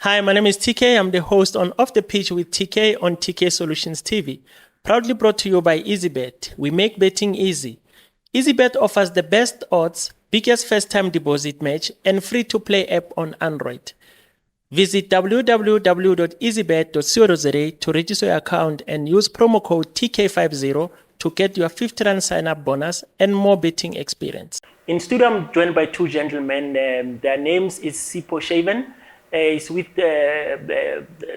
Hi, my name is TK. I'm the host on Off the Pitch with TK on TK Solutions TV. Proudly brought to you by EasyBet. We make betting easy. EasyBet offers the best odds, biggest first-time deposit match, and free-to-play app on Android. Visit www.easybet.co.za to register your account and use promo code TK50 to get your 50 rand sign-up bonus and more betting experience. In studio, I'm joined by two gentlemen. Their names is Sipo Shaven. Is with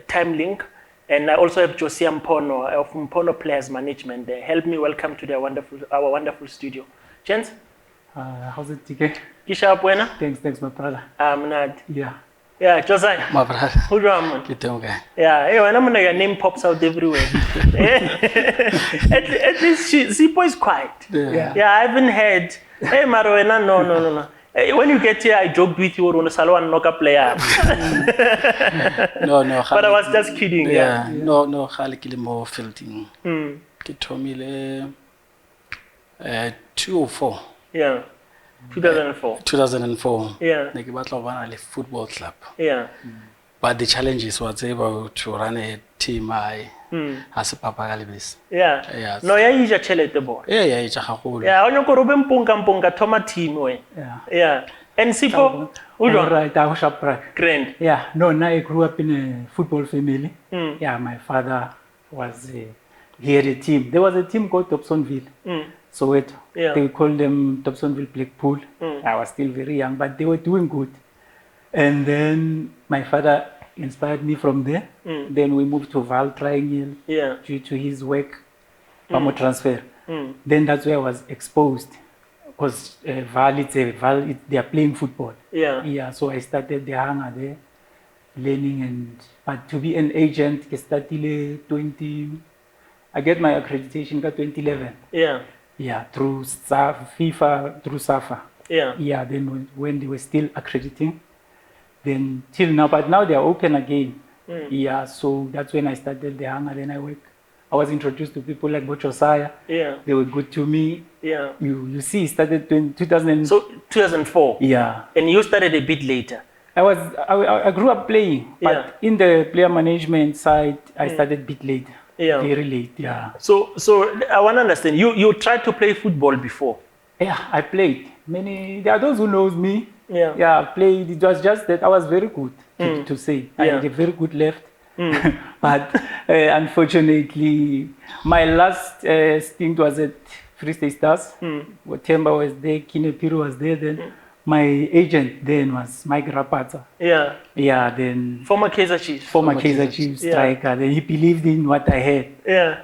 Time Link, and I also have Josia Mpono of Mpono Players Management. Help me welcome to our wonderful studio. Gents? How's it, TK? Kisha Buena? Thanks, my brother. Nad. Yeah. Yeah, Josiah. My brother. Who do you want? Yeah, hey, when I'm your name pops out everywhere. at least Sipo is quiet. Yeah. Yeah, I haven't heard. Hey, Marwena, no. When you get here, I joked with you on Salwa and knock a player. No. But I was just kidding. Yeah. No. Khali more filtering. Kitomile 204. Yeah. 2004. 2004. Yeah. Nekibatla football club. Yeah. But the challenges was able to run a team as a papa galibis. Yeah. Yes. No, yeah, you just chill at the board. Yeah, it's a whole. Yeah, on your Koruben Punga Toma team way. Yeah. And Sipo, Right, I was upright. Grand. Yeah, no, I grew up in a football family. Yeah, my father was he had a team. There was a team called Dobsonville. So they called them Dobsonville Blackpool. I was still very young, but they were doing good. And then my father inspired me from there. Then we moved to Val Triangle due to his work, Pamo transfer. Then that's where I was exposed. Because Val, they are playing football. Yeah, so I started the hangar there, learning but to be an agent, I get my accreditation in 2011. Yeah, through FIFA, through SAFA. Yeah, then when they were still accrediting, then till now, but now they are open again. Yeah, so that's when I started the hangar. Then I was introduced to people like Josiah. They were good to me. You see, started in 2000. So 2004. Yeah. And you started a bit later. I grew up playing, but in the player management side, I started a bit late. Very late. Yeah. So I want to understand. You tried to play football before. Yeah, I played. There are those who knows me. Yeah, I played. It was just that I was very good to say. I had a very good left. But unfortunately, my last stint was at Free State Stars. Temba was there, Kinepiru was there then. My agent then was Mike Rapata. Yeah, then former Kaizer Chiefs. Former Kaizer Chiefs striker. Then he believed in what I had.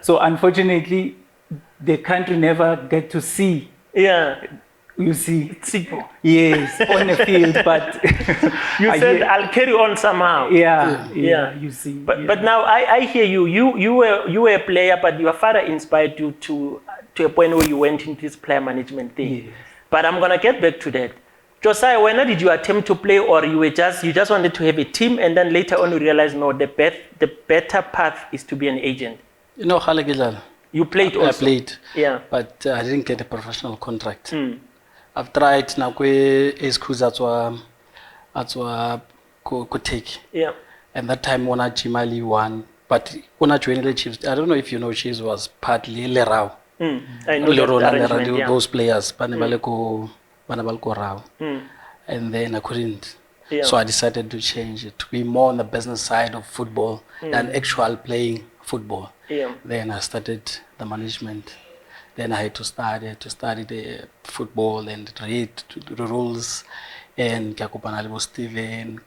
So unfortunately, the country never get to see. You see, Sipo. Yes, on the field, but you said I'll carry on somehow. Yeah. You see, but now I hear you. You were a player, but your father inspired you to a point where you went into this player management thing. Yes. But I'm gonna get back to that. Josiah, when did you attempt to play, or you just wanted to have a team, and then later on you realized no, the better path is to be an agent? You know, Khalagilal. You played also. I played. Yeah. But I didn't get a professional contract. I've tried now ace cruise at take. Yeah. And that time when I Jimali won, but when I joined the Chiefs, I don't know if you know, Chiefs was partly Lerao. I know that arrangement, those players, Banabaleko Rao. And then I couldn't. So I decided to change it to be more on the business side of football than actual playing football. Then I started the management. Then I had to study the football and read the rules. And Steven,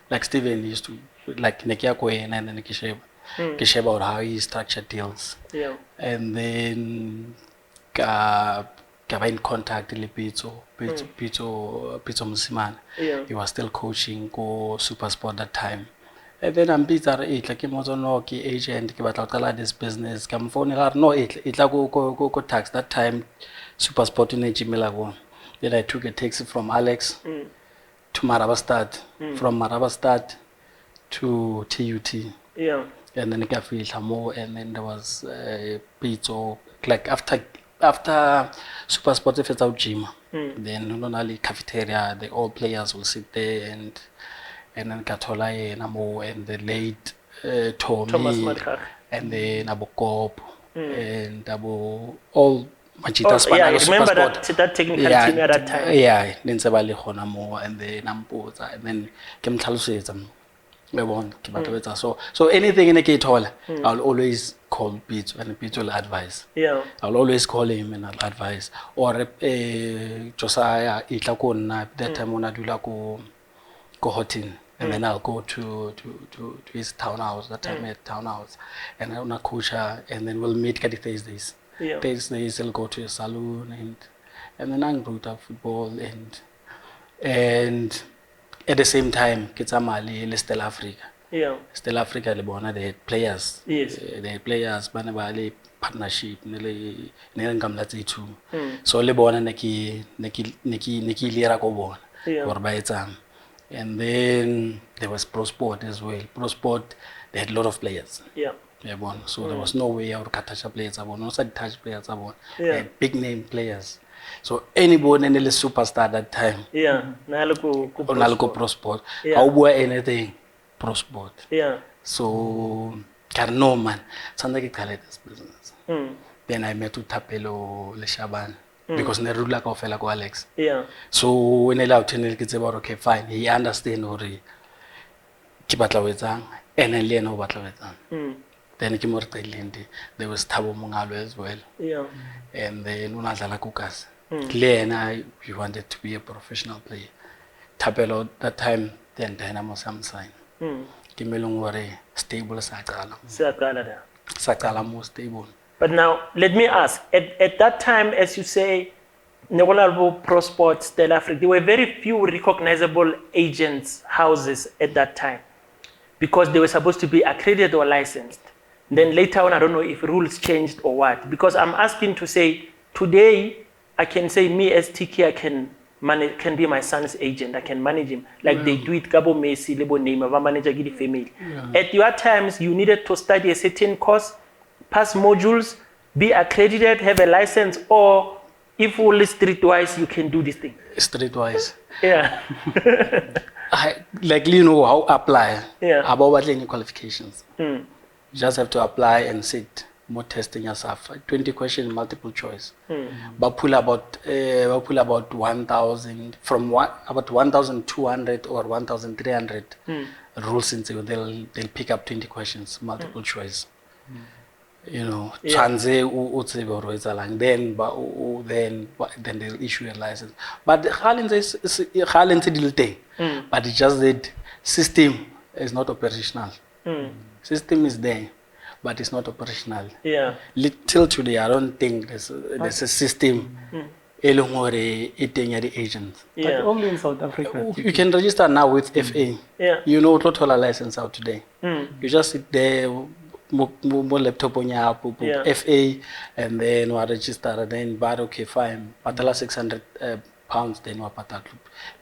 like Steven used to, like Nekiako and then Kisheba or how he structured deals. And then in contact with Pito Musiman. He was still coaching go Super Sport that time. And then I'm busy at it, like no agent, but this business. Come phone no it go tax that time. Super Sport in Jimilago. Then I took a taxi from Alex to Marabastad, from Marabastad to TUT. And then I got more, and then there was Pito. Like after Super Sport, if it's out gym, then normally cafeteria, the all players will sit there and then Katola Namo and the late Tommy, Thomas Madkar. and then Abu Kop, and Abu all Machita Yeah, I Spanalo remember Supersport. that technical team at that time. Yeah, then Sabali Honamo and then Nampoza, and then Kem Talusism. So anything in a kid hall, I'll always call Pete and Pete will advise. Yeah. I'll always call him and I'll advise. Or Josiah Itlakona, that time when I do like go hotin, and then I'll go to his townhouse, that time at townhouse, and I'm a coacher, and then we'll meet at the Thursdays. Yeah. Thursdays I'll go to a saloon and then I'll root up football and at the same time, Kitsamali, Stella Africa. Yeah. Stella Africa, they had players. Yes. They had players, Banabali partnership, Nelangamlati too. So Lebona Neki Lira Kobon, or Baitam. And then there was Pro Sport as well. Pro Sport, they had a lot of players. Yeah. So there was no way I would catch players, no such touch players, yeah. Big name players. So anybody in the superstar that time. Yeah. Naluko Pro Sport. Yeah. How were anything Pro Sport. Yeah. So no man. Something call it this business. Then I met with Tapelo Leshaban. Because ne rula ka ofela ko Alex. Yeah. So when I left him, it's about okay, fine. He understand already. Ki batla wetsang and then le no batla wetsang. Then ki mortelindi. There was Thabo Mongalo as well. Yeah. And then unadlala kukas. Lena, we wanted to be a professional player. Tapelo that time then Dynamo Samsung. Kimelung were stable Sakala more stable. But now let me ask, at that time, as you say, Negolalbo Pro Sports, Stella Africa, there were very few recognizable agents houses at that time because they were supposed to be accredited or licensed. Then later on, I don't know if rules changed or what, because I'm asking to say, today, I can say me as TK, I can be my son's agent. I can manage him like they do it. Gabo Messi, Lebo Neymar, manager Gidi family. At your times, you needed to study a certain course, pass modules, be accredited, have a license, or if only streetwise, you can do this thing. Streetwise. Yeah. Like you know how apply. Yeah. About any qualifications. You just have to apply and sit. More testing yourself. 20 questions, multiple choice. But pull about 1,000 from about 1,200 or 1,300 rules into they'll pick up 20 questions, multiple choice. You know, chance then they'll issue a license. But the but it's just that system is not operational. System is there. But it's not operational. Yeah. Till today, I don't think there's a system. Eating the agents. Yeah. But only in South Africa. You can register now with FA. Yeah. You know, total license out today. You just sit there, laptop on your FA, and then we register. And then, but okay, fine. Patala 600 pounds. Then we pata.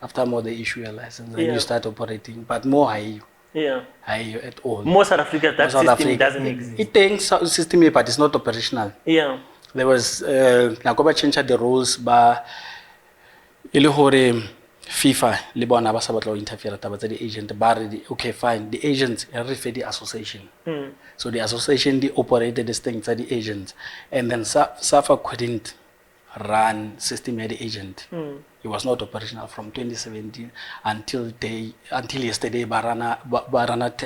After more, they issue a license, and you start operating. But more high. Yeah. At all. Most South Africa, that system doesn't exist. It thinks system, but it's not operational. Yeah. There was Nakoba changed the rules, but Ilihore FIFA, Libon Abasabatlo interfere about the agent, but okay, fine. The agents refer the association. So the association they operated these things at the agents, and then SAFA couldn't run system at the agent. It was not operational from 2017 until yesterday. Bangola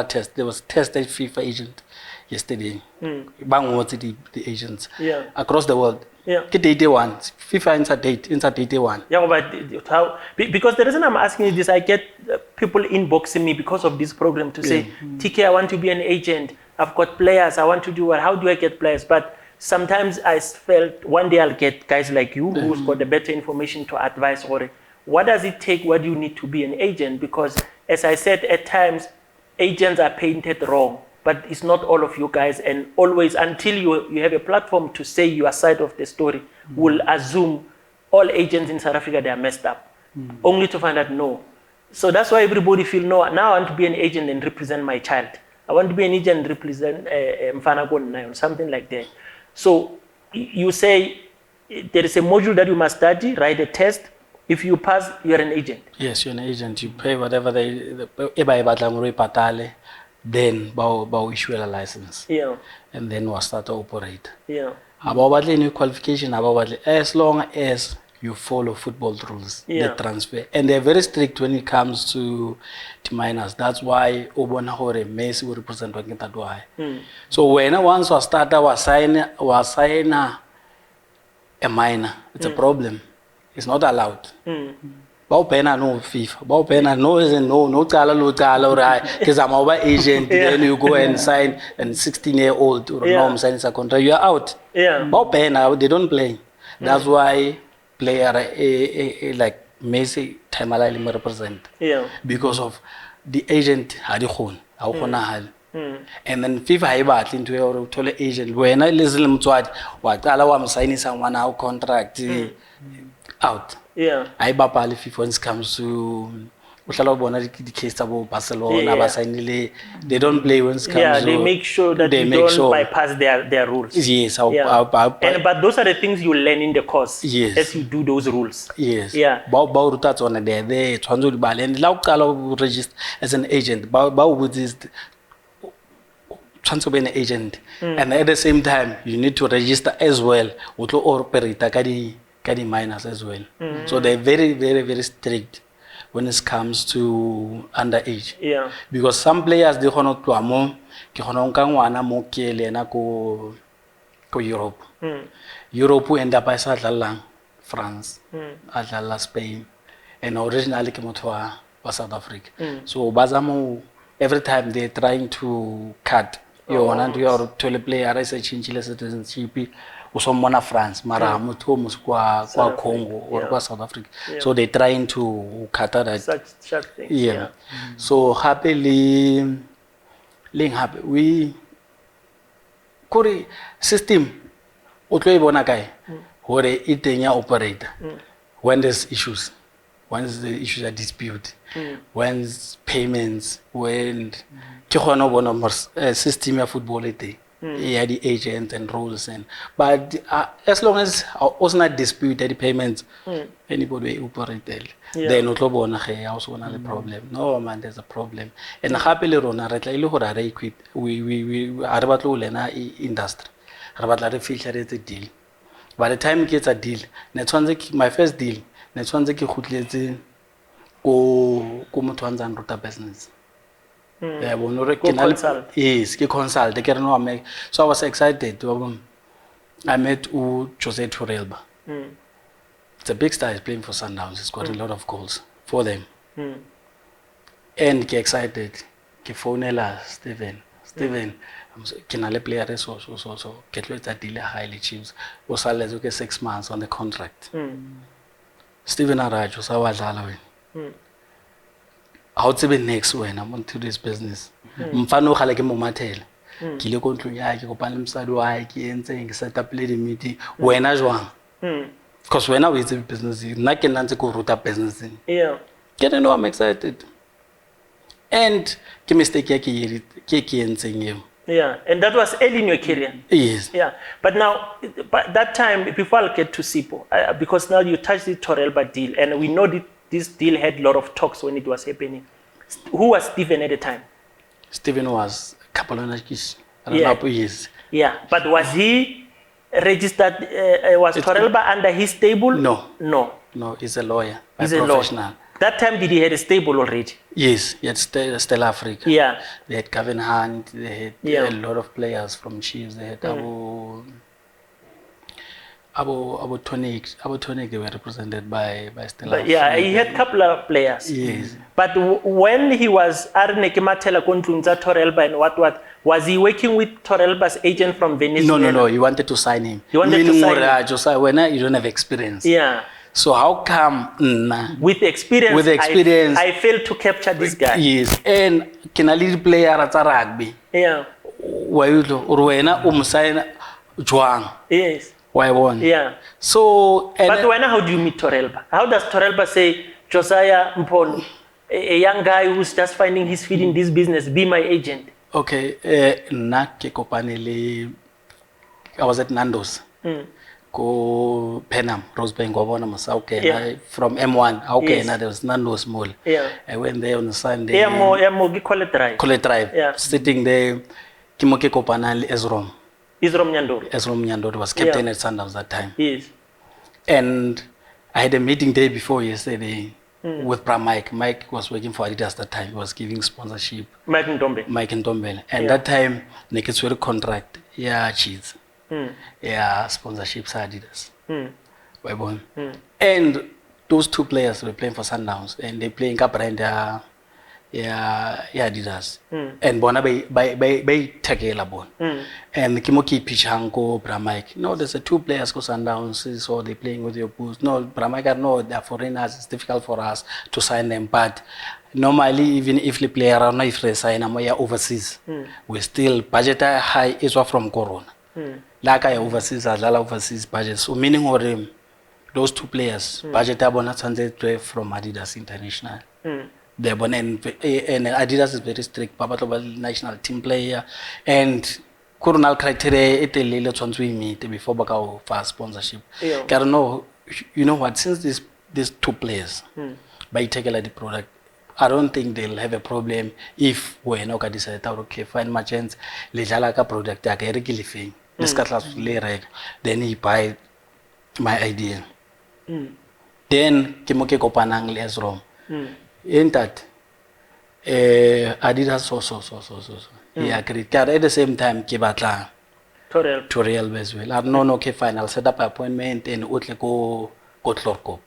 test. There was tested FIFA agent yesterday. Bangola the agents across the world. Yeah. Day one. FIFA insert day one. Yeah, but how? Because the reason I'm asking you this, I get people inboxing me because of this program to say, TK, I want to be an agent. I've got players. I want to do what? How do I get players? But sometimes I felt one day I'll get guys like you who's got the better information to advise or what does it take, what do you need to be an agent? Because as I said, at times agents are painted wrong, but it's not all of you guys, and always until you have a platform to say your side of the story, will assume all agents in South Africa, they are messed up, only to find out no. So that's why everybody feel no, now I want to be an agent and represent my child. I want to be an agent and represent Mfana something like that. So you say there is a module that you must study, write a test, If you pass, you're an agent. Yes, you're an agent. You pay whatever then they'll issue a license. Yeah. And then we'll start to operate. Yeah. About any qualification, as long as you follow football rules, Yeah. the transfer. And they're very strict when it comes to minors. That's why Obona Hore Messi will represent that way. So when once was started was sign a minor, it's a problem. It's not allowed. Baupena no FIFA. Baupena no tala right. Because I'm over agent, then you go and sign a 16-year-old or no signs a contract. You are out. Yeah. Baupena, they don't play. That's why player like Messi time represent. Yeah. Because of the agent had and then FIFA haibat into your tole agent when I listen to what I'm signing someone out contract out. Yeah. I bapali FIFA when it comes to the case about Barcelona, they don't play when it comes to they make sure that they don't bypass their rules. Yes. But those are the things you learn in the course. Yes. As you do those rules. Yes. Yeah. And register as an agent. With this transfer an agent. And at the same time, you need to register as well with operate minors as well. So they're very, very, very strict when it comes to underage. Yeah. Because some players they cannot to amo ke khona mo ke lena ko Europe. Europe end up as France, adlala Spain, and originally ke motho wa South Africa. So bazamo every time they're trying to cut your player is a change citizenship. Usomona France, mara mutho muskwa Congo or South Africa. So they're trying to cut that. Such things. Yeah. So happily, we kore system utlo ibona kai hore itenya operator when there's issues, when the issues are dispute, when payments, when ke gona bona system ya football ite. Yeah, the agent and rules but as long as also not dispute the payments, anybody will operate then no also the problem. No man, there's a problem. And happily rona re tla ile hore re equip we are about to lena industry. Re batla re fitlha the deal. By the time it gets a deal, my first deal, ne tshwantse ke khutletse ko motho a ntsang ruta business. Yes, consult. So I was excited. I met Jose Torrealba. It's a big star. He's playing for Sundowns. He's got a lot of goals for them. And get excited. Ke phonela Steven. Can I play a so. Get that deal highly chiefs. Was 6 months on the contract. Steven Araj was our how to be next when I'm on to this business. Mfano khale ke momathela. Ke ile ko ntlong ya ke kopana le msadi wa hae ke entseng ke set up le meeting wena jwang. Because when I was in business, nna ke nna ntse ko ruta business. Yeah. Get to know I'm excited. And ke mistake ya ke entseng eo. Yeah, and that was early in your career. Yes. Yeah, but now, that time, before I'll get to Sipo, because now you touched the Torrealba deal, and we know that this deal had a lot of talks when it was happening. Who was Stephen at the time? Stephen was a couple of years. Years. Yeah, but was he registered? Was Torrealba under his stable? No, he's a lawyer. He's a professional. That time, did he have a stable already? Yes, he had Stella Africa. Yeah. They had Kevin Hunt. They had a lot of players from Chiefs. They had about 20, they were represented by Stella Africa. Yeah, he had a couple of players. Yes. But when he was Arne Kematela Kontunza Torrealba and what, was he working with Torrealba's agent from Venezuela? No, he wanted to sign him. He wanted to sign him. When you don't have experience. Yeah. So how come with experience, I failed to capture this guy? Yes, and can a little player at rugby? Yeah. Why you Rowena Juan? Yes. Why one? Yeah. So, but when how do you meet Torrealba? How does Torrealba say, Josiah Mpon, a young guy who's just finding his feet in this business, be my agent? Okay, I was at Nando's. go Penam, Rosebank, Gobona, Masauke, from M1, okay, there was none no small. I went there on a Sunday. Call it drive. Sitting there, Kimoke Kopanal, Ezrom. Ezrom Nyandor was captain at Sundowns that time. Yes. And I had a meeting day before yesterday with Bra Mike. Mike was working for Adidas that time. He was giving sponsorship. Mike Ndombe. And that time, Naked Swear contract. Yeah, cheese. Yeah, sponsorship Adidas. And those two players were playing for Sundowns, and they playing up and Adidas. And bona by takela bon. And Kimoki Pichanko, Bramike. No, there's a two players go Sundowns, so they playing with your boots. No, Bramike, no, they're foreigners. It's difficult for us to sign them. But normally, even if the player are not if they sign them overseas, we still budget high is from Corona. Like I overseas, overseas budget. So meaning or those two players, budget abonats from Adidas International. They and Adidas is very strict. Papa national team player and coronal criteria it we meet before Bakao for sponsorship. No, you know what? Since these two players by taking the product, I don't think they'll have a problem if we no decide okay find my chance le jalaka product ya ke re ke lefeng. Then he buy my idea. Then Kimoke Kopanang Lesrom. In that Adidas so. He agreed. At the same time, Kibatla Toriel as well. I don't know, okay, fine. I'll set up an appointment and go Tlorkop.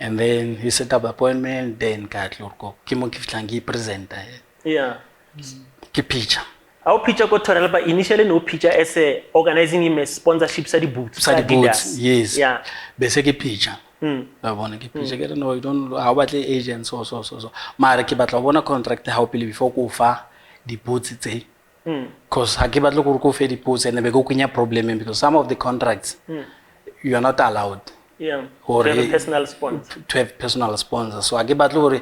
And then he set up appointment, then got Tlorkop. Kimoke Flangi present. Yeah. Kipicha. Our picture got Torel, but initially no picture as a organizing him as sponsorship study boots. Study boots, yes. Yeah. Basically picture. I want to picture. I don't know. You don't know how about the agents so. Maraki but I want to contract how before go far the boots it's because Hakibat look go for the boots and never go kunya problem because some of the contracts you are not allowed. Yeah. Or to have a personal sponsor. To have personal sponsors. So Hakibat look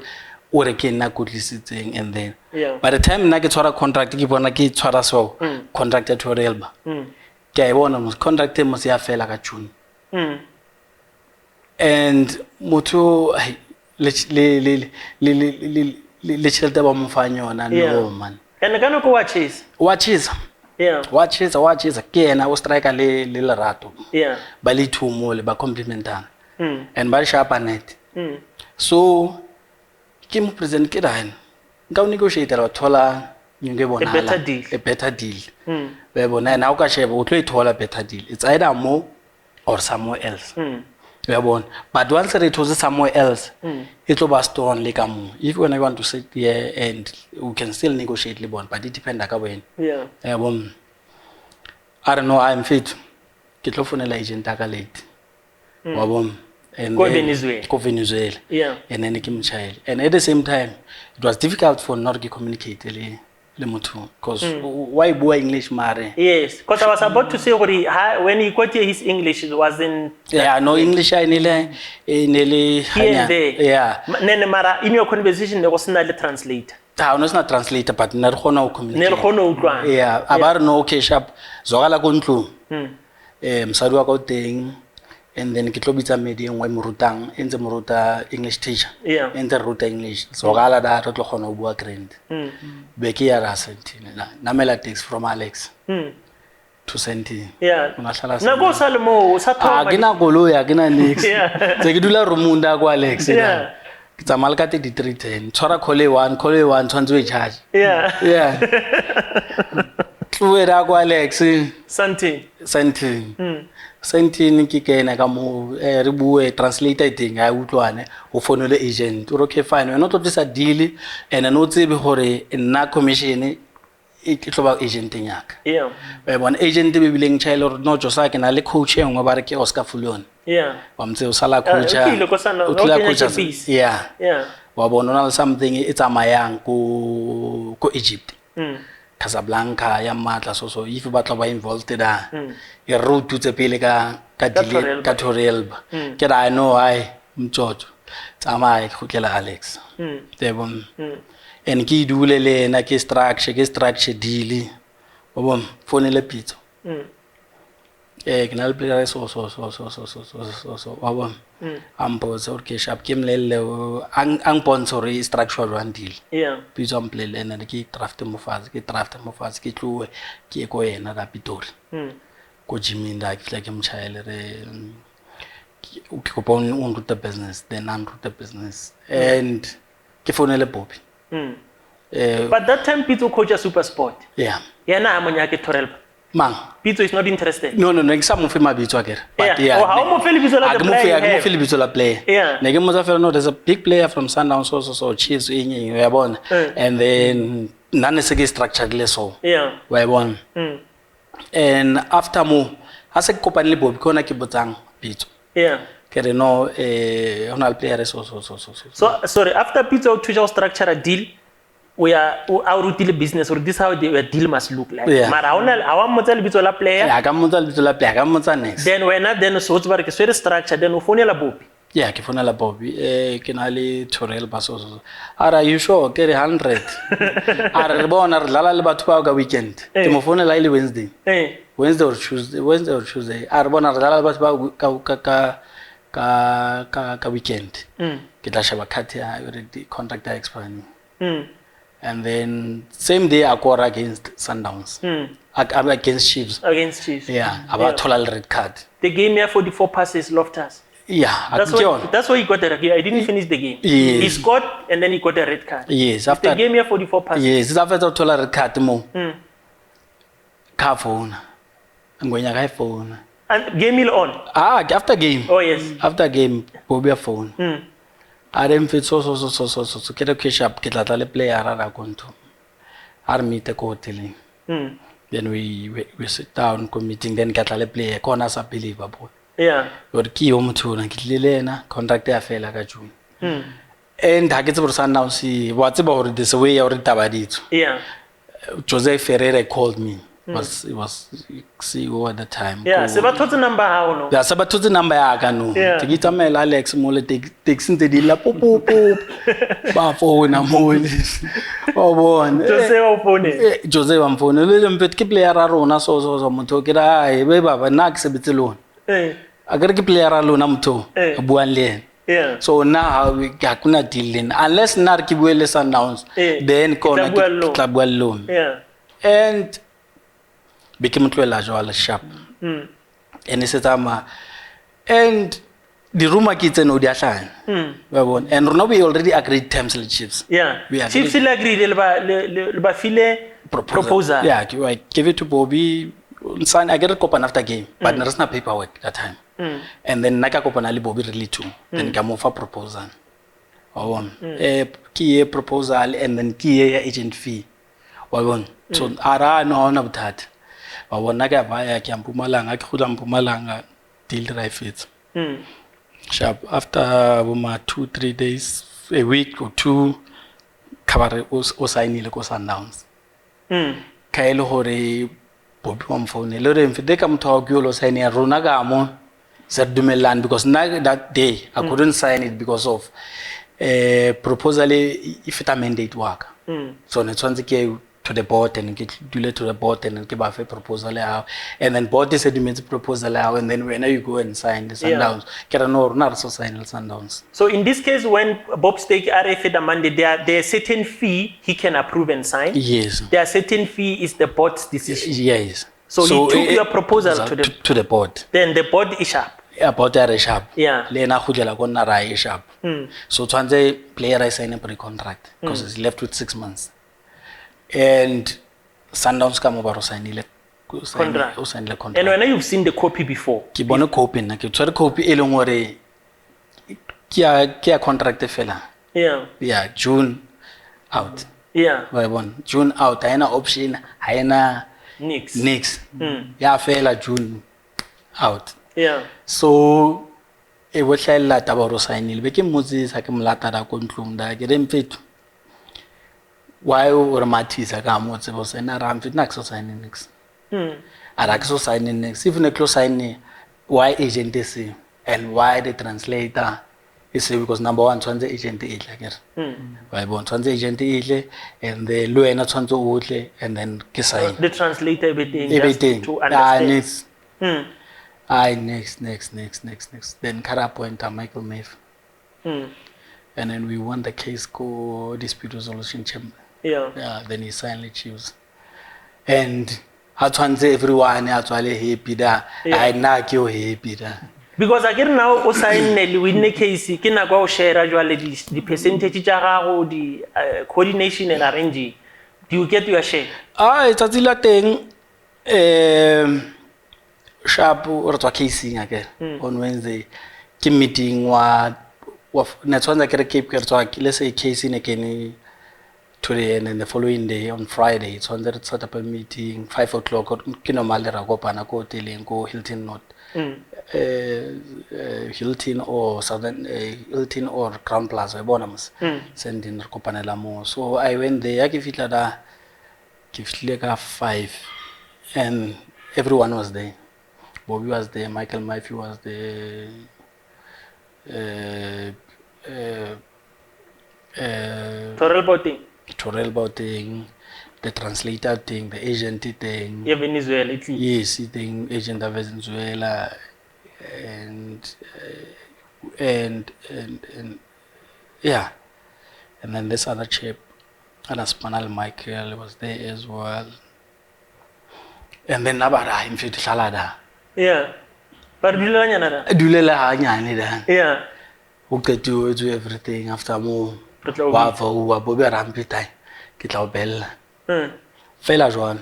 or again na good listening and then by the time na get contract ke bona ke tshwara so contracted to Relba ke I bona mo contract mo se ya fela ka June and motho le chelete ba mo fanyona no man and kana ko watches watches ke ena o striker le lerato ba le thumo le ba complimentana and ba sharp net so ke mo present ke dine nka o negotiate la thola nyenge bona a better deal be bona na o ka sheba o tlo ithola better deal it's either more or somewhere else but once it was somewhere else it will be stone like if when I want to sit here and we can still negotiate le bon but it depend ka when I don't know I'm fit ke tlo fonela agent ka late and go Venezuela. And then child. And at the same time, it was difficult for not to communicate because why boy English mare? Yes, because I was about to say when he got here his English it wasn't no English nearly here and there. Yeah. Nene mara in your conversation there was not a translator. No, it's not translator, but nerhono communicate. Yeah, about no okay sharp. Zogala kontlu. Msadu wa teng. And then ke tlobitsa medi engwe morutang entse moruta English teacher entse ruta English so gala da re tlo gona o bua grand be ke ya ra sentine na mela text from Alex to sentine una hlala na go salmo sa thoma ke na golo ya ke na nix tse ke dula rumunda kwa Alex ke tsamala ka 3310 tshwara khole 1 tshwantse o charge tluera kwa Alex sentini ke kena ka mo re bue translator thing a utlwane o fonele agent o okay fine wena tlo tlisa deal and no tsebe gore nna commission e tloba agent nyaka bona agent be bileng child no josa ke na le coach engwe ba re ke Oscar Fulon wa mtse o sala coach o tla coach wa bona na something it's amayang ko Egypt Casablanca ya matla so if ba tla ba involved da e route tse pele ka Torielba ke ra no ai mtsotso tsamaya ke khutlela Alex tebon and ke dule le na ke structure deal phone le pitso ke na le player so wa bona am boss or ke sharp ke mlele ang sponsor e structure one deal pitso am play ene ke draft mo fase ke tloe ke ko ena ra Pitori ko jiminda ke fla ke mchaele re ke go pon on root the business then I'm root the business and ke fonele Bobby but that time Pitso coach a super sport yena amonya ke Torelba mang Pitso is not interested no ke sa mo fe mabitso akere but oh how mo fe lebitso la player mo fe lebitso la player ne ke mo tsa fela no there's a big player from Sundowns so cheers enye ya bona and then nane se ke structure le so wa bona and after mo ha se kopane le Bobby kona ke botsang Pitso ke re no ona le player so sorry after Pitso to structure a deal we are out the business or this how the deal must look like mara hawa motsa lebitso la player ka motsa lebitso la player ka motsa next then so it's bare ke swere structure then o fonela Bobby ke fonela Bobby ke na le Torel baso are you sure ke re 100 are re bona re dlala le batho ba ka weekend ke mo fonela ile Wednesday or Tuesday are bona re dlala le batho ba ka weekend ke tla sheba card ya already contract expire and then same day I scored against Sundowns against Chiefs about total red card the game here 44 passes Loftus that's why he got the I didn't finish the game he scored and then he got a red card after the game here 44 passes after the total red card mo ka phone ngonya ka phone and game il on after game after game Bobby phone I'm fit so ke re ke sharp ke tla le player ra konto ar meet ko hotel then we sit down ko meeting then ke tla le player kona sa believe boy or ki yo motho na ke tlile na contract ya fela ka June and ha ke tse borsa now si wa tseba hore this way ya hore tabaditso Jose Ferreira called me was CEO at the time se ba thotse number ha no se ba thotse number ya ka no ke itamela Alex mo le taxi ntse di la pop ba phone mo le o bona Jose wa mphone le mpet ke player ra rona so motho ke ra be baba na ke sebetse lona akere ke player ra lona motho buang le so now we hakuna deal unless na re ke buele Sundowns then kona ke tla bua lona and beke motloela jwala sharp ene setama and the rumor ke tseno di a hlana wa bona and rona we already agreed terms with Chiefs Chiefs le agreed le ba file proposal I give it to Bobby sign I get a coupon after game but there is no paperwork that time and then naka coupon ali Bobby really too then ka mo fa proposal wa bona ki proposal and then ki agent fee wa bona so ara no ona bothata wa bona ka baya ke Mpumalanga ke khula Mpumalanga deal right fit sharp after about 2-3 days a week or two cover o signile ko Sundowns ka ile hore Bobby wa mphone le re mfite ka motho wa ke lo sign ya rona ka mo Dumelan because that day I couldn't sign it because of proposal if it a mandate work so ne tshwantse ke to the board and get dule to the board and ke ba fe proposal out and then board is admit proposal out and then when you go and sign the Sundowns ke ra no rona re so sign the Sundowns so in this case when Bob Stake RF the mandate there certain fee he can approve and sign there certain fee is the board's decision so he took your proposal to the board then the board is sharp board are sharp le na khudela go na ra e sharp so tshwantse player I sign a pre-contract because he's left with 6 months and Sundowns ka mo ba ro signile contract and when you've seen the copy before ke bona copy na ke tsware copy e leng hore ke a contract fela June out wa bona June out haina option haina nix ya fela June out so e botlhaela taba ro signile be ke mmotsisa ke molata ra ko ntlong da ke re mfeto why or mathisa ka motse bo sena ra mfit na ke so sign nix ara ke so sign nix even a close sign why agent is and why the translator is because number 1 tshwantse agent e tla kere wa bona tshwantse agent e tle and the lo ena tshwantse o tle and then ke sign the translator everything just to understand Next. Then Karap went to Michael Mayf. And then we won the case called Dispute Resolution Chamber. Yeah. Then he signed choose. And I told everyone happy that I not you happy that. Because again now o sign win the case ke na go share usually the percentage tša gago the coordination and arranging. Do you get your share? It's a little thing. Sharp or to casing again on Wednesday. Kim meeting what next one I get a keep let's say casing again today and then the following day on Friday. It's on the set up a meeting 5 o'clock or Kinomalera go Panaco Tilling go Hilton not Hilton or Southern Hilton or Crown Plaza Bonums sending Copanela more. So I went there, I give it like 5 and everyone was there. Bobby was there, Michael Murphy was there, Torel Boating, the translator thing, the agent thing. Yeah, Venezuela. Yes, thing, agent of Venezuela, and yeah, and then this other chap, Anaspanal Michael was there as well, and then Nabara in Fitishalada. Yeah, but Dulela hanyane da. Yeah. O do everything after more. Wa Bobby Rampitai. Ke tla o bella. Fela jwana.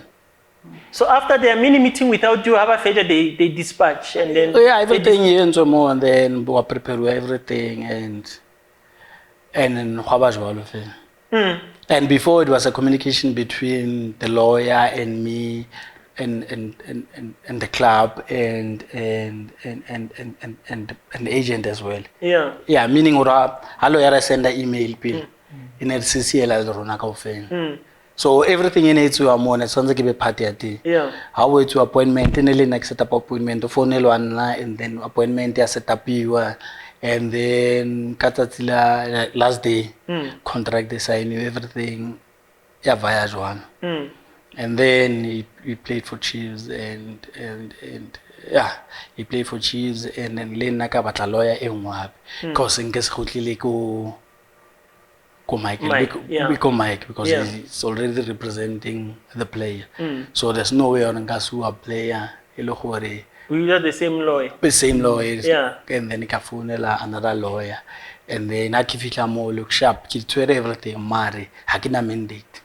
So after their mini meeting without you, have a further they dispatch and then everything ends more and then we prepare everything and then and before it was a communication between the lawyer and me and the club and the agent as well. Yeah, meaning a lawyer send an email bill in a CCL rona kaofela. So everything in it to a money sounds like a party at it. How way to appointment in the next set up appointment phone one and then appointment set up you and then katatila last day contract they sign you everything via one. And then he played for Chiefs and he played for Chiefs and then Lena Kabata lawyer because in case Mike because he's already representing the player. So there's no way on a player we are the same lawyer. The same lawyers. And then Kafunela another lawyer. And then Akifika mo look sharp, kill everything marry, Hakina mandate.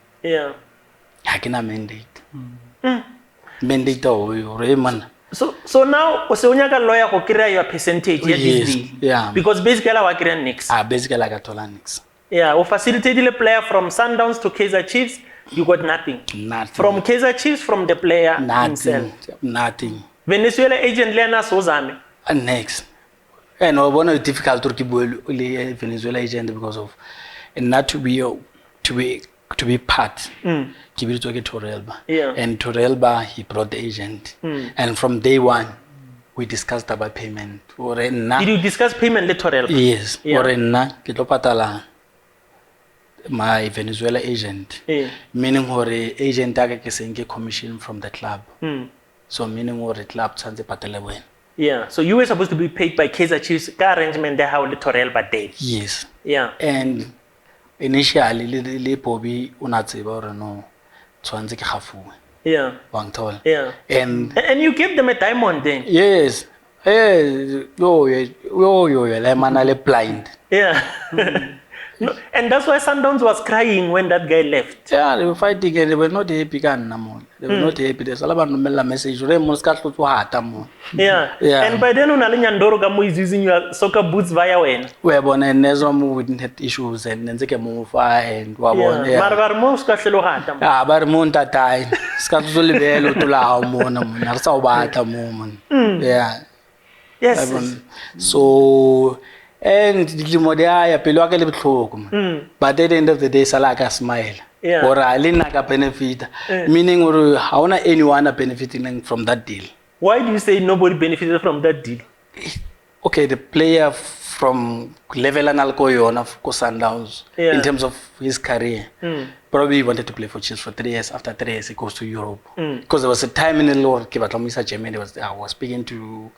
Hakina mandate. Mandate Raymond. So now Osonyaka lawyer ko kira your percentage because basically I work next. Basically like a Tolanix. Or facilitated the player from Sundowns to Kaizer Chiefs, you got nothing. From Kaizer Chiefs, from the player himself. Nothing. Venezuela agent Lena Sozame. Next. And one of the difficult to keep Venezuela agent because of and not to be part. Give it to Torelba. And Torelba he brought the agent. And from day one we discussed about payment. Did you discuss payment with Torelba? Yes. My Venezuela agent, meaning hore agent take commission from the club. So meaning hore club tsanze patele wena. So you were supposed to be paid by Kaizer Chiefs arrangement there how Littorel but did. Yes. And initially le Bobby unatseba hore no tsanze ke gafuwe. Wangthola. And you gave them a diamond then. Yes. Yo le manale blind. No, and that's why Sundowns was crying when that guy left. They were fighting and they were not happy. They were not happy. There's a lot of message. And by then, Unalinyandoro is using your soccer boots via when? We born and Nezom we didn't have issues and then take a move and Marvarmo Scatchelo but Monta time. Scatchelo Bello to La Monum, Narsawata moment. Yes. So and Limodia Peluaka little but at the end of the day Salaka smile. Or I like benefit. Meaning or how anyone are benefiting from that deal. Why do you say nobody benefited from that deal? Okay, the player from level analko yona ko Sundowns in terms of his career. Probably he wanted to play for Chiefs for 3 years. After 3 years, he goes to Europe because there was a time in the Lord Kibatlomisa Germany. I was speaking to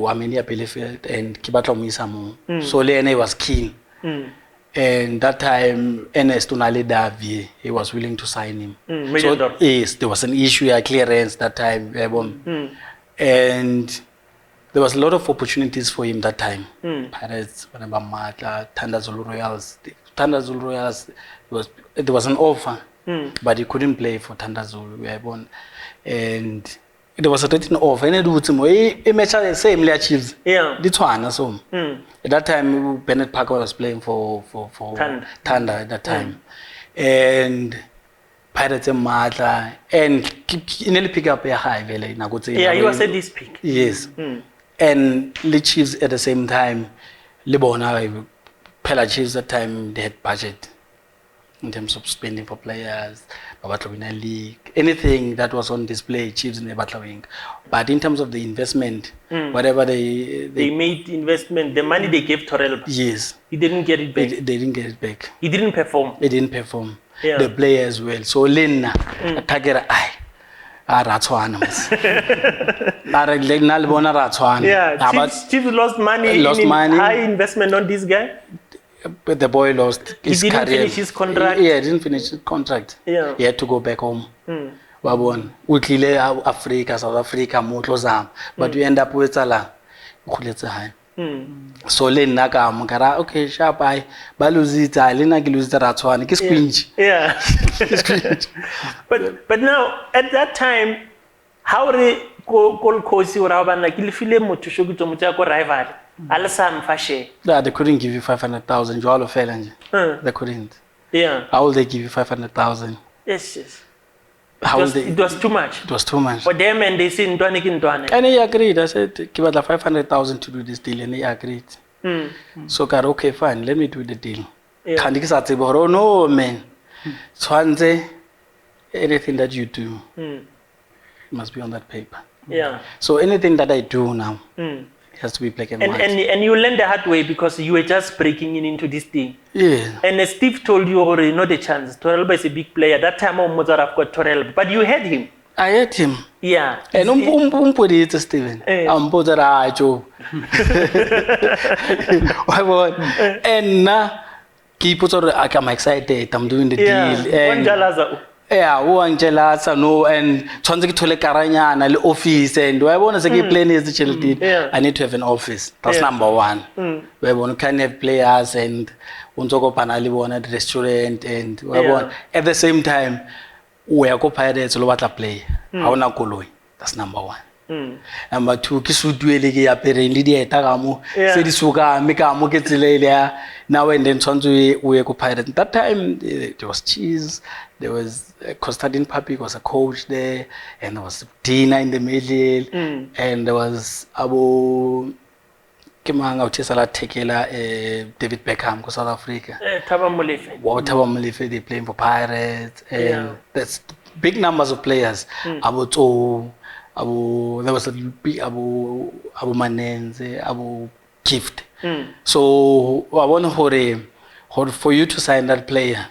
Amelia Bielefeld and Kibatlomisa Mo. So Lene was keen. And that time, NS Tunali Davi, he was willing to sign him. So yes, there was an issue, a clearance that time. And there was a lot of opportunities for him that time. Pirates, Thunder Zulu Royals. Thunder Zulu Royals, there was an offer, but he couldn't play for Thunder Zulu. And there was a written offer. And it was the same Chiefs. So at that time, Bennett Parker was playing for Thunder at that time. And Pirates and Matla, and he nearly pick up a high value. Yeah, he was at this peak. Yes. And the Chiefs at the same time, Libona, Pella Chiefs at that time, they had budget in terms of spending for players, Babatlawina League, anything that was on display, Chiefs in the Batlawing. But in terms of the investment, whatever they made investment, the money they gave Torel. Yes. He didn't get it back. They didn't get it back. He didn't perform. He didn't perform. The player as well. So Lena, Tagera, Ratswana. Chiefs lost money. High investment on this guy. But the boy lost his career. He didn't finish his contract. Yeah, he didn't finish his contract. Yeah. He had to go back home. Wabon, utlile Africa, South Africa, Motlozam. But you end up with Salah. So Len Naka Mukara, okay, sharp eye, Baluzita, Lena Giluzita Ratswan, kiss cringe. Yeah. But now at that time, how they call Kosi or Raban like Ilfilemo to Shogutomutako rival? Alasam Fashe. Yeah, they couldn't give you 500,000. You all fell. They couldn't. Yeah. How will they give you 500,000? Yes. It was too much. It was too much. For them, and they said, and he agreed. I said, give us 500,000 to do this deal, and he agreed. So, okay, fine, let me do the deal. Can't you say, oh no, man. Swanze, anything that you do must be on that paper. Yeah. So anything that I do now, has to be black and white. And you learned the hard way because you were just breaking into this thing. Yeah. And Steve told you already, not a chance. Torelba is a big player. That time, Mozart got Torelba, but you had him. I had him. Yeah. And put it, Steven. Joe. And now, I'm excited. I'm doing the deal. Yeah, Angela, no, and Tonziki Tole Karanyana, the office, and I want to say, plan is the child. I need to have an office. That's number one. We want to have players and Untoko Panali one at the restaurant, and at the same time, we are Pirates, Lowata play. I want to go. That's number one. Number two, Kisu Dueligi appearing Lydia Tagamu, Sedisuga, Mika Muketilelia. Now and then, we were Pirates. That time, there was cheese. There was Constantine Papi was a coach there, and there was Dina in the middle, and there was Abu Kimanga Uchesala Tekela, David Beckham, South Africa. Taba Molefe, they playing for Pirates, and that's big numbers of players. Abu To, there was a big Abu Manenze, Abu Gift. So I want to for you to sign that player.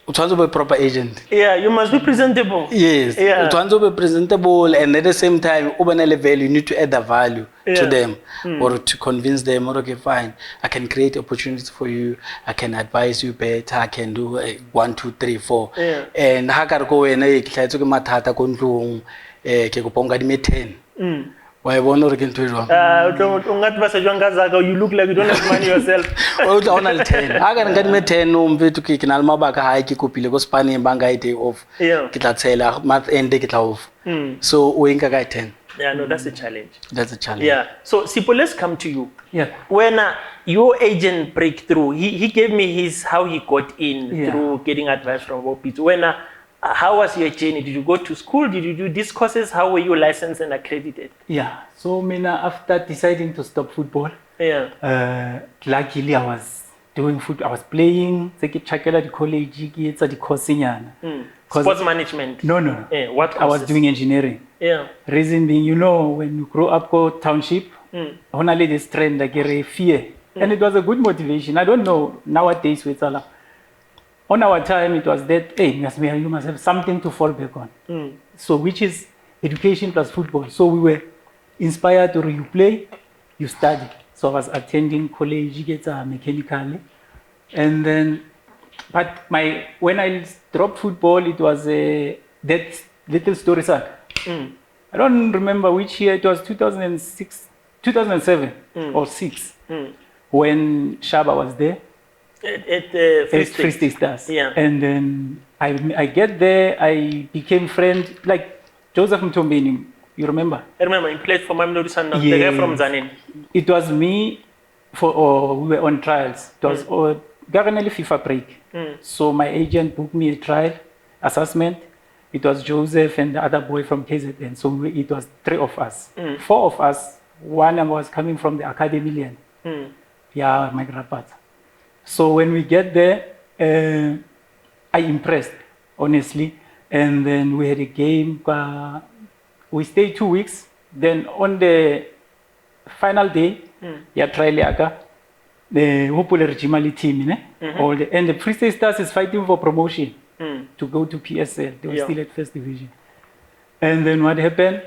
You want to be a proper agent. Yeah, you must be presentable. Yes. You want to be presentable, and at the same time, you need to add the value to them or to convince them, okay, fine, I can create opportunities for you, I can advise you better, I can do 1, 2, 3, 4. And how can I go and I try to matata kontlung ke di 10. Why won't you get to you look like you don't have money yourself. Well, 10. I can get me 10 to kick an almabaka high kikupile go Spanish banga day off. Kitatela, math end take it off. So we guy 10. Yeah, no, that's a challenge. That's a challenge. Yeah. So Sipo, let's come to you. Yeah. When your agent breakthrough, he gave me how he got in through getting advice from Wopit. When how was your journey? Did you go to school? Did you do these courses? How were you licensed and accredited? Yeah. So after deciding to stop football, luckily I was doing football. I was playing. The college, the course. Sports management? No. What courses? I was doing engineering. Yeah. Reason being, when you grow up, go township, Only this trend, like a fear. And it was a good motivation. I don't know nowadays with Allah. On our time, it was that, hey, you must have something to fall back on. So, which is education plus football. So, we were inspired to you play, you study. So, I was attending college, mechanically. And then, but when I dropped football, it was that little story arc. I don't remember which year, it was 2007 or 6, when Shaba was there. At Free State Stars. Yeah. And then I get there, I became friend, like Joseph Mtombeni, you remember? I remember, he played for Mamelodi Sundowns, the guy from Zanin. It was me, we were on trials. It was currently FIFA break. So my agent booked me a trial assessment. It was Joseph and the other boy from KZN. So it was 3 of us. 4 of us, one was coming from the Academy Land. Yeah, my grandpa. So when we get there, I impressed, honestly. And then we had a game. We stayed 2 weeks. Then on the final day, yeah, trial the Hopula Regimali team, and the Free State Stars is fighting for promotion to go to PSL. They were still at first division. And then what happened?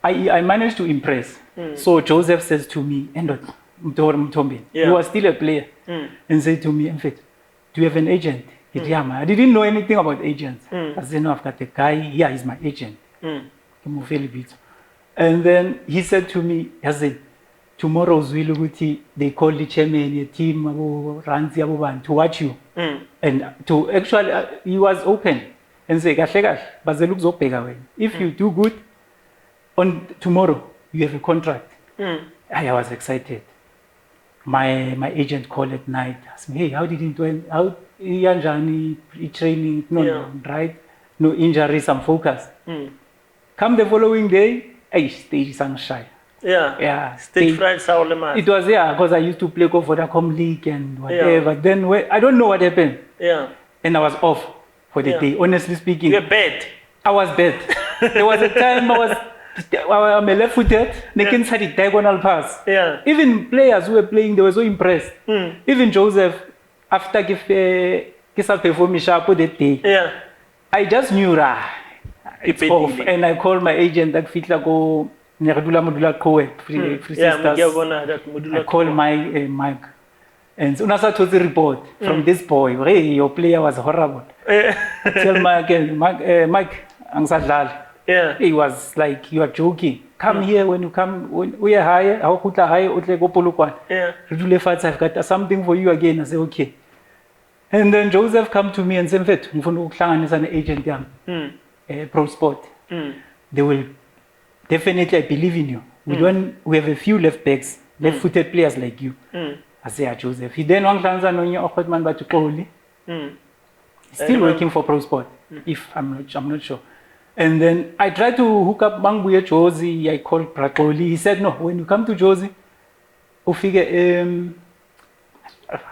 I managed to impress. So Joseph says to me, Mtombe, you are still a player, and said to me, in fact, do you have an agent? I didn't know anything about agents. I said, no, I've got a guy, yeah, he's my agent. And then he said to me, tomorrow they call the chairman, a team, to watch you. And to actually, he was open and say, if you do good, on tomorrow, you have a contract. I was excited. My agent called at night, asked me, hey, how did it do? How training? No, right? No injuries, some focus. Come the following day, I stayed shy. Yeah. Stage fright, it was, because I used to play for Vodacom League and whatever. Then I don't know what happened. And I was off for the day, honestly speaking. You were bad. I was bad. There was a time I'm a left-footed, they can set a diagonal pass. Even players who were playing, they were so impressed. Even Joseph, after Kisa performed sharp that day, I just knew it's off. And I called my agent that Fitla go Modula Koe, I called Mike. And so I told the report from this boy, hey, your player was horrible. Tell Mike, he was like, you are joking. Come here when you come, when we are higher, I've got something for you again. I say, okay. And then Joseph come to me and said, an agent, pro sport. They will definitely, I believe in you. We have a few left backs, left-footed players like you. I say, Joseph. He then wants to still working for pro sport, if I'm not sure. And then I tried to hook up Mangbuya Josie. I called Brakoli. He said, no, when you come to Josie,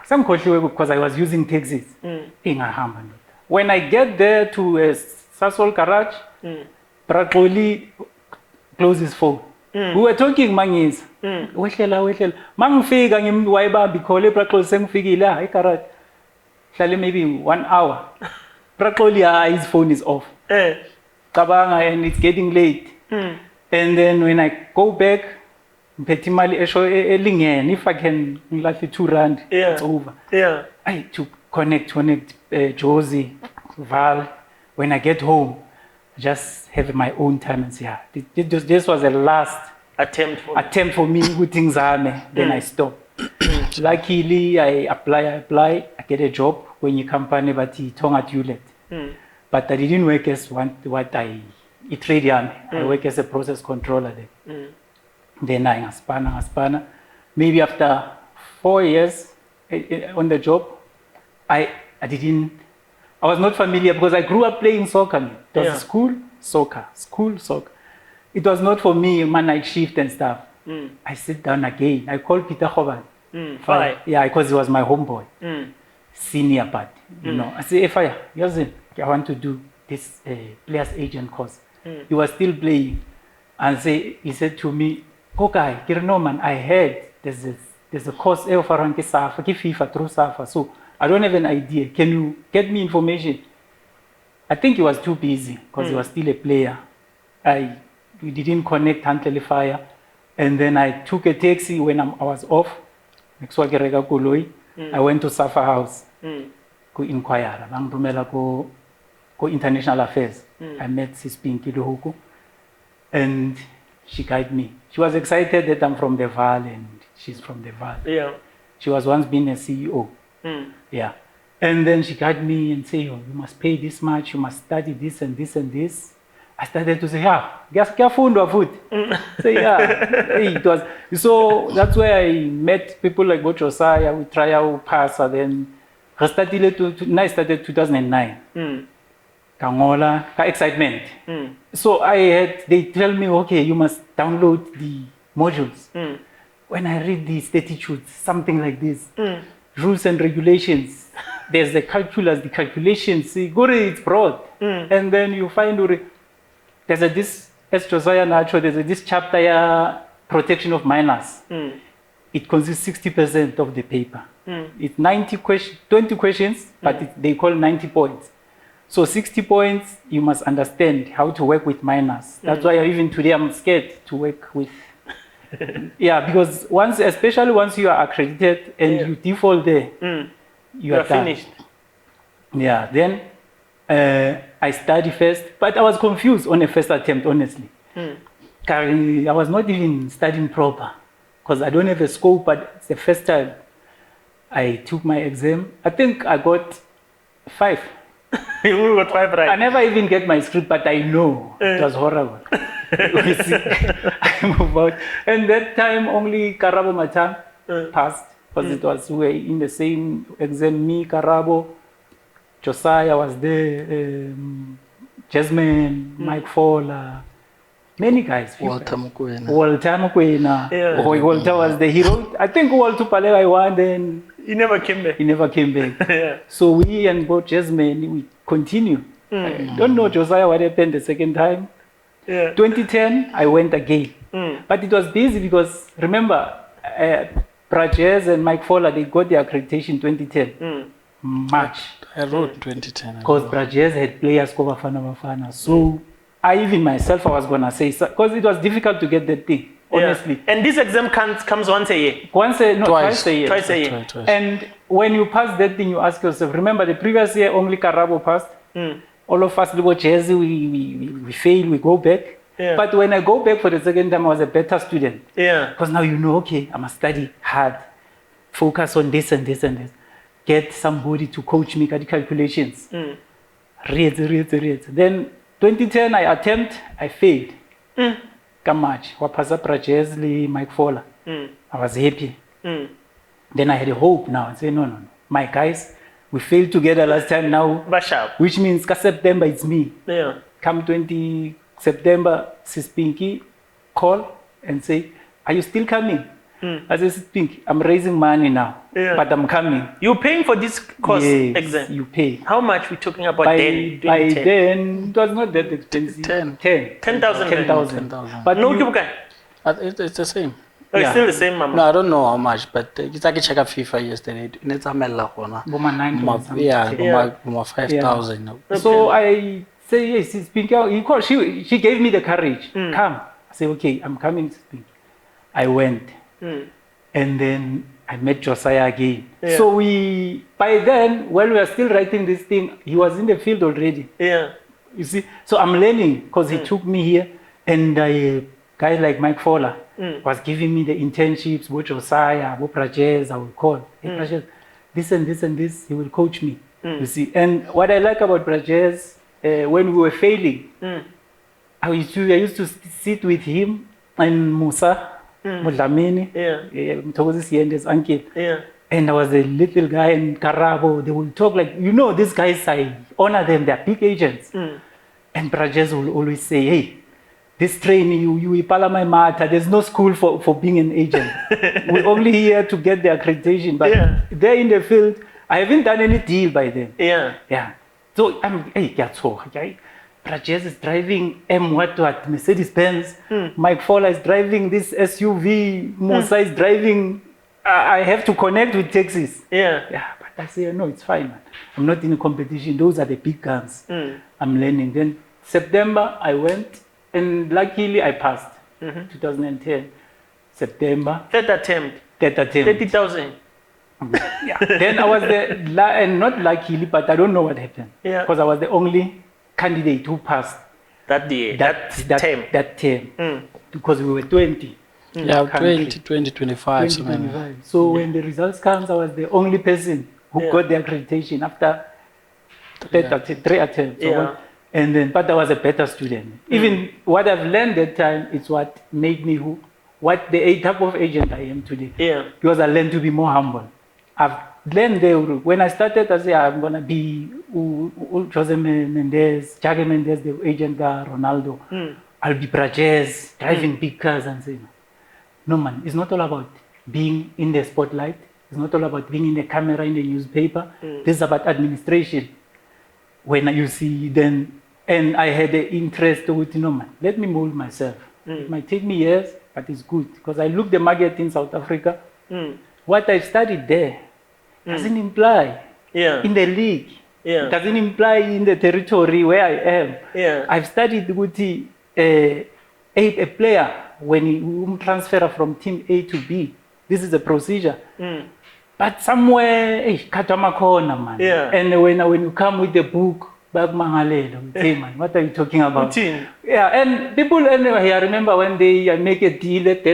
some because I was using taxis. When I get there to Sasol Garage, Brakoli closed his phone. We were talking mangis. Mangfika ngimwaiba bikole Brakoli sengfikile ha egarage. Hlale maybe 1 hour. Brakoli his phone is off. And it's getting late. And then when I go back, if I can like 2 rand, it's over. I to connect Josie, Val. When I get home, just have my own time and say, this was the last attempt for me with things. Then I stop. Luckily, I apply, I get a job when you company, but he tongue at Hewlett. But I didn't work as what I trade. I work as a process controller there. Then I spanner. Maybe after 4 years on the job, I was not familiar because I grew up playing soccer. It was school soccer. It was not for me, night shift and stuff. I sit down again. I called Peter Hoban. Because he was my homeboy. Senior part, I say, if I want to do this players agent course. He was still playing. And he said to me, okay, no man, I heard there's a course offered ke SAFA, ke FIFA through SAFA. So I don't have an idea. Can you get me information? I think he was too busy because he was still a player. We didn't connect until fire. And then I took a taxi when I was off. I went to SAFA House to inquire. Go international affairs. I met Sis Pinky Luhuku and she guided me. She was excited that I'm from the Valley and she's from the Valley. Yeah. She was once been a CEO. Yeah. And then she guided me and said, oh, you must pay this much, you must study this and this and this. I started to say, food. So yeah, it was. So that's where I met people like Josiah. We try out pass, and then I started 2009. Kangola, excitement. So they tell me, okay, you must download the modules. When I read the statutes, something like this, rules and regulations, there's the calculus, the calculations, it's broad. And then you find there's this, as Josiah Nacho, there's this chapter, protection of minors. It consists 60% of the paper. It's 20 questions, but they call 90 points. So 60 points, you must understand how to work with minors. That's why even today I'm scared to work with. Yeah, because especially once you are accredited and you default there, you are finished. Yeah, then I studied first, but I was confused on the first attempt, honestly. I was not even studying proper because I don't have a scope, but it's the first time I took my exam. I think I got 5. You got 5 right. I never even get my script, but I know it was horrible. I move out. And that time only Karabo Matan passed because it was we were in the same exam. Me, Karabo, Josiah was there, Jasmine, Mike Fowler, many guys. Walter Mukwena. Yeah. Walter was the hero. I think Walter Palega won, then he never came back. He never came back. Yeah. So we and both Jasmine, we continue. I don't know, Josiah, what happened the second time. Yeah. 2010, I went again. But it was busy because, remember, Brajes and Mike Fowler, they got their accreditation 2010. March. I wrote 2010. Because Brajes had players cover Bafana. So I even myself, I was going to say, because it was difficult to get that thing, honestly. Yeah. And this exam comes once a year? Twice a year. Twice a year. Twice. And when you pass that thing, you ask yourself, remember the previous year only Karabo passed? All of us, Jersey, we fail, we go back. Yeah. But when I go back for the second time, I was a better student. Yeah. Because now you know, okay, I must study hard, focus on this and this and this. Get somebody to coach me, get the calculations. Read. Then 2010, I failed. Come much. Wapasa Prajesli, Mike Fowler. I was happy. Then I had a hope now. I said, no. My guys, we failed together last time now. Which means September, it's me. Yeah. Come 20 September, Sis Pinky call and say, are you still coming? I said, Sis Pinky, I'm raising money now, but I'm coming. You're paying for this course exam? You pay. How much we talking about by then? By then, it was not that expensive. 10,000. 10,000. But no, it's the same. Oh, it's still the same, Mama? No, I don't know how much, but it's like I checked out FIFA yesterday. It's a mela. Yeah, 5,000. So I say, yes, Sis Pinky. She gave me the courage. Come. I say, okay, I'm coming, Sis Pinky. I went. And then I met Josiah again. Yeah. So by then, while we were still writing this thing, he was in the field already. Yeah. You see, so I'm learning because he took me here, and guys like Mike Fowler was giving me the internships, with Josiah, with Prajes, I will call. Hey, Prajes, this and this and this, he will coach me. You see, and what I like about Prajes, when we were failing, I used to sit with him and Musa. Mudlamini, uncle. Yeah. And I was a little guy in Karabo. They will talk like, these guys, I honor them, they're big agents. And Brajes will always say, hey, this training, you ipala my matter, there's no school for being an agent. We're only here to get the accreditation. But they're in the field, I haven't done any deal by then. Yeah. Yeah. So I'm, hey, Brajes is driving what, Mercedes-Benz. Mike Fowler is driving this SUV. Musa is driving. I have to connect with taxis. Yeah. But I say, no, it's fine, man. I'm not in a competition. Those are the big guns. I'm learning. Then September, I went, and luckily I passed. 2010, September. Third attempt. 30,000. Yeah. Then I was and not luckily, but I don't know what happened. Yeah. Because I was the only candidate who passed that year, that term. Because we were 20. Yeah, 20, 25. 25. So when the results comes, I was the only person who got the accreditation after 3 attempts. And then, but I was a better student. Even what I've learned that time, it's what made me what the type of agent I am today. Because I learned to be more humble. I've learned when I started, I said I'm gonna be Jose Mendes, Jage Mendes, the agent guy, Ronaldo. I'll be Brajes, driving big cars and saying, no man, it's not all about being in the spotlight. It's not all about being in the camera, in the newspaper. This is about administration. When you see then, and I had the interest with, man, let me mold myself. It might take me years, but it's good because I look the market in South Africa. What I studied there doesn't imply in the league. It doesn't imply in the territory where I am. I've studied with a player when you transfer from team A to B. This is a procedure. But somewhere, man. And when you come with the book, say, man, what are you talking about? Yeah, and people, I remember when I make a deal at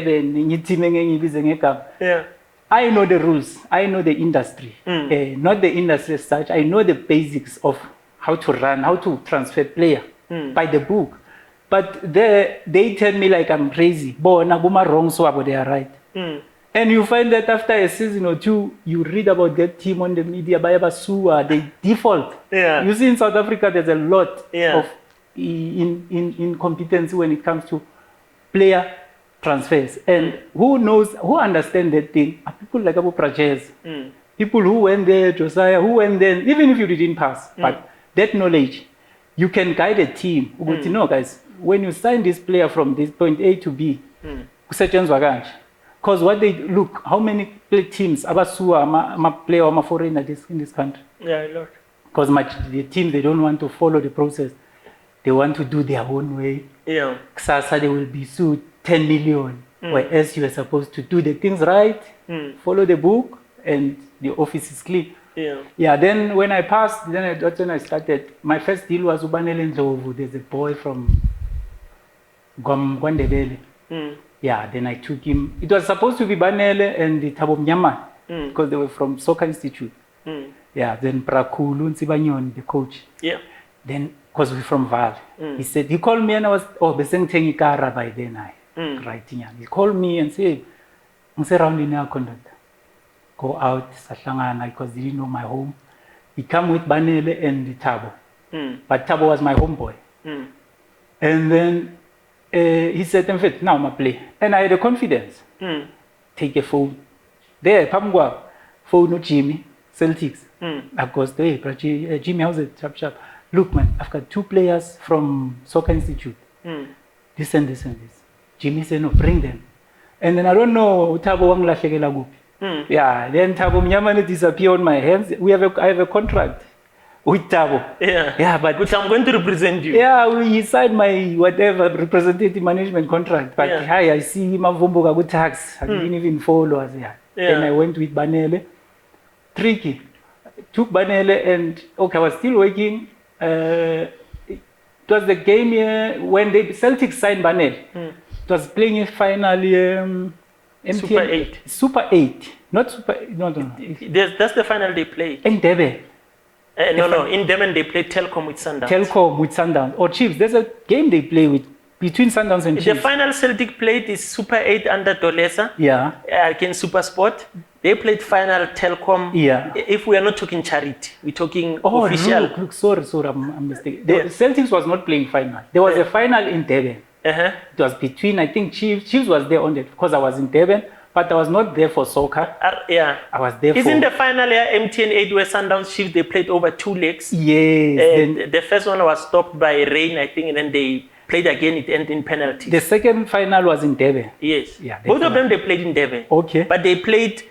I know the rules. I know the industry. Not the industry as such. I know the basics of how to run, how to transfer player by the book. But they tell me like I'm crazy. But wrong, so they are right. And you find that after a season or two, you read about that team on the media, they default. You see in South Africa, there's a lot of incompetence when it comes to player transfers. And who understand that thing are people like Abu Prajes. People who went there, Josiah, who went there, even if you didn't pass. But that knowledge, you can guide a team. You know, guys, when you sign this player from this point A to B, because what they look, how many teams Abasua play or foreigner in this country? Yeah, a lot. Because the team, they don't want to follow the process. They want to do their own way. Sasa they will be sued 10 million. Whereas you are supposed to do the things right, follow the book, and the office is clean. Then when I passed, that's when I started. My first deal was Ubanele Ndlovu. There's a boy from Gwandebele. Then I took him. It was supposed to be Banele and the Thabo Mnyama because they were from Soccer Institute. Then Prakulu Nsibanyon, the coach. Then, because we're from Val, he called me and I was, Beseng Tengikara by then. Writing. He called me and said, around in our conduct. Go out, Satlangana, because he didn't know my home. He come with Banele and the Thabo. But Thabo was my homeboy. And then he said, in fact, now I'm play. And I had the confidence. Take a phone. There, Pamgwa, phone no Jimmy, Celtics. Of course, hey, Jimmy, how's it? Sharp. Look, man, I've got 2 players from Soccer Institute. This and this and this. Jimmy said, no, bring them. And then I don't know, Thabo Wang Lashegela Gupi. Then Thabo Mnyamane disappeared on my hands. I have a contract with Thabo. But which I'm going to represent you. He signed my whatever representative management contract. But I see Mavumbo got tax. I didn't even follow. Then I went with Banele. Tricky. Took Banele and I was still working. It was the game when the Celtics signed Banele. It was playing a final Super 8. Super 8. Not Super. No. That's the final they played. In Durban. In Durban they played Telkom with Sundowns. Or Chiefs. There's a game they play with between Sundowns and Chiefs. The final Celtic played is Super 8 under Dolesa. Against Super Sport. They played final Telkom. If we are not talking charity, we're talking official. Look, sorry, I'm mistaken. The Celtics was not playing final. There was a final in Durban. It was between, I think, Chiefs was there on it because I was in Durban, But I was not there for soccer. Yeah. I was there Isn't for... the final year MTN 8 where Sundowns Chiefs, they played over 2 legs? Yes. The first one was stopped by rain, I think, and then they played again, it ended in penalties. The second final was in Durban. Yes. Yeah, both of them, they played in Durban. Okay. But they played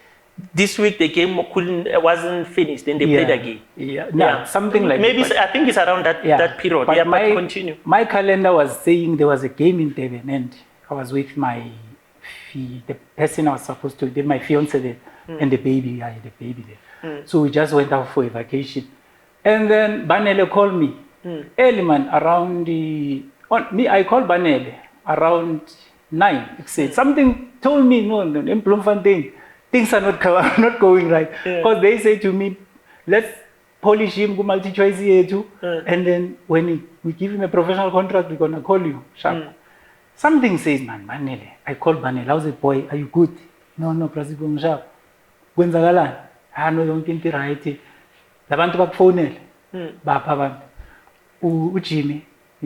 this week, the game wasn't finished, then they played again. Yeah, no, something like maybe that. I think it's around that period. But but continue. My calendar was saying there was a game in Durban, and I was with the person I was supposed to, my fiance there, and the baby. I had the baby there. So we just went out for a vacation. And then Banele called me early, man, around I called Banele around 9. It said something, told me, no, in Bloemfontein, things are not going right. Because they say to me, let's polish him, go multi-choice here too. And then when we give him a professional contract, we're going to call you sharp. Something says, man, Banele. I called Banele. I was like, boy, are you good? No, Prasipong sharp. Kwenzakalani? No, yonke into right. Labantu bakufonele. Bapha abantu. uJimmy,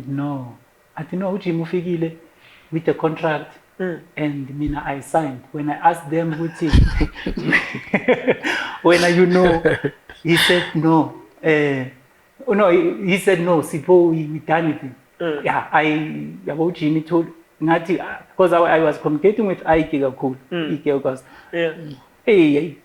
no. I think no, uJimmy ufikile with the contract. And mina I signed. When I asked them who it is, when you know, he said no. No, he said no. Sipo, we done it. Yeah, about Jimmy told Nati, because I was communicating with Ike Gakul. Hey,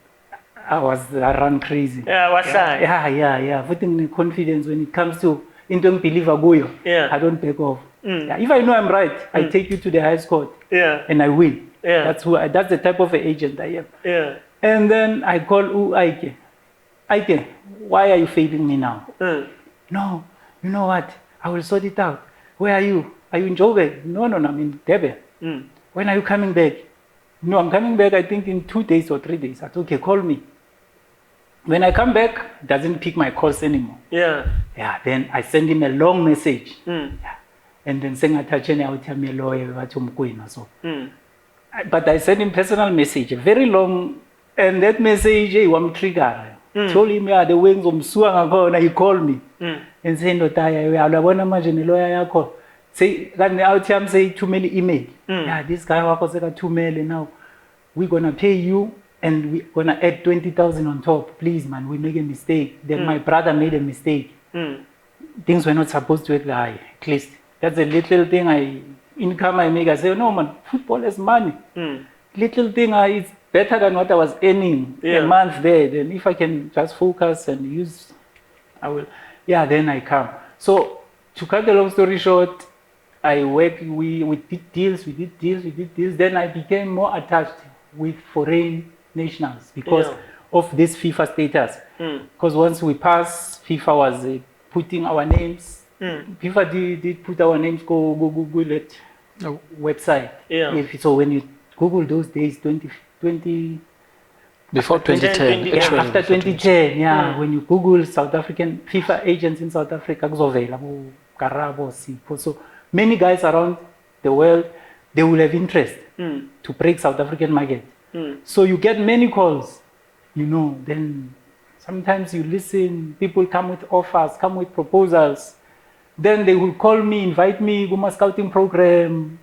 I was run crazy. Yeah, what's that? Yeah. Putting confidence when it comes to into believer goyo. I don't back off. If I know I'm right, I take you to the highest court. And I win. That's the type of agent I am. And then I call Ike. Ike, why are you failing me now? No, you know what? I will sort it out. Where are you? Are you in Joburg? No, I'm in Durban. When are you coming back? No, I'm coming back, I think, in 2 days or 3 days. I said, okay, call me. When I come back, doesn't pick my calls anymore. Then I send him a long message. And then saying I will tell me a lawyer so. But I sent him personal message, very long, and that message he was trigger. Told him the wings he called me. And saying no lawyer say that say too many email. This guy was too many now. We're gonna pay you and we're gonna add 20,000 on top. Please, man, we make a mistake. Then my brother made a mistake. Things were not supposed to lie, at least. That's a little thing income I make. I say, no, man, football is money. Little thing, it's better than what I was earning a month there. Then if I can just focus and use, I will. Then I come. So to cut the long story short, I worked, we did deals. Then I became more attached with foreign nationals because of this FIFA status. Because once we passed, FIFA was putting our names. FIFA did put our names, go Google it, website. So when you Google those days, 2020, before 2010, after 2010, when you Google South African FIFA agents in South Africa, so many guys around the world, they will have interest to break South African market. So you get many calls, then sometimes you listen, people come with offers, come with proposals. Then they will call me, invite me, go my scouting program,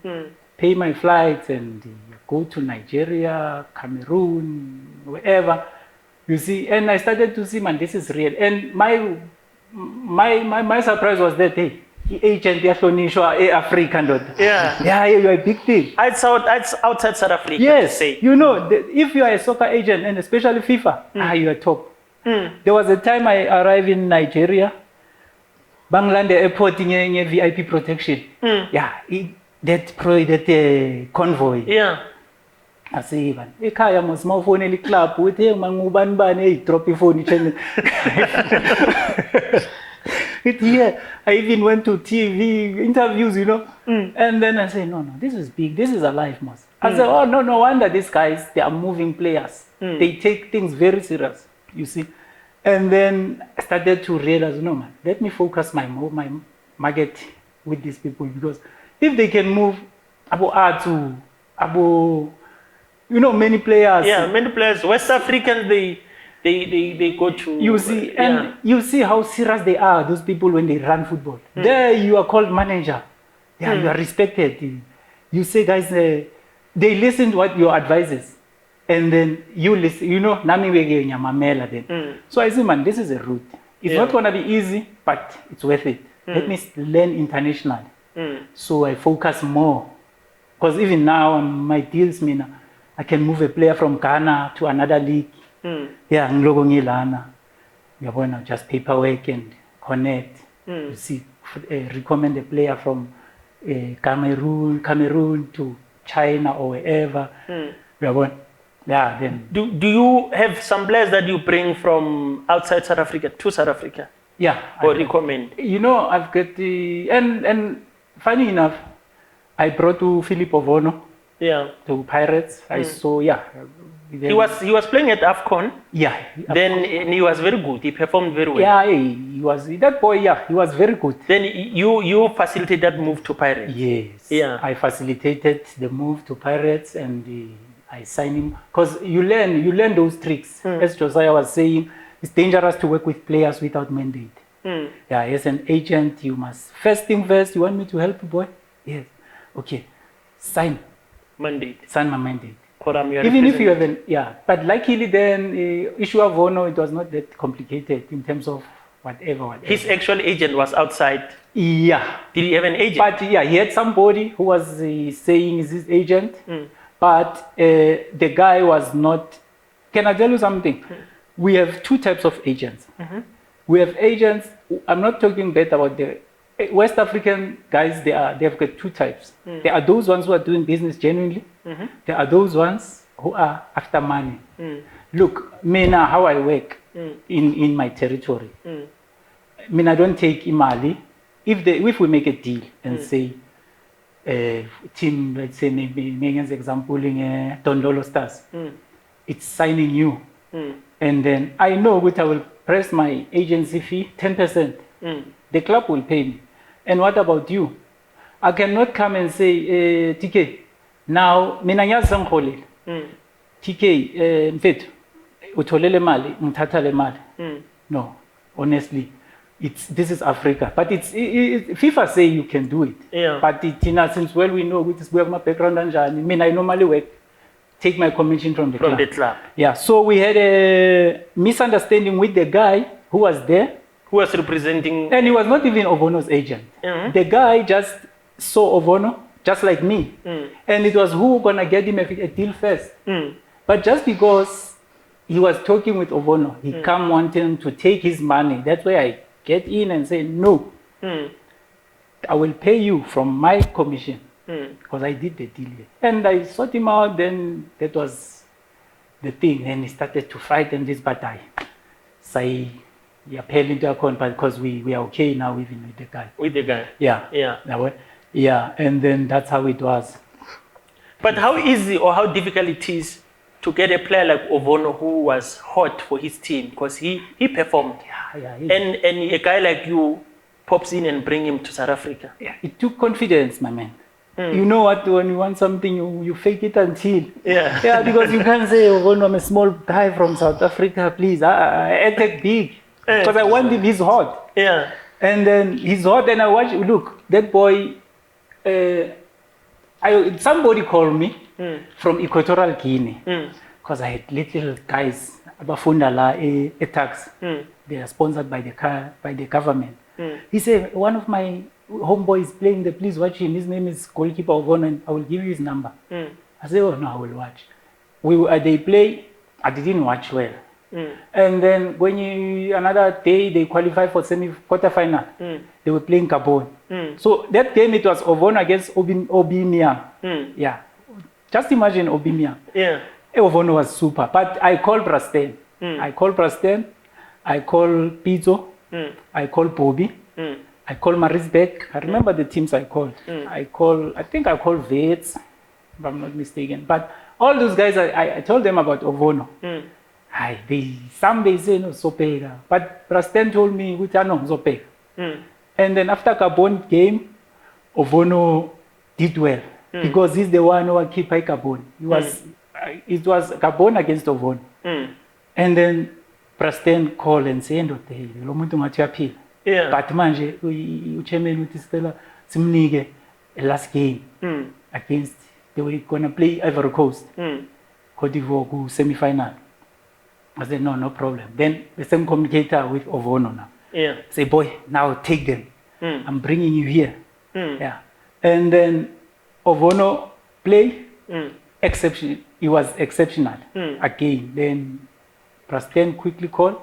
pay my flights and go to Nigeria, Cameroon, wherever. You see, and I started to see, man, this is real. And my surprise was that, hey, agent African. You're a big thing. It's outside South Africa. Yes, if you are a soccer agent and especially FIFA, you are top. There was a time I arrived in Nigeria. Bangladesh airport in VIP protection. That convoy. I say, man, I must my phone in the club with him and Muban drop your phone. I even went to TV interviews, and then I say, no, this is big, this is a life, most. I said, oh, no wonder these guys, they are moving players. They take things very serious, you see. And then I started to realize, no, man, let me focus my market with these people because if they can move many players. Many players. West Africans, they go to. You see, and you see how serious they are, those people, when they run football. There you are called manager. You are respected. You say, guys, they listen to what your advices. And then you listen, nami wege nyamamela then. So I say, man, this is a route. It's not going to be easy, but it's worth it. Let me learn internationally. So I focus more. Because even now, my deals mean I can move a player from Ghana to another league. Yeah, ngiloko ngilana. Yabona, just paperwork and connect. You see, recommend a player from Cameroon to China or wherever. Yabona. Yeah, then. Do you have some players that you bring from outside South Africa to South Africa? Yeah. Or recommend? I've got the and funny enough, I brought to Philip Ovono. Yeah. To Pirates. I saw. Yeah. He was playing at AFCON. Yeah. Then he was very good. He performed very well. Yeah, he was that boy. Yeah, he was very good. Then you facilitated that move to Pirates. Yes. Yeah. I facilitated the move to Pirates and I signed him because you learn those tricks. As Josiah was saying, it's dangerous to work with players without mandate. Yeah, as an agent, you must first thing first. You want me to help you, boy? Yes. Okay. Sign my mandate. Even if you haven't, but luckily then issue of Ono, it was not that complicated in terms of whatever. His actual agent was outside. Yeah. Did he have an agent? But yeah, he had somebody who was saying is his agent, but the guy was not. Can I tell you something? We have two types of agents. We have agents. I'm not talking bad about the West African guys. They've got two types. There are those ones who are doing business genuinely. There are those ones who are after money. Look, Mina, how I work in my territory. I don't take imali. If we make a deal and say, team, let's say maybe Megan's example in Tondolo Stars, it's signing you. And then I know what I will press my agency fee, 10%. The club will pay me. And what about you? I cannot come and say, TK, now, mina ngiyazi ngikholile. TK, mfethu, utholele mali, ngithatha le mali. No, honestly, this is Africa. But FIFA say you can do it. Yeah. But since we know with my background and I normally work, take my commission from the club. Yeah, so we had a misunderstanding with the guy who was there. Who was representing? And he was not even Ovono's agent. The guy just saw Ovono, just like me. And it was who gonna get him a deal first. But just because he was talking with Ovono, he come wanting to take his money. That's why I get in and say, no, I will pay you from my commission. Because I did the deal. And I sought him out, then that was the thing. And he started to fight in this battle. Say, appeal into account because we are okay now even with the guy. With the guy? Yeah. Yeah. Yeah, and then that's how it was. But how easy or how difficult it is to get a player like Ovono who was hot for his team because he performed. Yeah. And a guy like you pops in and bring him to South Africa. Yeah, it took confidence, my man. You know what, when you want something, you fake it until. Yeah, because you can't say, Ovono, I'm a small guy from South Africa, please. I attack big. Because I want him, he's hot. Yeah. And then he's hot, and I watch, look, that boy, somebody called me from Equatorial Guinea. Because I had little guys, Abafundala, tax. They are sponsored by the government. He said, one of my homeboys is playing there, please watch him. His name is goalkeeper Ovono, and I will give you his number. I said, oh, no, I will watch. They play, I didn't watch well. And then when another day they qualify for quarterfinal, they were playing Gabon. So that game it was Ovono against Obimia. Yeah, just imagine Obimia. Yeah, Ovono was super. But I called Brasten. I called Pizzo. I called Bobby. I called Marisbeck. I remember the teams I called. I think I called Vets, if I'm not mistaken. But all those guys, I told them about Ovono. Some they say no Sopega, but Brasten told me we no Sopega. And then after Gabon game, Ovono did well because he's the one who keep high Gabon. It was Gabon against Ovono. And then Brasten called and said, "Lo muntu ngathi uyaphila." But manje uchairman uthi sicela simnike last game against they were gonna play Ivory Coast. Cote d'Ivoire semi-final. I said, no problem. Then the same communicator with Ovono now. Yeah. Say, boy, now take them. I'm bringing you here. Yeah. And then Ovono play, exception. He was exceptional again. Then Prasten quickly called,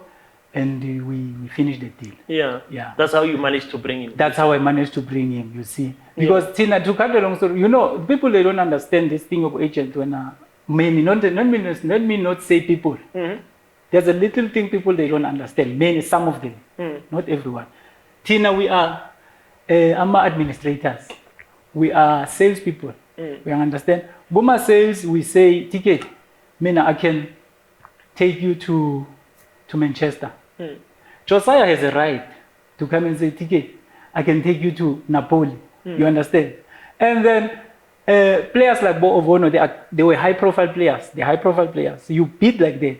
and we finished the deal. Yeah. Yeah. That's how you managed to bring him. That's how I managed to bring him, you see. Because Tina, to cut the long story, you know, people, they don't understand this thing of agent when many, let me not say people. There's a little thing people, they don't understand. Many, some of them, not everyone. Tina, we are administrators. We are salespeople. We understand. Buma sales, we say, ticket, I can take you to Manchester. Josiah has a right to come and say, ticket, I can take you to Napoli. You understand? And then players like Bo Ovono, they were high-profile players. They're high-profile players. You beat like that.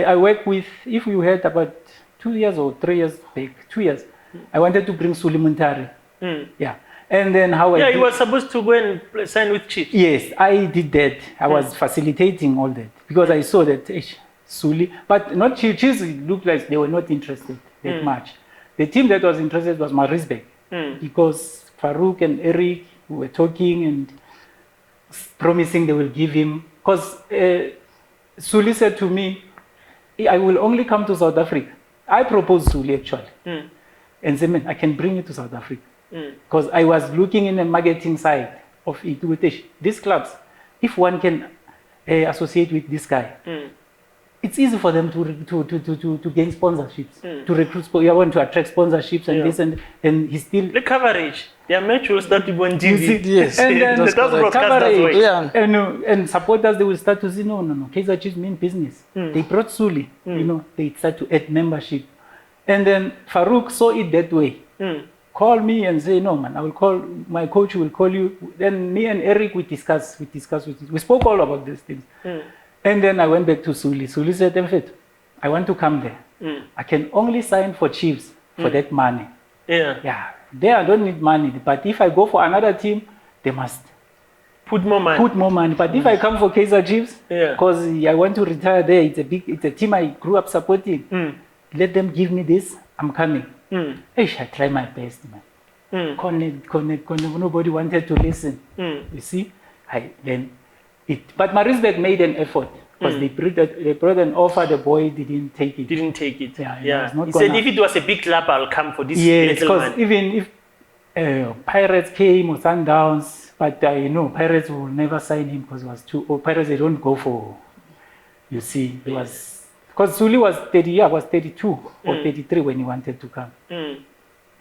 I work with, if you heard about 2 years or 3 years back, 2 years, I wanted to bring Suli Muntari. Yeah. And then how you were supposed to go and sign with Chiefs. Yes, I did that. I was facilitating all that because I saw that Suli, but not Chiefs. It looked like they were not interested that much. The team that was interested was Marisbeck because Farouk and Eric were talking and promising they will give him. Because Suli said to me, I will only come to South Africa. I proposed Suli actually. And said, man, I can bring you to South Africa. Because I was looking in the marketing side of it with these clubs. If one can associate with this guy, it's easy for them to gain sponsorships, to recruit. You want to attract sponsorships and this and he's still the coverage. Their match will start to go on TV. Yes, and then the coverage. Yeah. And supporters, they will start to say, no. Kaizer Chiefs mean business. They brought Suli. They start to add membership, and then Farouk saw it that way. Call me and say, no, man, I will call, my coach will call you. Then me and Eric, we discuss. We spoke all about these things. And then I went back to Suli. Suli said, Mfethu, I want to come there. I can only sign for Chiefs for that money. Yeah. There I don't need money. But if I go for another team, they must put more money. But if I come for Kaizer Chiefs, because I want to retire there, it's a team I grew up supporting. Let them give me this, I'm coming. I try my best, man. Connect. Nobody wanted to listen. You see? But Marisbeck made an effort because they brought an offer. The boy didn't take it. Yeah. He said, if it was a big club, I'll come for this. Yes, because even if Pirates came or Sundowns, but Pirates will never sign him because he was too old. Pirates, they don't go for. You see, it was. Because Suli was 32 or 33 when he wanted to come.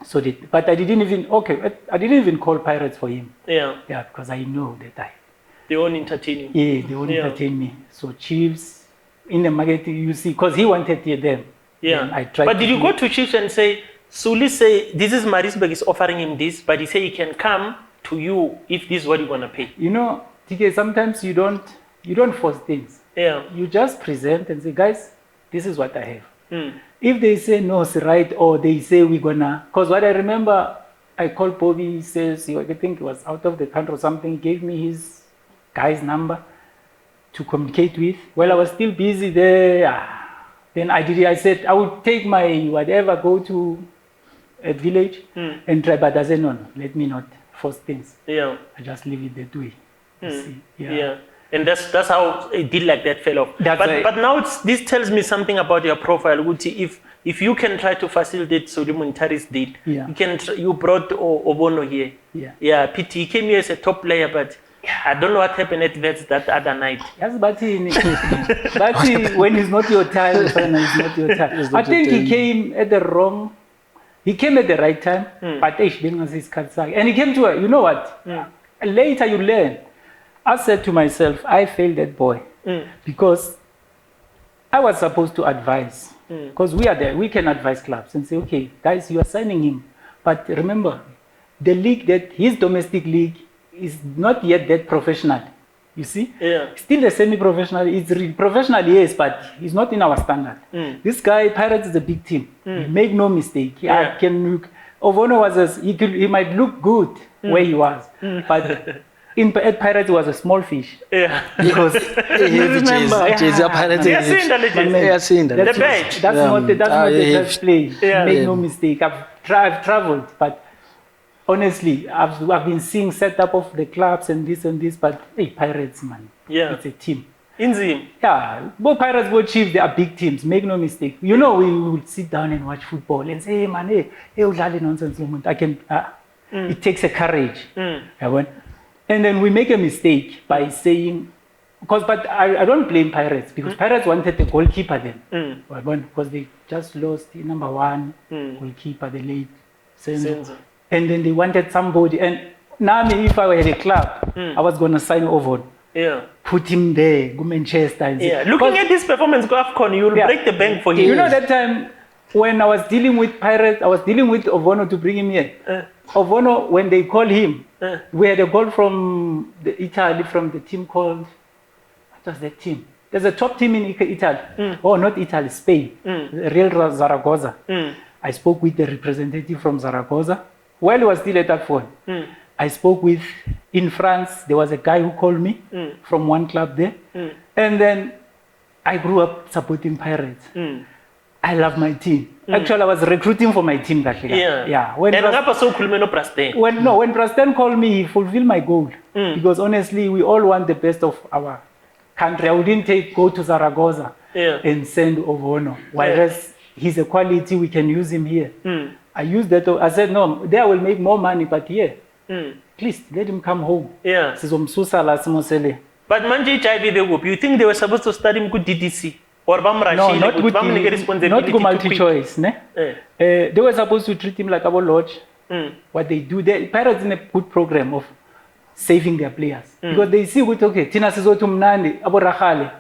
So, but I didn't even call Pirates for him. Yeah, because I know that they won't entertain him. Yeah, they won't entertain me. So Chiefs in the market, you see, because he wanted them. Yeah, I tried. But did you go to Chiefs and say, Suli say this is Marisbeck is offering him this, but he say he can come to you if this is what you're gonna pay? TK, sometimes you don't force things. Yeah, you just present and say, guys, this is what I have. If they say no, it's right, or they say we're gonna, because what I remember, I called Bobby, he says, I think he was out of the country or something, he gave me his guy's number to communicate with. Well, I was still busy there. Then I said, I would take my whatever, go to a village and try, but I said, no, let me not force things. Yeah. I just leave it that way. See? Yeah. And that's how a deal like that fell off. But now this tells me something about your profile. If you can try to facilitate Suli Muntari's deal, you brought Obono here. Yeah. PT, he came here as a top player, but I don't know what happened at that other night. Yes, but when it's not your time, it's not your time. I think he came at the right time, but and he came to her, you know what? Later you learn. I said to myself, I failed that boy because I was supposed to advise. Because we are there, we can advise clubs and say, okay, guys, you are signing him. But remember, the league his domestic league is not yet that professional. You see? Yeah. Still a semi-professional. It's professional, yes, but he's not in our standard. This guy, Pirates is a big team. Make no mistake. Ovono he might look good where he was, but At Pirates it was a small fish. Yeah. Because Jay-Z Pirates. Yeah, seen that, legend. Yeah, seen that. The badge. That's not the best play. Yeah. Make no mistake. I've traveled, but honestly, I've been seeing setup of the clubs and this, but hey, Pirates, man. Yeah. It's a team. Inzim. Yeah, both Pirates, both Chiefs, they are big teams. Make no mistake. You know, we would sit down and watch football and say, hey, man, hey, udlale nonsense moment. I can. It takes a courage. And then we make a mistake by saying, but I don't blame Pirates because Pirates wanted the goalkeeper then. Because they just lost the number one goalkeeper, the late Senzo. And then they wanted somebody. And now, if I were at a club, I was going to sign over. Yeah. Put him there, go Manchester. And yeah. Looking at this performance, go AFCON, you'll break the bank for him. You know that time when I was dealing with Pirates, I was dealing with Ovono to bring him here. Ovono, when they called him, we had a goal from Italy, from the team called, what was that team? There's a top team in Italy. Oh, not Italy, Spain. Real Zaragoza. I spoke with the representative from Zaragoza while he was still at that phone. I spoke with, in France, there was a guy who called me from one club there. And then I grew up supporting Pirates. I love my team. Actually, I was recruiting for my team that year. Yeah. When Prasten called me, he fulfilled my goal. Because honestly, we all want the best of our country. I wouldn't go to Zaragoza and send Ovono. Whereas he's a quality, we can use him here. I used that. I said, no, there I will make more money, but here, please let him come home. Yeah. But Manje HIV, they hope. You think they were supposed to study good DDC? Or no, not good multi-choice. They were supposed to treat him like our lodge. What they do, the Pirates in a good program of saving their players. Because they see, okay, Tina Sizotu Mnandi, Abo Rahale.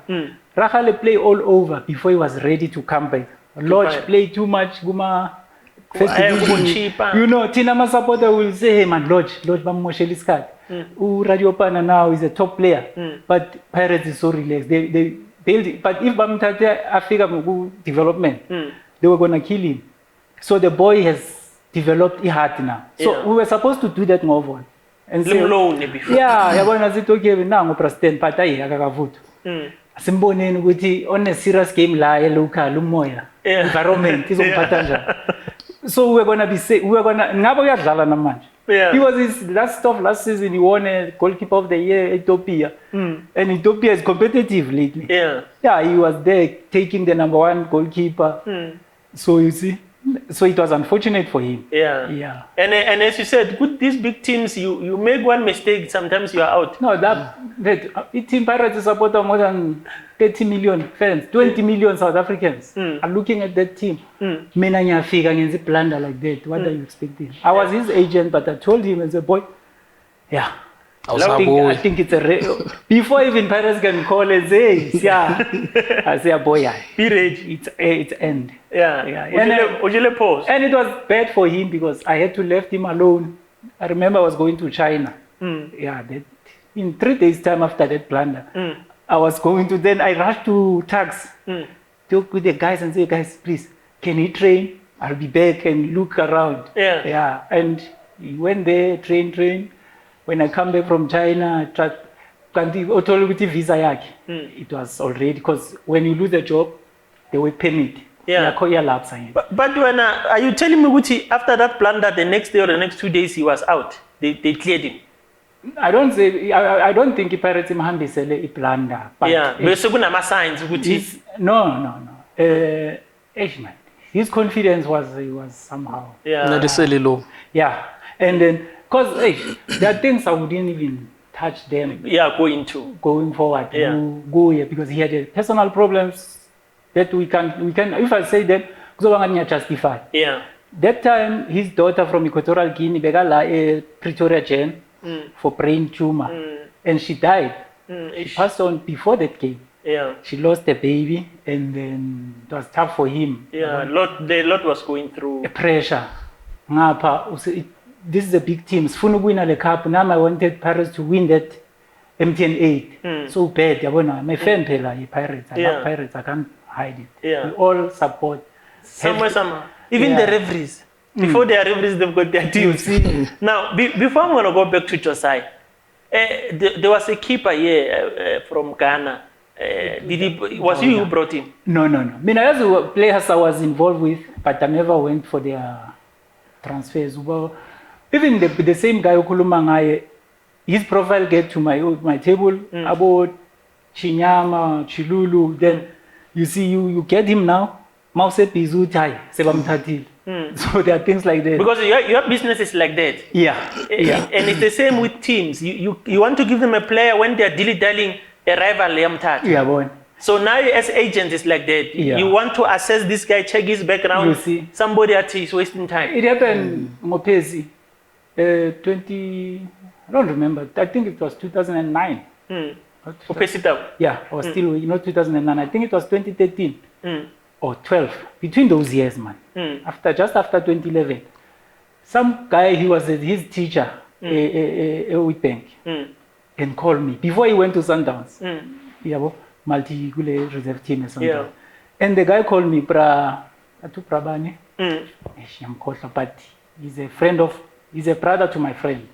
Rahale play all over before he was ready to come back. Lodge play too much, Guma. You know, Tina Masapota will say, hey man, Lodge Bamosheli Skat. Radio Pana now is a top player. But Pirates is so relaxed. They but if Bamtate Africa development, they were going to kill him. So the boy has developed a heart now. So we were supposed to do that more. And say, yeah, I said, okay, now Prasten, but I have Simboneni ukuthi on a serious game la local umoya environment izongiphatha. So we're gonna be ngabo uyadlala namanje. He was his last stuff last season. He won a goalkeeper of the year, Ethiopia, and Ethiopia is competitive lately. Yeah, he was there taking the number one goalkeeper. So you see, so it was unfortunate for him. Yeah. And as you said, with these big teams, you make one mistake, sometimes you are out. No, that Team Pirates support more than 30 million fans, 20 million South Africans are looking at that team. Menanya figure against a blunder like that. What are you expecting? I was his agent, but I told him as a boy, yeah. I think it's a before even Pirates can call and say, yeah. I say, boy, be ready. It's end. Yeah. And it was bad for him because I had to left him alone. I remember I was going to China. Yeah, in 3 days' time after that blunder, I was going to. Then I rushed to Tags, talk with the guys and say, guys, please, can he train? I'll be back and look around. Yeah. And he went there, train. When I come back from China, I tried visa. It was already, because when you lose a job, they will permit. But when are you telling me after that blunder, the next day or the next 2 days he was out? They cleared him. I don't think Pirates hambisele a blunder. But signs. No. His confidence was somehow low. Yeah, and then because there are things I wouldn't even touch them. Going forward. Go here because he had personal problems that we can. If I say that, because justify. That time, his daughter from Equatorial Guinea begala a Pretoria jail for brain tumor, and she died. She passed on before that game. She lost a baby, and then it was tough for him. The lot was going through pressure. This is a big team. Sifuna win the cup. Now I wanted Pirates to win that MTN 8. So bad. My fan Pirates. I love Pirates. I can't hide it. We all support. Somewhere. Even the referees. Before their referees, they've got their teams. Now, before I'm going to go back to Josai, There was a keeper here from Ghana. Was you who brought him? No. Me, as a players I was involved with, but I never went for their transfers. Well, even the same guy Okulumanga, his profile get to my table about Chinyama, Chilulu. Then you see you get him now. Mause Pizutai, Sebamtati. So there are things like that. Because your business is like that. Yeah. And it's the same with teams. You want to give them a player when they're dilly-dallying a rival. Yeah, boy. So now as agents, it's like that. Yeah. You want to assess this guy, check his background. You see. Somebody at is wasting time. It happened Mopezi, I don't remember. I think it was 2009. Yeah, I was still, 2009. I think it was 2013 or 12. Between those years, man. Just after 2011, some guy, he was his teacher, with bank, and called me before he went to Sundowns. Multi reserve team or something. Yeah. And the guy called me, but he's a brother to my friend.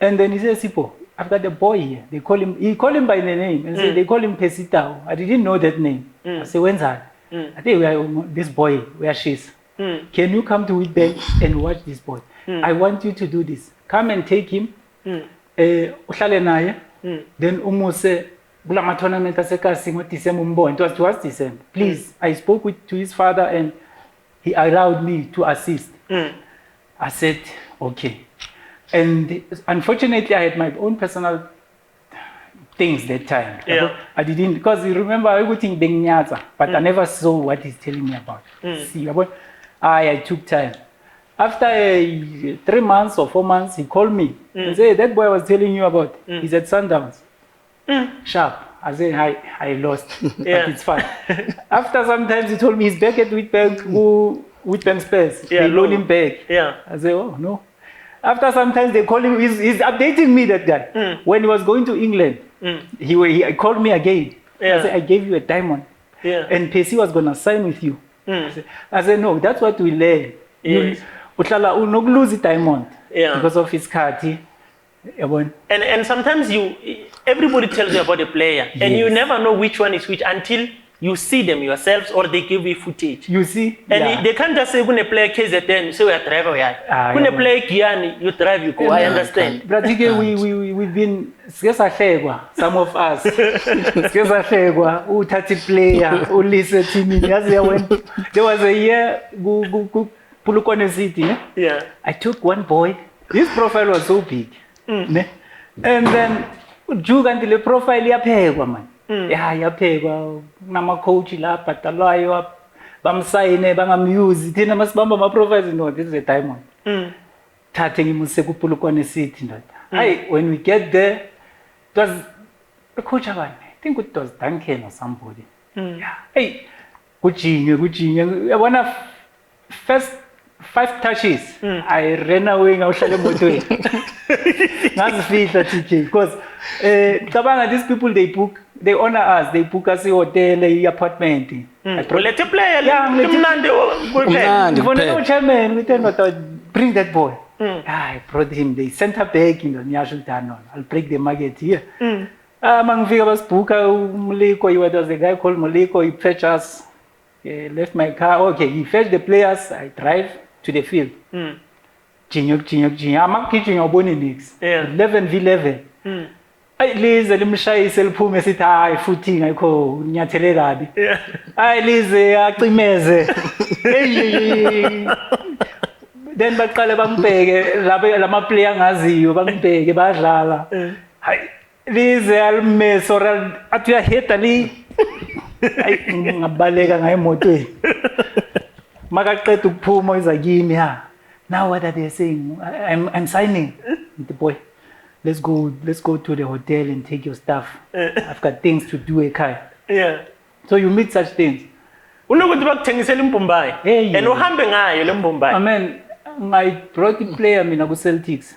And then he says, Sipo, I've got a boy here. He call him by the name and say they call him Pesitao. I didn't know that name. I say, when's that? I think this boy, where she's. Can you come to Whitbank and watch this boy? I want you to do this. Come and take him. Then umuse bulama tournament asekasi December mbo. It was towards December. Please, I spoke to his father and he allowed me to assist. I said, okay. And unfortunately, I had my own personal things that time. Yeah. I didn't, because you remember everything being nyaza, but I never saw what he's telling me about. See, I took time. After 3 months or 4 months, he called me and said, that boy I was telling you about, he's at Sundowns. Sharp. I said, I lost, but it's fine. After some time, he told me he's back at Whitbank Spurs. They loan him back. I said, oh, no. After some time, they call him, he's updating me, that guy. When he was going to England, he called me again. I said, I gave you a diamond. And Pacey was going to sign with you. I said, no, that's what we learn. You not lose the diamond because of his card. And sometimes everybody tells you about a player, and you never know which one is which until you see them yourselves or they give you footage. You see? And they can't just say, when they play KZN, say we are driver. When they play Kiani, you drive, you go. I understand. But we've been, some of us, Utati player, Ulisa Timi, there was a year, Pulukone City. I took one boy, his profile was so big. And then, until the profile, man. Yapegwa nama coach la patalayo bamsayine bangamuse thina masibamba ma profiles no this is a diamond thathe ngimuse kuPulukwane City ndoda when we get there it was a coach abani I think it was Duncan or somebody kujinge yabona first 5 touches I ran away ngawuhlala emotweni ngazifihla TK because these people they honor us, they book us a hotel, a apartment. Let a player, bring that boy. I brought him, they sent her back in the Nyashul Tanon. I'll break the market here. Among Vigabas Puka, Muliko, there was a guy called Muliko, he fetched us, left my car. Okay, he fetched the players, I drive to the field. I'm not kitchen your bonnie leagues. 11v11. I Liz, Limshay, Selpum, Sita, footing, I call Nyatelerabi. I Liz, Actimeze. Then Bakalabam Peg, Lama playing as you, Bampeg, Bajala. Liz, Almes, or at your head, Ali. I balega, I'm mote. Magaka to Puma is a game here. Now what are they saying? I'm signing the boy. Let's go to the hotel and take your stuff. I've got things to do, Kai. So you meet such things. And I mean, I brought the player Minago Celtics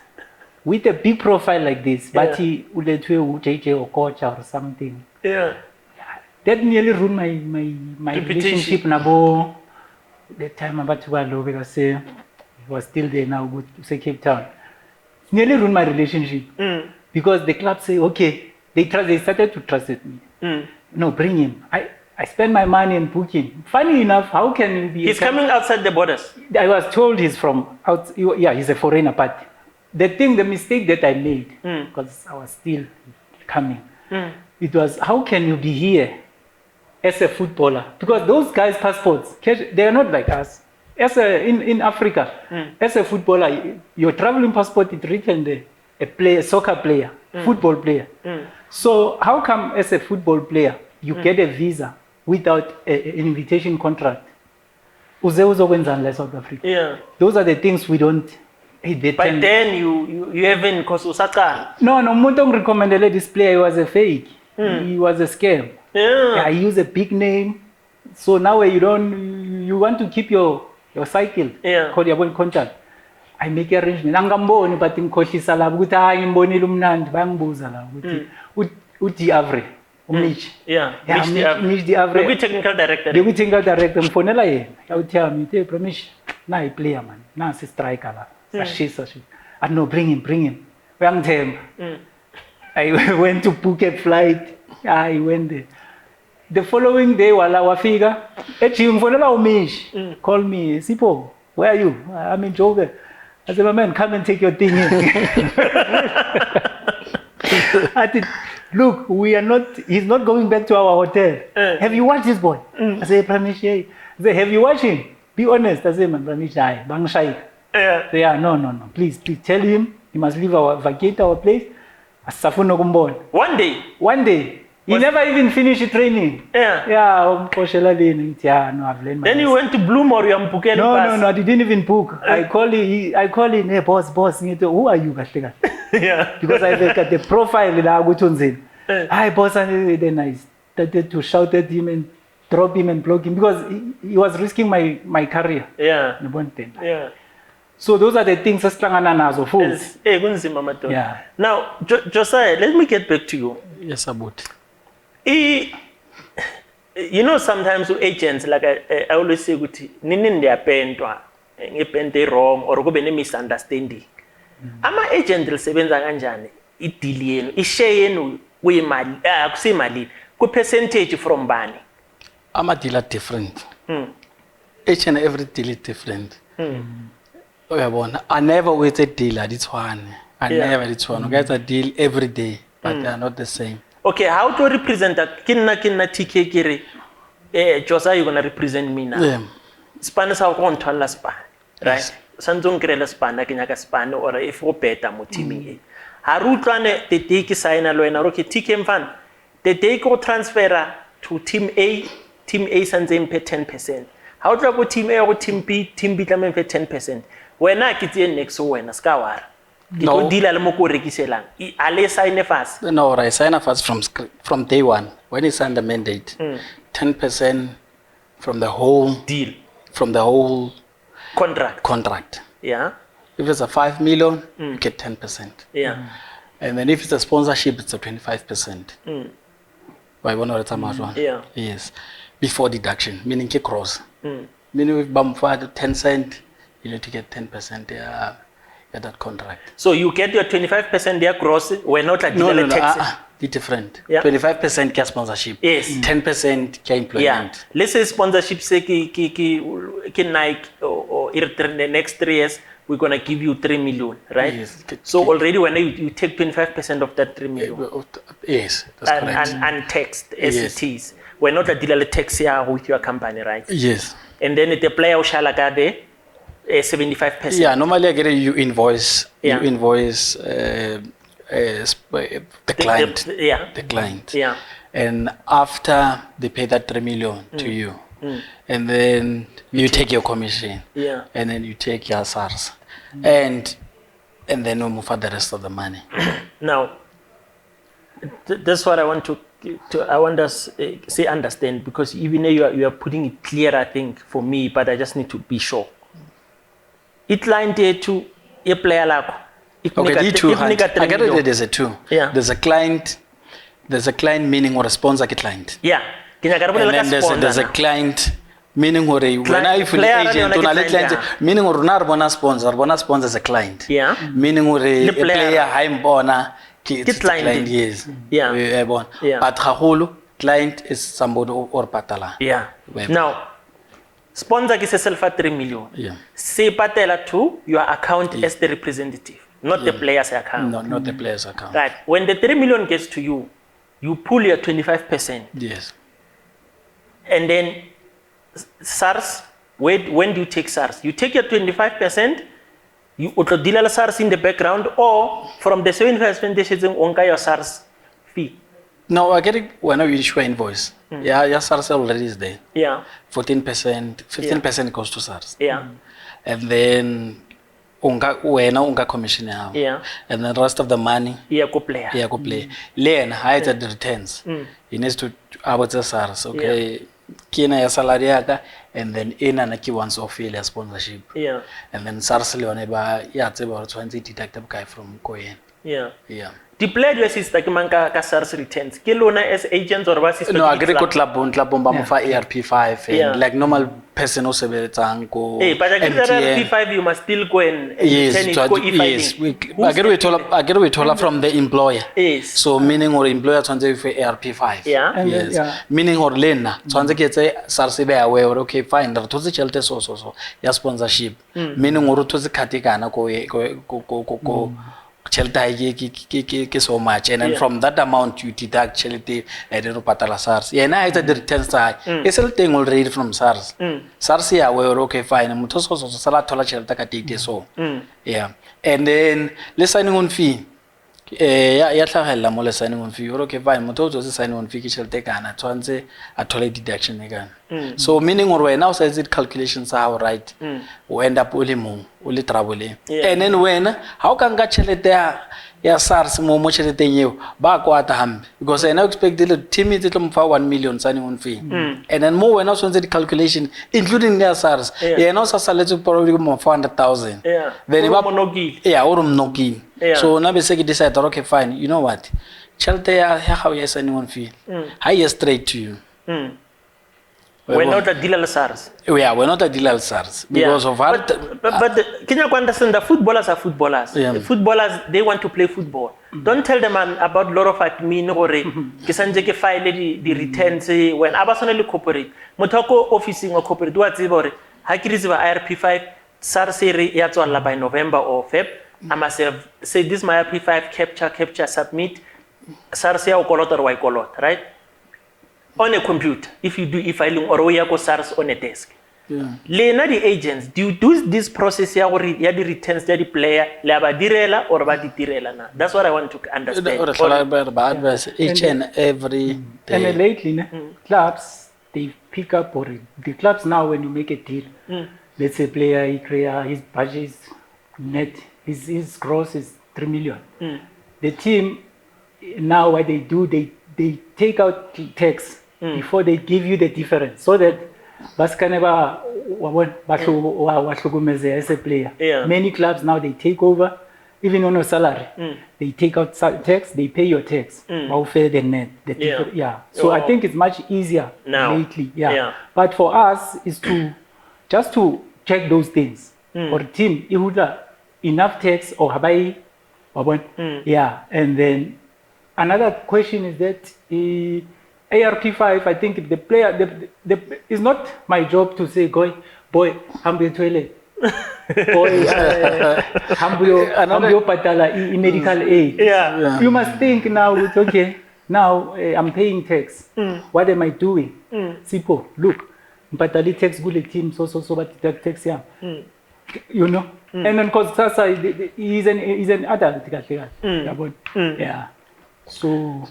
with a big profile like this, but he would let you JJ or coach or something. That nearly ruined my relationship Nabo. The time about to go because he was still there now, good to say Cape Town. Nearly ruined my relationship. because the club say, okay, they started to trust me. No, bring him. I spend my money and book him. Funny enough, how can you be... He's coming outside the borders. I was told he's from out. Yeah, he's a foreigner, but the mistake that I made, because I was still coming, it was, how can you be here as a footballer? Because those guys' passports, they are not like us. In Africa, as a footballer, your traveling passport is written there, a soccer player, football player. So how come as a football player, you get a visa without an invitation contract? South Africa. Yeah. Those are the things we don't... But then you haven't, because Usaka. No, Muntong recommended this player. He was a fake. He was a scam. Yeah. I use a big name. So now you want to keep your cycle. Yeah. Call your contact. I make arrangement. Angamboni but ngikhohlisa la ukuthi hayi ngimbonile umnandi bayangibuza la ukuthi uthi Avre umnich. Yeah. Mich the Avre. The technical director. The technical director mfonela yena. Yawuthi mi te promise na I player man. Na si striker la. Sashisa. I no bring him. Uyangithemba. I went to book a flight. I went there. The following day wala wafika ethi ngifonela umish. Call me Sipho. Where are you? I'm in Joburg. I said, my man, come and take your thing in. I said, look, he's not going back to our hotel. Have you watched this boy? I said, Pramish, I said, have you watched him? Be honest. I said, man, Pramish, bang shy. Yeah, no. Please tell him he must vacate our place. One day. He never even finished training. Yeah, no, I've learned my Then you went to Bloom or Yampukeli? No, I didn't even book. I call him, hey, boss. Who are you? Yeah. Because I look at the profile in Agutunzin. Hi, boss. And then I started to shout at him and drop him and block him because he was risking my career. Yeah. So those are the things that Yeah. Now, Josiah, let me get back to you. Yes, Abut. You know, sometimes with agents, like I always say, nini ndiyapendwa, ngipende wrong, or kube ne misunderstanding. Ama agent lisebenza kanjani ideal yenu, ishare yenu kuyimali, akusimali, ku percentage from bani? Ama deal are different. Each and every deal is different. I never wait a deal at this one. I never did one. Guys, I deal every day, but they are not the same. Okay, how to represent that? Kinna TK kiri. Josiah, you're gonna represent me now. Yeah. Span is how to control span, right? Sanzong krela span, na kinyaka span or if we better mo teaming. Harutwane the take sign a loena roki TK fan. The take or transfer to team A sanzem pay 10%. How to go team A or team B tamen pay 10%. When I get in next when a skawar. No deal almoko rekiselang. Ale sign fast. No, I sign a fast from day one. When you sign the mandate, 10% from the whole deal. From the whole contract. Yeah. If it's a 5 million, you get 10%. Yeah. And then if it's a sponsorship, it's a 25%. By one or time yeah. Yes. Before deduction, meaning kick cross. Meaning if bum for 10 cents, you need to get 10% at that contract. So you get your 25% there gross. We're not like no, it's different. Yeah. 25% care sponsorship. Yes. 10% care employment. Yeah. Let's say sponsorship say ki Nike or in the next 3 years we're gonna give you 3 million, right? Yes. So already when you take 25% of that 3 million. Yes, that's correct. And taxed as it is. We're not a dealer tax here with your company, right? Yes. And then the player shall get 75%. Yeah, normally I get you invoice. Yeah. You invoice the client. The client. Yeah. And after they pay that 3 million to you, and then you take your commission. Yeah. And then you take your SARS, and then we move for the rest of the money. Now, that's what I want us say understand, because even though you are putting it clear, I think for me, but I just need to be sure. It line there to a player like. Okay, I get it. There's a two. Yeah. There's a client meaning or a sponsor client. Yeah. And then there's a client meaning or a when I feel agent on a client meaning or not bonus sponsor is a client. Yeah. Meaning or a player I'm bona client. yes. Yeah. Yeah. But haholo, client is somebody or patala. Yeah. Now, sponsor is self 3 million. Yeah. Say patela to your account as the representative, not the player's account. No, not the player's account. Right. When the 3 million gets to you, you pull your 25%. Yes. And then SARS, when do you take SARS? You take your 25%, you deal SARS in the background, or from the 75% on your SARS fee. No, I get it when I issue an invoice. Yeah, SARS already is there. Yeah. 14%, 15% goes to SARS. Yeah. And then unga commission now. Yeah. And then the rest of the money. Yeah, go player. Yeah, go play. Then hides at the returns. He needs to about the SARS. Okay. Kina ya salary yaka, and then ina na ki once off ile sponsorship. Yeah. And then SARS le one ba ya tseba 20 deductible guy from Koyen. Yeah. Yeah. The player you assist like manka ka SARS returns. Ke lona as agents or ba assist? No, I agree with club ba mo fa ERP5 and like normal person o sebetsang ko. Hey, but ERP5 you must still go and return it go yes. I get we told from the employer. Yes. So meaning or employer tshwantse for ERP5. Yeah. Yes. Meaning or lena tshwantse ke tse SARS be aware okay fine re thotse tšhelete so ya sponsorship. Meaning or thotse khatikana ko ke so much, and then from that amount you deduct charity and then patala SARS. Yeah, now it's the return side. It's a thing already from SARS. SARS yeah, we're okay fine. Muto so sala thola charity ka take so. Yeah, and then le signing on fee. Ya tlhagella mo le signing on fee. You're okay fine. Muto so signing on fee ke charity kana tshwantse a thola deduction e kana. So meaning or now says it calculations are right. We end up only mo only trouble. And then when how can ga chelete ya SARS mo chelete yeo ba kwata hambe because I now expect the team it to for 1 million signing on fee. And then more when also the calculation including their SARS. Yeah, now salary probably more 400,000. Yeah. Then or mnogi. Yeah, or mnogi. Yeah. So now we say decide okay fine. You know what? Chelete ya how you signing on fee. I straight to you. We're not a dealer SARS. Yeah, we're not a dealer SARS because of our. But can you understand that footballers are footballers? Yeah. Footballers, they want to play football. Don't tell them about lot of admin or kisanje ke file the returns when abasonally corporate. Motoko officing or corporate do atsibore. Hakiri ziba IRP5 SARS ya tswalla by November or Feb. I must have say this my IRP5 capture submit SARS ya ukolot or y right? On a computer, if you do e-filing or we go SARS on a desk. Lena the agents, do you do this process ya the returns the player la ba direla or ba direla na? That's what I want to understand. Each and every day. And lately, clubs they pick up or the clubs now when you make a deal, let's say player his budget is net, his gross is 3 million. The team now what they do they take out tax before they give you the difference so that baskaneba as a player. Many clubs now they take over even on your salary. They take out tax, they pay your tax. The net. So I think it's much easier now lately. But for us is to just to check those things. For team, enough tax or habai and then another question is that ARP5, I think if the player, it's not my job to say, boy, hambu toilet, boy, hambu patala in medical aid. You must think now, it's okay, now I'm paying tax. What am I doing? Sipo, look, patali tax gule team, so, but tax, you know. And then because Sasa, he's an adult. So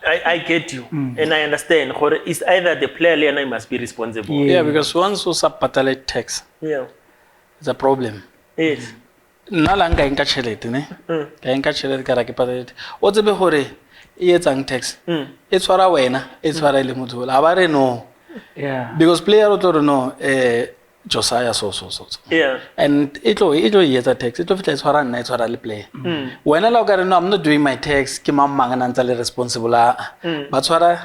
I get you, and I understand. It's either the player or must be responsible. Yeah, because once you subpatalate tax, it's a problem. Yes. Nalanga inka chelete ne, ka inka chelete ka rake patalate. O tsebe hore e etsang tax. E tshwara wena, e tshwara le motho. La ba re no. Yeah. Because player o tlo no Josiah so. Yeah. And itlo yetsa tax. Itlo fitla tshwara nna tshwara le player. Wena la o ka re no I'm not doing my tax ke mang mang na ntse le responsible ba tshwara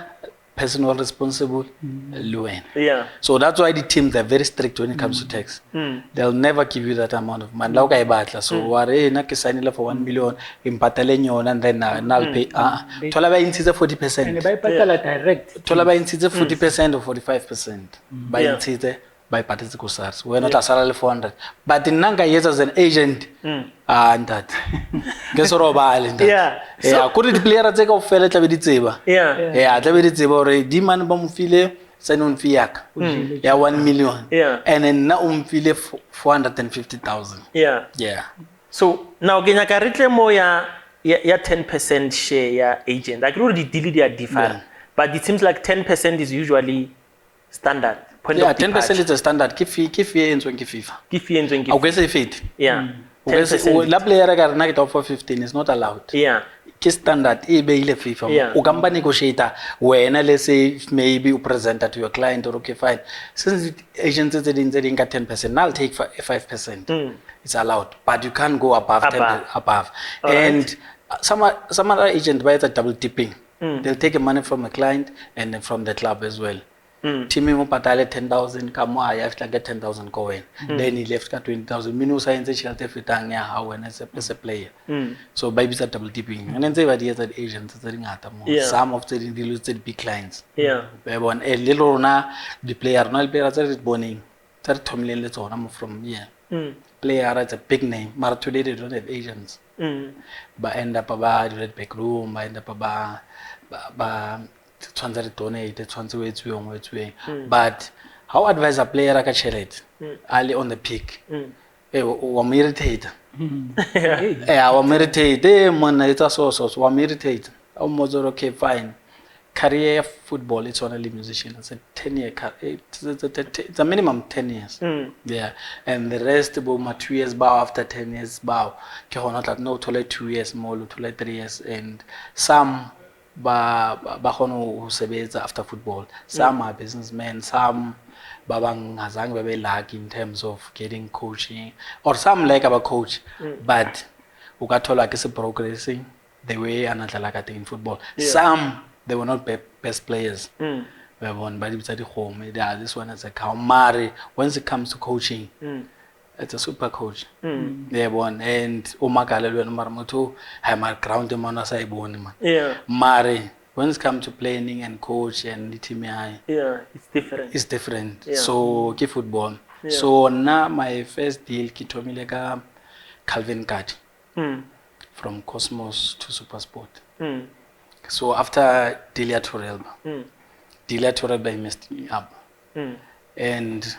personal responsible, Luwen. Yeah. So that's why the teams are very strict when it comes to tax. They'll never give you that amount of money. Like I batla. So ware na kisanila for 1 million, impatale nyon and then I'll pay. Tola ba insize 40%. And by patala direct. Tola ba insize 40% or 45%. By insize by parties ko SARS. We're not a salary 400. But in Nanga yes as an agent, and that. Guess what about that? Yeah. Could it player take off fella tla be di tseba? Yeah, tla be di tseba ore di man ba mo file sign-on fee yak. Yeah, 1 million. Yeah. And then na file 450,000. Yeah. Yeah. So now genya ka ritle mo ya 10% share ya agent. Like really deal dia different. But it seems like 10% is usually standard. Yeah, 10% is the standard. Ki fee enzwe ngi FIFA. Ki fee enzwe ngi. Awugese fit. Yeah. 10%. La player ka rena ke top for 15 is not allowed. Yeah. Ki standard e beile FIFA. Yeah. O kamba negotiator wena let's say maybe you present that to your client or okay fine. Since agents is in 10%, now I'll take 5%. It's allowed, but you can't go above 10 above. And some other agent buys a double tipping. They'll take the money from the client and then from the club as well. Team mo patale 10,000 kamo I after get 10,000 go in. Then he left got 20,000. Minu science shelter fitang ya how when as a player. So baby a double tipping. And then say what that agents some of the deals with big clients. Yeah. One a little na the player no player is boning. That Tomlin let's on from here. Player is a big name. But today they don't have agents. But end up about the red back room, but end up about tshwanetse donate tshwanetse we etswe ngwe etswe but how advise a player ka chelete early on the peak wa mo irritate wa mo irritate mona it's so wa mo irritate o mo zoro okay fine career football it's only musician it's a 10-year career it's a minimum 10 years yeah and the rest about my 2 years bow after 10 years bow ke hona tla no to 2 years more to 3 years and some ba khono sebetsa after football some are businessmen some ba bang azange babe lucky in terms of getting coaching or some like about coach but ukathola ke se progressing the way anadlala kade in football some they were not best players we won by the home this one is a Kaumari once it comes to coaching it's a super coach they won and umagalelwe nomaramoto I mar ground man asayiboni man mari when it comes to planning and coach and the team it's different so ke football so na my first deal kitomile ka Calvin Card from Cosmos to Supersport so after Delia Torelba messed me up and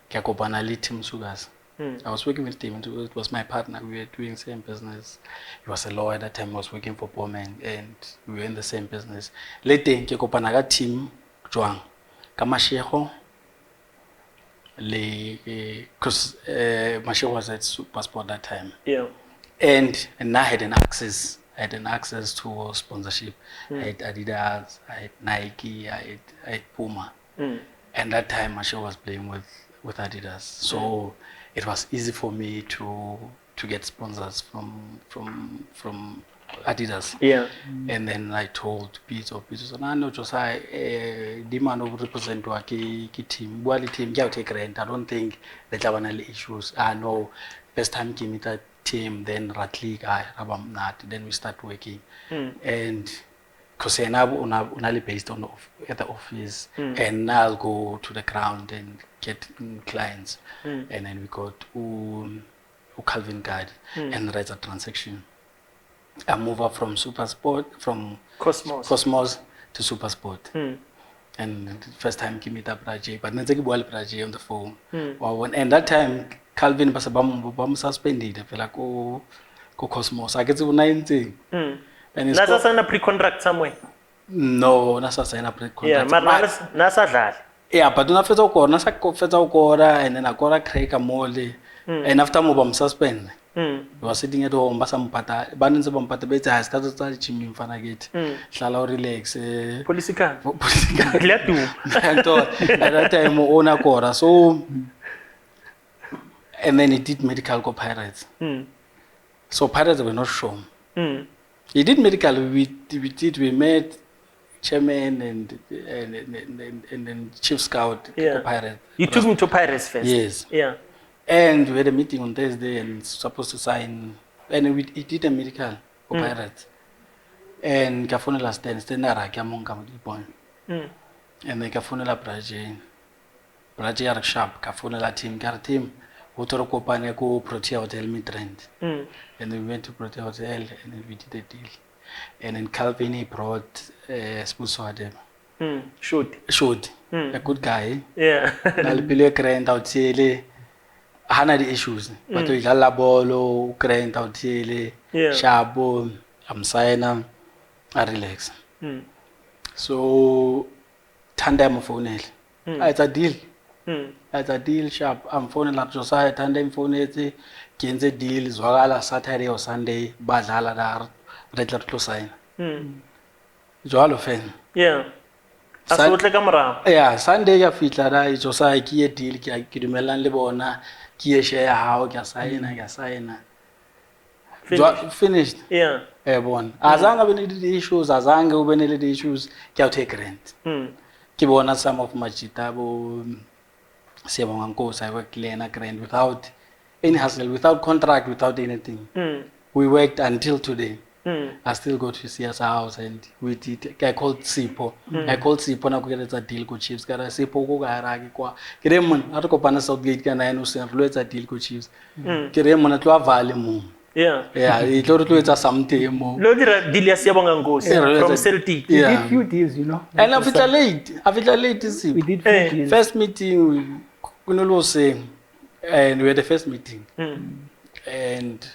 Kakopana Litim Sugas I was working with him. It was my partner. We were doing the same business. He was a lawyer at that time. I was working for Bowman, and we were in the same business. Later, ke kopana ka team Joang, Kamasheho, because Masheho was at Supersport that time. Yeah. And I had an access. I had an access to sponsorship. I had Adidas, I had Nike, I had Puma. And that time, Masheho was playing with Adidas. So it was easy for me to get sponsors from Adidas. Yeah. And then I told Peter, so I know just demand of represent ki team. Well, the team can take rent. I don't think that there are any issues. I know first time came with that team, then Ratlik, then we start working. And because I'm based on at the office, and I'll go to the ground and get clients, and then we got Calvin Card and write a transaction. I move up from Supersport, from Cosmos to Supersport. And the first time give me that project, but not project on the phone. And that time Calvin was bam suspended. I feel like Cosmos. I get to 19. Nasa sign a pre-contract somewhere? No, nasa sign a pre-contract. Yeah, nasa dlala. Yeah, but una fetsa ukora, nasa fetsa ukora, and then akora Craig Mole. And after mo bam suspend. He was sitting at home, basa mpata, baninse bampata beta I started to chimney mfana get. Hlala relax. Police car. Glad to. At that time ona kora. So and then he did medical go Pirates. So Pirates were not shown. He did medical. We met chairman and then chief scout Yeah. Pirates. You took him to Pirates first. Yes. Yeah. And we had a meeting on Thursday and supposed to sign, and he did a medical for Pirates. And kafonela Stan ara ke among ka mo and then kafonela Braje ya sharp kafonela team go toro kopane ko Protea Hotel Midrand. And then we went to Protea Hotel and then we did a deal. And then Calvin he brought Spuswade. Should. A good guy. Yeah. Nalipile grant out tele. Hana the issues. But we la bolo grant out tele. Shabo am sign I relax. So tandem phone. It's a deal. It's a deal sharp. I'm phoning up Josiah tandem phone it. Kenze deal zwagala Saturday or Sunday badlala da regular to sign. Jwalo fan. Yeah. Asotla kamera. Yeah, Sunday ya fitla da Josiah ki deal ki dumelan le bona ki share how ki sign. Finished. Yeah. Bon. Azanga benele the issues, azanga ubenele the issues, ki take rent. Ki bona some of machita bo sebonga nkosi I work lena grant without any hassle, without contract, without anything. We worked until today. I still go to see us house and we did. I called Sipo. I called Sipo na kukeletsa deal ko Chiefs. Kara Sipo ko ga raki kwa. Kire mon ato ko pana Southgate kana eno sen fluetsa deal ko Chiefs. Kire mon atlo avale mo. Yeah. Yeah, it lo tlo something mo. Lo dira deal ya Siyabonga Nkosi from Celtic. We did few deals, you know. And after late Sipo. We did few deals. First meeting kunolo say and we had the first meeting. And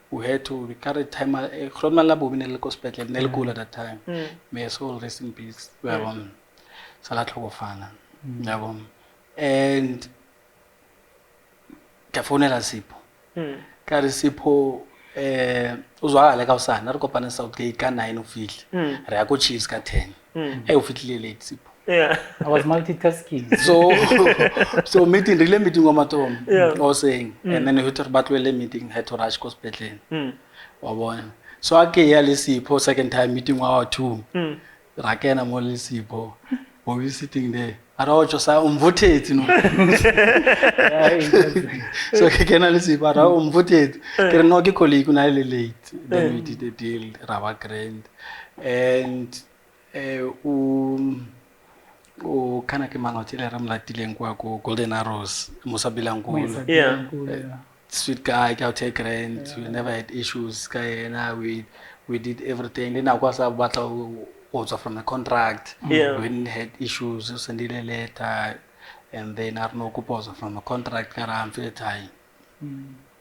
we had to carry time khona labo binele ko hospital nelkula at that time. May soul rest in peace. We have salat lokofana. Yabo. And kafonela Sipo. Kare Sipo uzwakala ka usana re kopana Southgate ka 9 ufile. Re ya ko Chiefs ka 10. Ufitile late Sipo. Yeah. I was multitasking. So meeting ngoma I was saying and then we thought about meeting had to rush hospital. Wabona. So ake ya le Sipho second time meeting wa 2. Rakena mo le Sipho. We sitting there. Ara Josiah umvoteti no. So ke kena le Sipho ara umvoteti. Ke no ke colleague na le late. Then we did the deal raba grand and kana ke mangotile re mlatileng kwa ko Golden Arrows Musabilankulu. Yeah. Sweet guy, ka take rent. We never had issues. We did everything. Then I was also from the contract. Yeah. We didn't had issues. We sent a letter, and then I no also from the contract.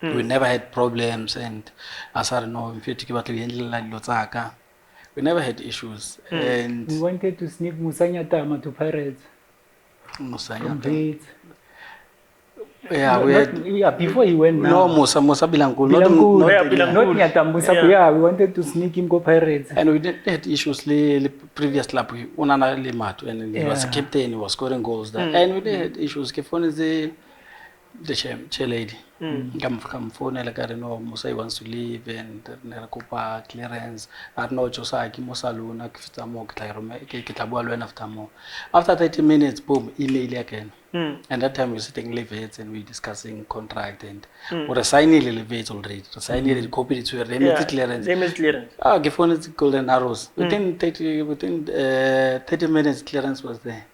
We never had problems, and as I know, we never had issues. And we wanted to sneak Musanya Tama to Pirates. Musanya Tama. Yeah, before he went now. No, Musa Bilankulu. Not Nyatambusa. Yeah, we wanted to sneak him go Pirates. And we didn't had issues the previous lap. Unana Limat and he was captain, he was scoring goals there. And we didn't had issues. Kefone is the lady. Come phone like I don't know, Musa wants to leave and Nerakupa clearance. I know Josiah Kimosaluna Kifitamo Kitabuan after more. After 30 minutes, boom, email again. And that time we were sitting levates and we discussing contract and or signing levates already. Signing the copy to a remedy clearance. Ah, Gifon is Golden Arrows. Within 30 minutes clearance was there.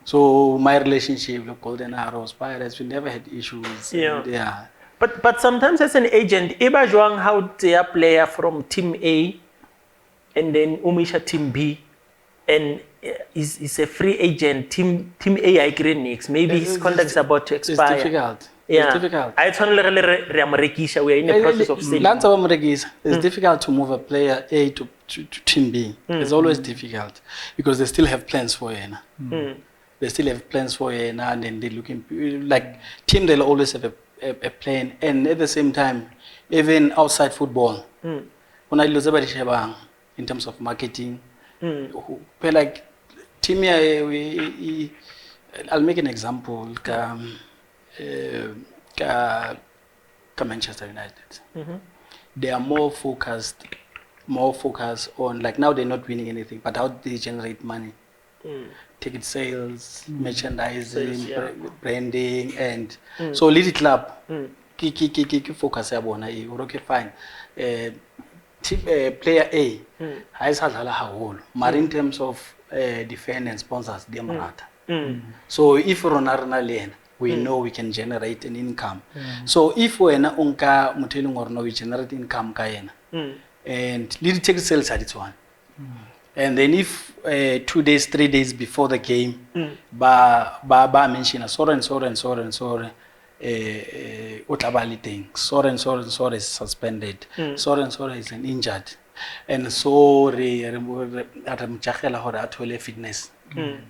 So my relationship with Golden Arrows, Pirates, we never had issues. Yeah. But sometimes as an agent, Eba Joang how their player from team A and then Umisha team B and is a free agent. Team A I agree next. Maybe his contract is about to expire. It's difficult. Yeah. It's difficult. We are in the process of selling. It's difficult to move a player A to team B. It's always difficult because they still have plans for you. They still have plans for you and then they're looking like team. They'll always have a plan, and at the same time, even outside football, when I lose in terms of marketing, like team here, I'll make an example. Manchester United, they are more focused more focus on, like now they're not winning anything, but how they generate money. Ticket sales, merchandising, Sales, yeah. branding, and so Lady Club, ki focus ya bona e, okay fine. Player A, ha isa dlala haholo, but in terms of defend and sponsors, they marata. So if rona le yena, we know we can generate an income. So if wena unka motho e leng gore no we generate income ka yena, and little ticket sales are one. And then if 2 days, 3 days before the game, ba mention so and so is suspended, so is an injured, and so fitness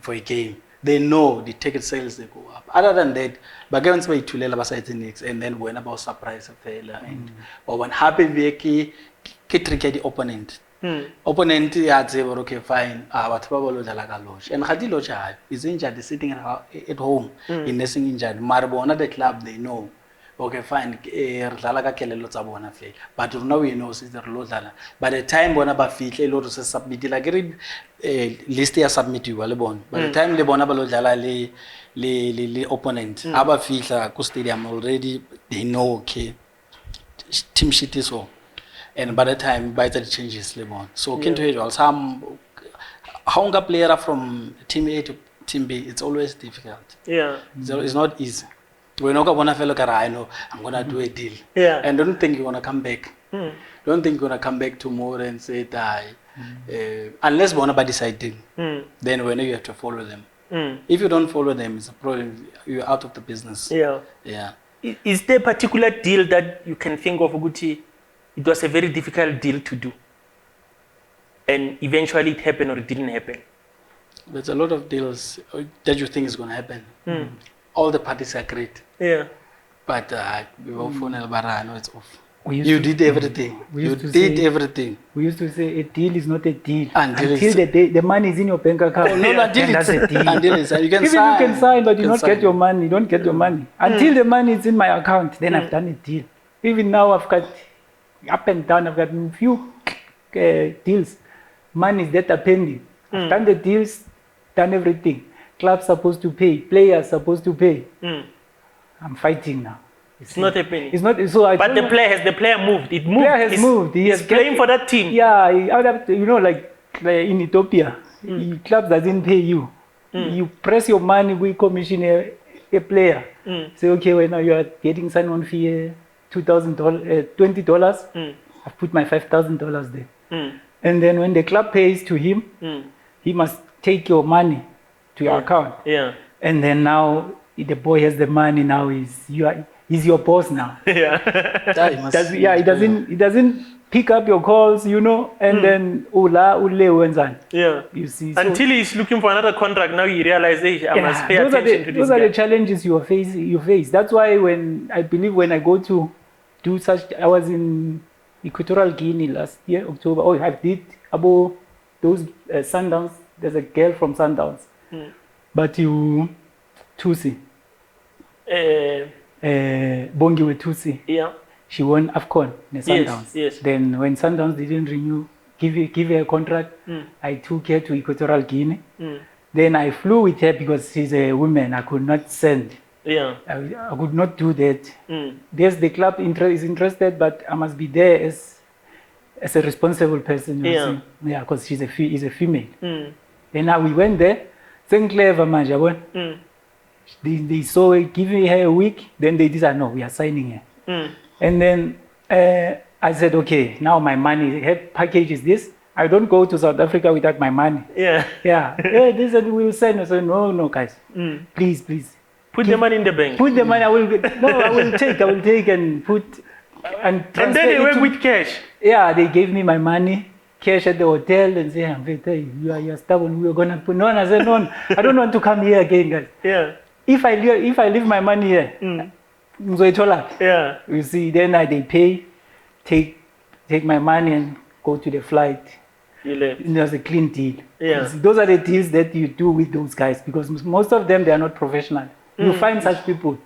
for a game. They know the ticket sales they go up. Other than that, but given some itulela next, and then when about surprise failure and or when happy veki tricky the opponent. Opponent had say, okay, fine, but probably and Hadi Loja is injured, sitting at home in nursing injured. Marabona, the club, they know. Okay, fine, but now we know is the Lodala. By the time Bonaba Fit, a lot of submit like list here submit you, Alebon. By the time the Bonaba Lodala le opponent, Abba Fita, Stadium already, they know, okay, team shit is all. And by the time by the changes Lebon. So Kinto some hunger player from team A to team B, it's always difficult. Yeah. So it's not easy. When I want to feel like I know I'm gonna do a deal. Yeah. And don't think you're gonna come back. Don't think you're gonna come back tomorrow and say die. Unless one by deciding. Then when you have to follow them. If you don't follow them, it's a problem. You're out of the business. Yeah. Yeah. Is there a particular deal that you can think of, Uguti? It was a very difficult deal to do, and eventually it happened or it didn't happen. There's a lot of deals that you think is going to happen. All the parties agreed. Yeah. But we were phone I know it's off. You did everything. You did everything. We used to say a deal is not a deal until the money is in your bank account. Oh, no, until it's a deal. Until it's you can even sign. you can sign, but you don't get your money. You don't get your money until the money is in my account. Then I've done a deal. Even now I've got up and down. I've got a few deals. Money is that are pending. I've done the deals, done everything. Club's supposed to pay. Players supposed to pay. I'm fighting now. It's not happening. It's not. So but the player moved. It moved. Player has moved. He's playing for that team. Yeah, you know, like in Ethiopia, club doesn't pay you. You press your money. We commission a player. Say, okay, well now you are getting sign-on fee $2,000, $20. I've put my $5,000 there. And then when the club pays to him, he must take your money to your account. Yeah. And then now the boy has the money. Now he's your boss now. Yeah. He doesn't pick up your calls, you know, and then yeah. You see. Until he's looking for another contract, now he realizes I must pay attention to this. Those are the challenges you face. That's why when I go to do such, I was in Equatorial Guinea last year, October. Oh, I did about those Sundowns. There's a girl from Sundowns. But you Tusi. Bongi with Tusi. Yeah. She won AFCON in Sundowns. Yes. Then when Sundowns didn't renew, give her a contract, I took her to Equatorial Guinea. Then I flew with her because she's a woman. I could not send. Yeah. I could not do that. Yes, the club is interested, but I must be there as a responsible person. Yeah. Yeah, because she's a female. And now we went there. Then clever man, they saw it, giving her a week. Then they decided, no, we are signing her. And then I said, okay, now my money, her package is this. I don't go to South Africa without my money. Yeah. This and we will send. I said, no, guys, please. Put the money in the bank. Put the money. I will take and put and then they work with cash. Yeah, they gave me my money, cash at the hotel, and say, you are stubborn. We are gonna put. No, I said, no, I don't want to come here again, guys. Yeah. If I leave my money here, yeah. You see, then they pay, take my money and go to the flight. You left. It was a clean deal. Yeah. See, those are the deals that you do with those guys because most of them they are not professional. You find such people,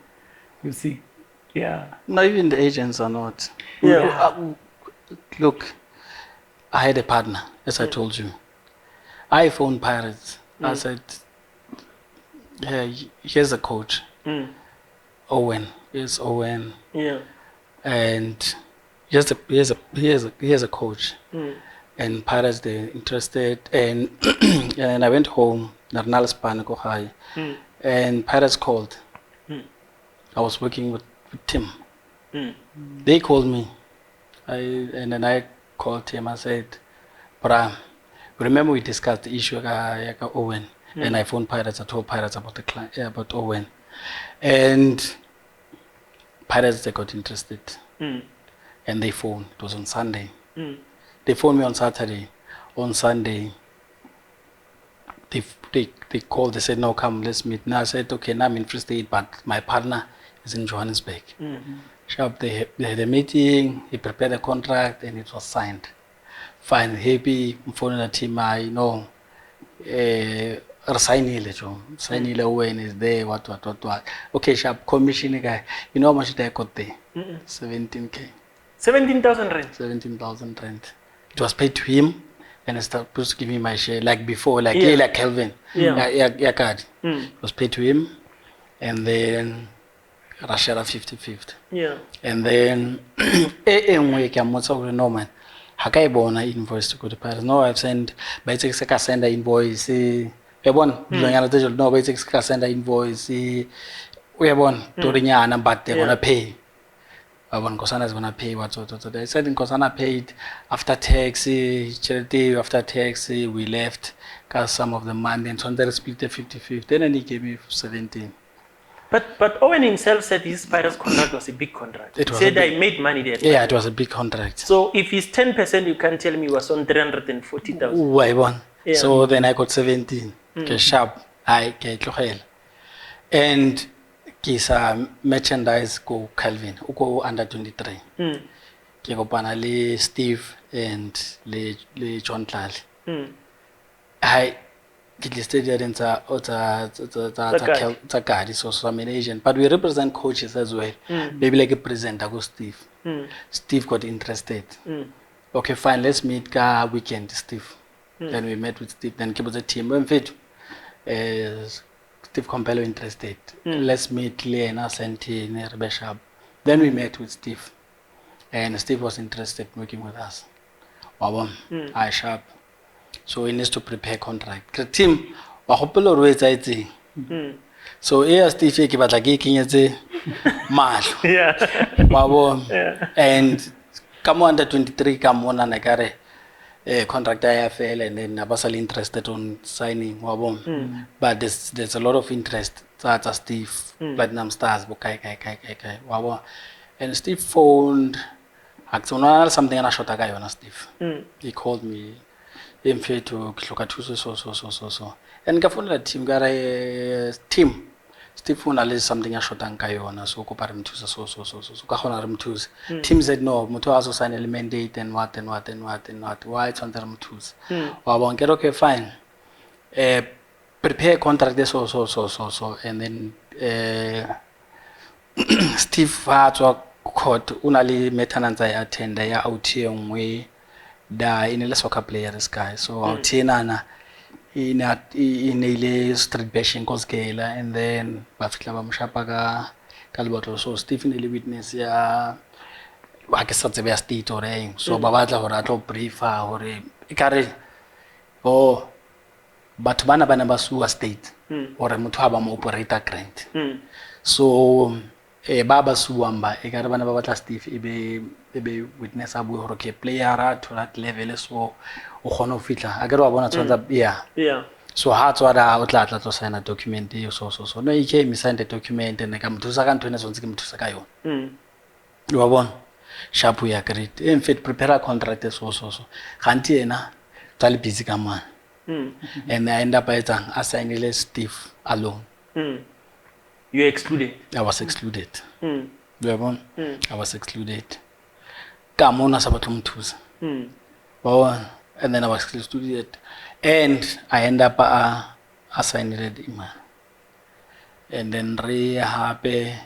you see. Yeah. Not even the agents are not. Yeah. Look, I had a partner, as I told you. I phoned Pirates. I said, yeah, here's a coach. Owen. Here's Owen. Yeah. And here's a coach. And Pirates, they're interested. And and I went home, Narnal Spanico High. And Pirates called. I was working with Tim. They called me. And then I called him. I said, Bram, remember we discussed the issue of Owen. And I phoned Pirates. I told Pirates about the client, about Owen. And Pirates, they got interested. And they phoned. It was on Sunday. They phoned me on Saturday. On Sunday, they called. They said, no, come, let's meet. Now I said, okay, now I'm in Free State, but my partner is in Johannesburg. Sharp, they had a meeting. He prepared a contract, and it was signed. Fine, happy. I'm phoning the team. I know. Signed Owen is there. What. Okay, Sharp, commission guy. You know how much I got there? 17K. 17,000 rand. 17,000 rand. It was paid to him, and he supposed to give me my share like before, like like Kelvin. Yeah, card. It was paid to him, and then Russia 50-50. Yeah. And then no man. Hakaibona invoice to go to Paris. No, I've sent basically send an invoice. No, basically send an invoice. We have one to but they're gonna pay. When Kosana is gonna pay what. They said in Kosana paid after tax, charity after tax, we left got some of the money, and so they split the 50-50. Then he gave me 17. But Owen himself said his Pirates contract was a big contract. He said I made money there. Yeah, it was a big contract. So if it's 10%, you can tell me it was on 340,000. Why one? Yeah. So then I got 17. Okay, sharp. I get and kisa merchandise go Calvin, go under 23. Ke go panale Steve and le John Tlali. I get listed there in so I'm an agent, but we represent coaches as well. Maybe like a presenter go Steve. Steve got interested. Okay, fine, let's meet ka weekend, Steve. Then we met with Steve, then keep the team. When fit Steve Compello interested. Let's meet Lena Senti Rebeshab. Then we met with Steve. And Steve was interested in working with us. I sharp. So he needs to prepare contract. The team, I hope all always I see. So here Steve ke batla ke kenyetse mahlo. Yeah. And come under 23 come on and I got a contract I fell, and then I was interested on signing. But there's a lot of interest. Such as Steve, Platinum Stars, and Steve phoned. Something I shot a guy on Steve. He called me. To so. And the team got a team. Steve phoned something I shot and Kayona, so Coparim to so. Kahonarim twos. Team said no, Mutuazo sign a mandate and what. Why it's on them twos. I won't get okay, fine. Prepare contract this so. And then Steve had to court unali maintenance I attend out here way. In a soccer player, this guy. So out here in a street bashing cause Gala, and then Bafiklava Mshapaga, Kalbato. So Stephen Lee witness I guess that's the best state or a so Babata or Ato Brifa or a carry. Oh, but Banabasu state or a Mutabam operator grant. So Baba Suamba, a Garabana Babata Steve, ebe witness abu horoke player to that level so uhono fitla agaro abona tsonza yeah so ha tswara o tla to sign a document so no he came signed the document and ka mthusa ka ntwena zonke ke mthusa ka yona wa bona sharp we agreed in fact prepare a contract so ganti ena tsali busy ka man and I end up assigning Steve alone. You excluded? I was excluded. I was excluded. Kamona sabatumtuza. And then I was excluded. And I end up assigning him. And then there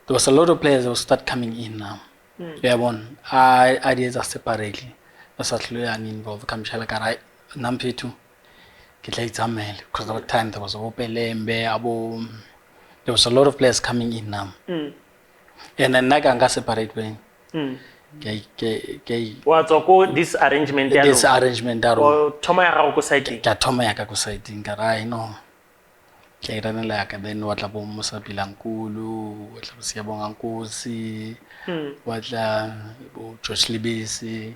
was a lot of players that start coming in now. Ideas are separately. sa tlhole yang involve ka mshala ka ra namphethu ke tla itsamela because at that time there was Opelembe abo there was a lot of players coming in now and then naga nga separate way What's this arrangement daro o thoma ya gago go side ka thoma ya ka go side ka ra no ke irana la ka then wa tla bo Mosapila Nkulu wa tla Siyabonga Nkosi wa tla bo George Libisi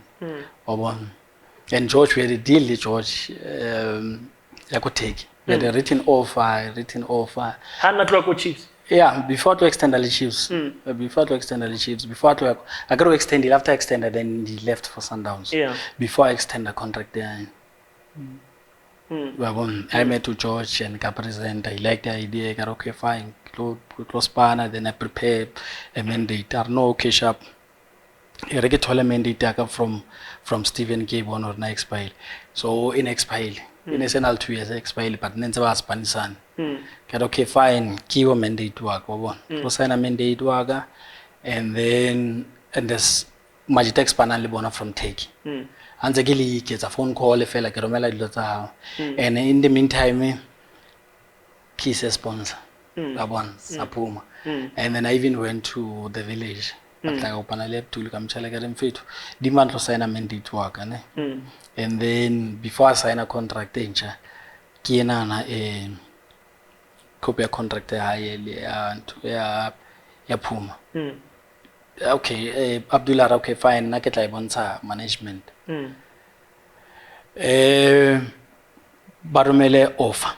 wabona and George we had a deal with George ya go take we had a written offer hana tlo go Chiefs yeah before to extend the Chiefs before to I got to extend it after extended then he left for Sundowns before I extend the contract there I met with George and ka present I liked the idea I got okay fine close partner then I prepare a mandate or no cash up I get a mandate from Stephen Gabon or na expire so in expire in a senal 2 years expire but nenze ba Spanisan get okay fine kiwo mandate work wabona so sign a mandate work and this Magitex panel bona from Turkey and the gets a phone call if like Romela Lota and in the meantime kiss a sponsor Gabon Sapuma and then I even went to the village but like open a lab to look am chala get fit demand to sign a mandate work and then before I sign a contract encha kiena na a copy a contract ya Puma okay Abdullah okay fine na ke tla bontsha management barumele offer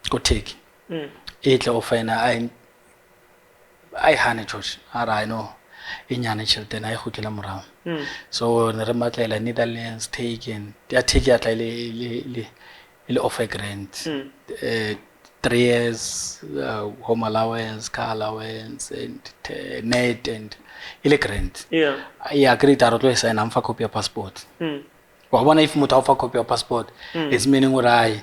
go take etla offer na I hane George ara no inyane chilten I khutlela morao so ne re matlela Netherlands taken they take ya tla le offer grant 3 years home allowance, car allowance and net and ile grant I agree that to sign am fa copy of passport wa bona if motho fa copy of passport it's meaning urai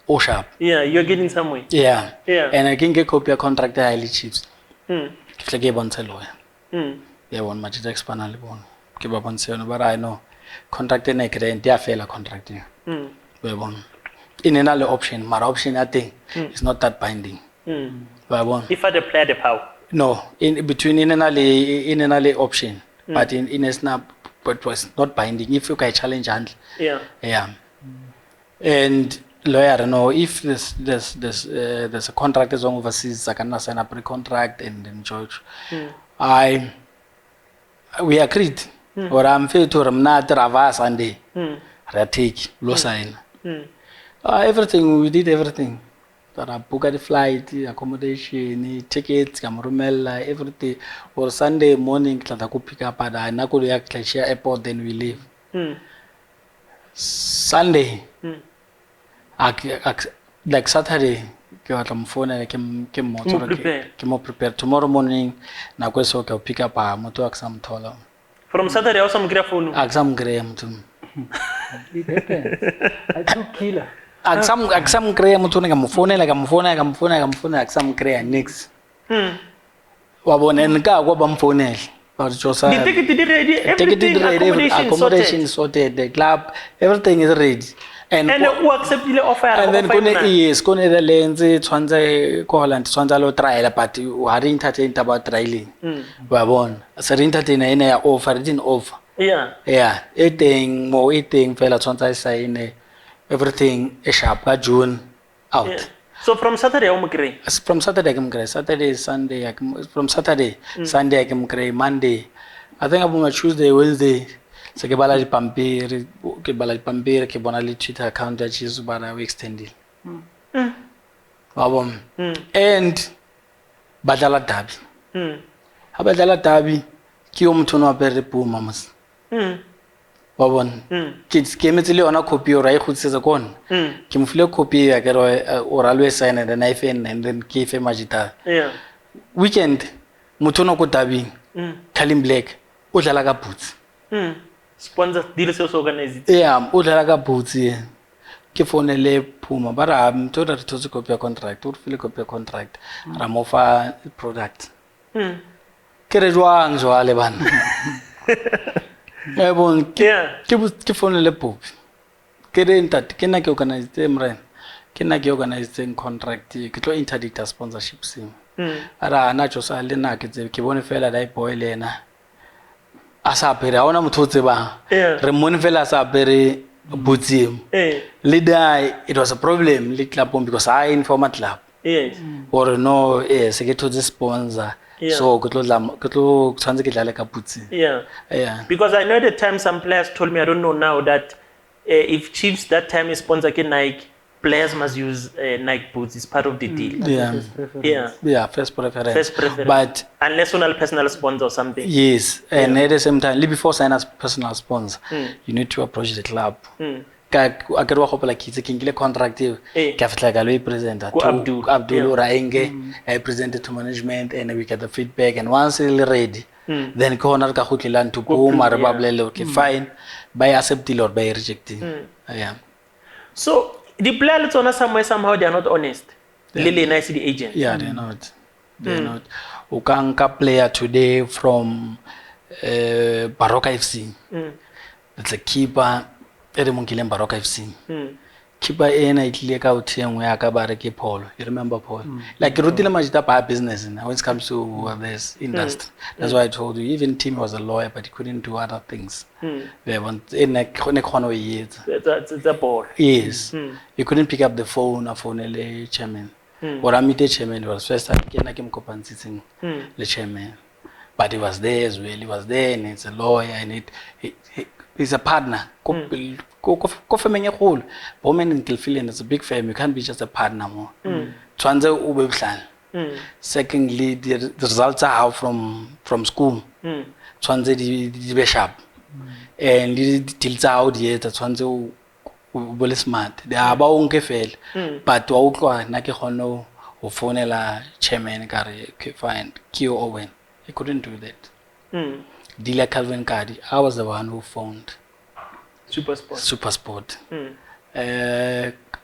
o sharp you're getting somewhere and I can get copy of contract ya le Chiefs ke tle ke bontshe lawyer one Magitex panel bona ke ba bontshe yona but I know contract ena grant ya fela contract ya we bona in another option my option I think is not that binding if I play the power no in between in another option but in a snap but was not binding if you can challenge handle and lawyer no if there's a contract is on overseas I can sign a pre-contract and then George we agreed or I'm fair to ramna trava Sunday take lo sign everything we did everything that I booked the flight accommodation tickets kamrumela everything or Sunday morning tla go pick up at na go ya Clasher airport then we leave Sunday like Saturday ke batla mfona ke motho ke mo prepare tomorrow morning na go so ke pick up motho aksamthola from Saturday also mgira phone aksamgre motho it happens I took killer aksam krea motho ne ka mfonela aksam krea next wabona nka go ba mfonela ba tsosa the ticket is ready everything accommodation sorted the club everything is ready and who accepted the offer and then kone the lens tshwantse ko Holland tshwantse lo trial but wa re entertain about trialing wabona se re entertain ene ya offer din offer eating fela tshwantse sign everything is sharp by June out so from Saturday from Saturday I can Saturday Sunday from Saturday Sunday I can Monday I think about Tuesday Wednesday so ke bala dipampiri ke bona le Twitter account ya Jesus bana we extended wabona and badala dabi ha badala dabi ke o motho no apere Puma mas wabona ke metse le ona copy o ra e khutsetsa kona ke mfile copy ya ke o ra lo sign and then I fan and then ke fe Magita weekend motho no go dabi Kalim Black o dlala ka boots sponsor deal se organize o dlala ka boots ke phone le Puma ba ra mtho re thotse copy ya contract o file copy ya contract ra mo fa product ke re jwang jwale bana bon Yeah. ke phone le popi ke re ntate ke nna ke organize mren ke nna ke organize contract ke tlo interdict sponsorship sim ara ana tso sa le nna ke bone fela dai boy lena a sa apere a ona motho o tsebang re mmone fela a sa apere bootsiem le dai it was a problem le club because I inform club Yes. or no yes ke thotse sponsor so ke tlo tshwanetse ke dlale ka bootsie yeah because I know at the time some players told me, I don't know now, that if Chiefs that time is sponsored Nike, players must use Nike boots. It's part of the deal. First preference. First preference. But unless on a personal sponsor or something. Yes, and at the same time, before signing as personal sponsor, you need to approach the club. I get wa hope like it's a contract. Ka fitla ka lo presenter to Abdul Raenge. I presented to management and we get the feedback, and once it's ready, then corner ka khutlela to go marabablele okay fine by accepting or by rejecting. So the players on somehow they are not honest. Lily nice the agent. Yeah, they're not. They're not. Ukanka player today from Baroka FC. It's a keeper. Edemongile Baroka FC. Keeper ena itlile ka uthengwe ya ka bare ke Paul. You remember Paul? Like rutile majita pa business when it comes to this industry. That's why I told you even Tim was a lawyer but he couldn't do other things. They want in a corner years. It's a ball. Yes. You couldn't pick up the phone or phone le chairman. Or I meet the chairman was first time I came compensating the chairman. But he was there as well. He was there and it's a lawyer and he's a partner. Kofemenya khulu. Women in Kilfield is a big firm. You can't be just a partner more. Twanze ube buhlala. Secondly, the results are out from school. Twanze di be sharp. And the tilts out yet twanze ubole smart. They are ba onke fela. But wa utlwa na ke khono o fonela chairman ka re ke fine Q Owen. He couldn't do that. Dealer Calvin Cardi, I was the one who phoned Supersport.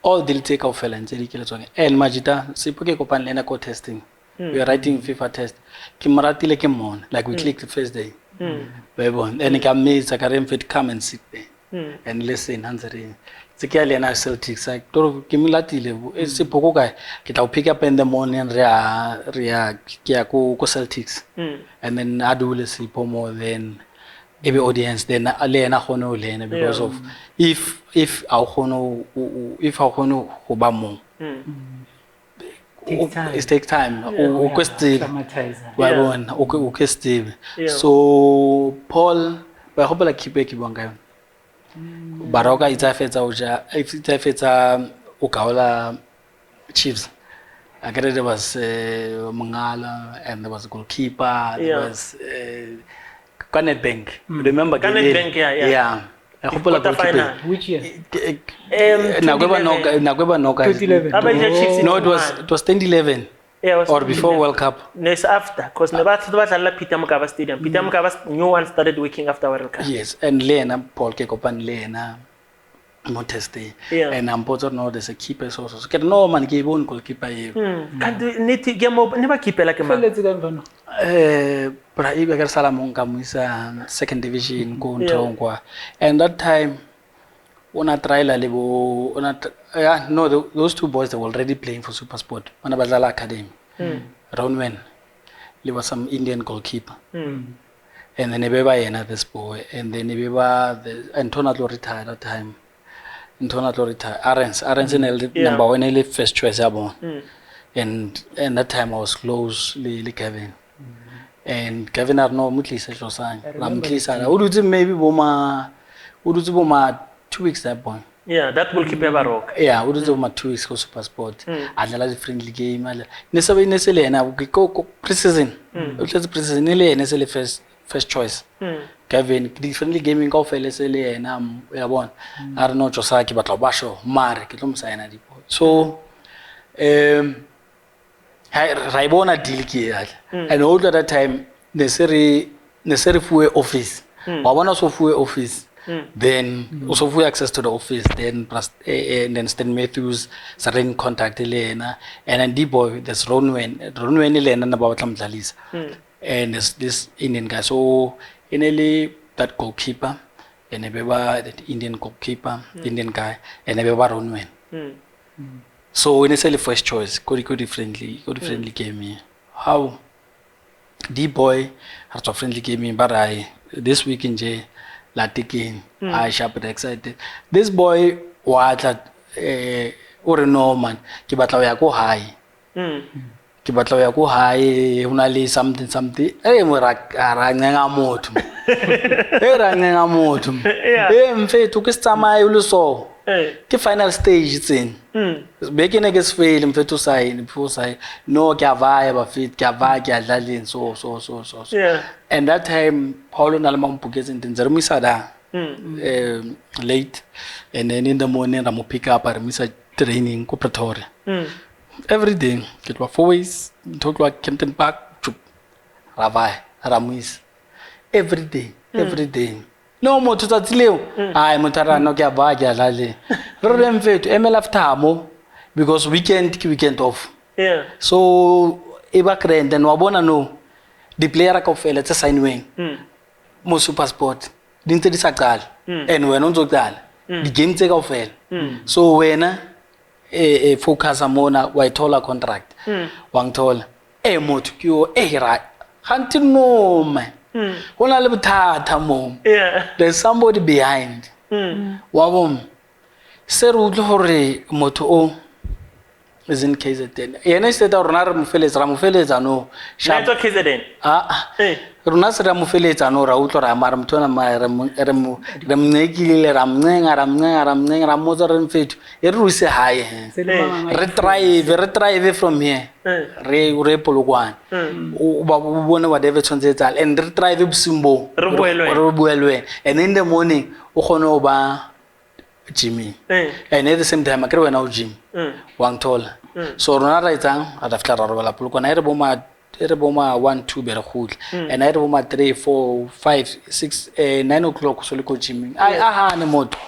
All the take off and Majita, Sipuke Kopan Lena co testing. We are writing FIFA test. Kimarati like mon, like we clicked the first day. And it can make Sakarem fit come and sit there and listen, answering. Sekali and Celtics, like Toro Kimilati, it's a Pokoka. I'll pick up in the morning, Ria Kiako Celtics, and then Adulesi Pomo, then every audience, then Alena Hono Lena, because of if our Hono Obamo. It takes time. So Paul, I hope I keep it. Baroka itafetsa ukaola Chiefs. Again, there was Mangala and there was a goalkeeper. There was Canet Bank. Remember Canet Bank? Yeah. I hope la goalkeeper. Which year? Nagweba Noka. 2011. No, it was 2011. Yeah, or before World Cup. No, it's after, because Peter Mukaba Stadium. Peter Mukaba's new one started working after World Cup. Yes, and Lena, Paul Kekopan Lena, Moteste, and I'm both know there's a keeper also. So get no man gave one goalkeeper. Can't never keep like a man. Braiba Salamonga Musa, second division, go Tongwa. And that time, on a trial, no, those two boys they were already playing for Supersport. On a Bazala Academy. Ronwen. There was some Indian goalkeeper. And then Ebeba another boy. And then Ebeba, Antonato retired that time. Antonato retired. Arens in number one, first choice. And that time I was close, Kevin. And Kevin had no Mutlisa Josan. Ramtlisa. Uduzi maybe Boma 2 weeks that point. Yeah, that will keep ever rock. Yeah, we do my 2 weeks for Supersport. And the friendly game. Nesabe nesele na go preseason. Let's preseason nele nesele first choice. Kevin, the friendly gaming go fele sele na yabon. I don't know Josaki but Obasho, Mare, Kitum Sayana Dipo. So Raibona deal and all that time necessary full office. Or one also full office. Then also full access to the office. Then Stan Matthews starting contact Elena and then D-boy there's Ronwen Elena about Lamdalis and there's this Indian guy. So in LA that goalkeeper, and that Indian goalkeeper, Indian guy, and Ronwen. So initially first choice, go friendly game. How the boy has a friendly game, but this week in J Latikin, I sharp excited. This boy was or no man, Kibatla ya go high. Kibatla ya go high, unali something. Rangenga motum. Rangenga motum. Mfe tukistama uluso. Ke final stage itsin. Beke ne ke sifele mfethu sayini no kyavaya bafit kyavaya kyadlaleni so. Yeah. And that time Paulo nalama mbukezi ndinzerumisa da late, and then in the morning I'm pick up and training ko Pretoria. Every day it was 4 ways talk like Kempton Park chup ravai ramis every day no mo tutsatsi leo ai motara no kya ba kya lale re mfethu emela ftamo because weekend off. Yeah. So eba krend and wabona no the player ka ofela tsa signweng mo super sport dintse di saqala and wena unzoqala the game tse ka ofela so wena focus amona wayithola contract wangithola motho kyo right kanti no man hona le bothatha mo there's somebody behind wabom se re utlwe hore motho o is in KZN yena se ta rona re mofeletsa no sharp na KZN rona se ra mofeletsa no ra utlwa ra mara motho na re mnekile ra mnenga ra motsa re mfethu e re use high re drive from here re polokwane o ba bona whatever tshontsetsala and re drive busimbo re boelwe and in the morning o khona o ba Jimmy and at the same time akere wena o gym wangithola so rona ra itsang after ra robala polokwane re boma 1-2 bere khutla and I boma 3 4 5 6 9 o'clock so le ko gym ai ne moto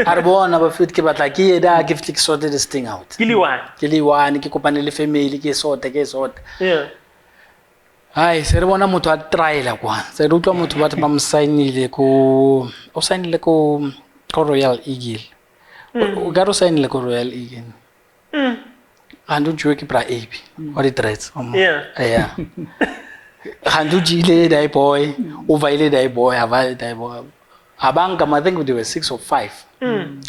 a bona ba fit ke batla ke eda ke flick sort this thing out ke liwane ke kopane le family ke sort yeah ai se re bona motho a trial kwa se re utlwa motho batho ba msignile ko o signile ko Royal Eagle o ga ro signile ko Royal Eagle Handu joke bra AP what it threats yeah Handu jile dai boy over ile dai boy avale dai boy abanga I think they were 6 or 5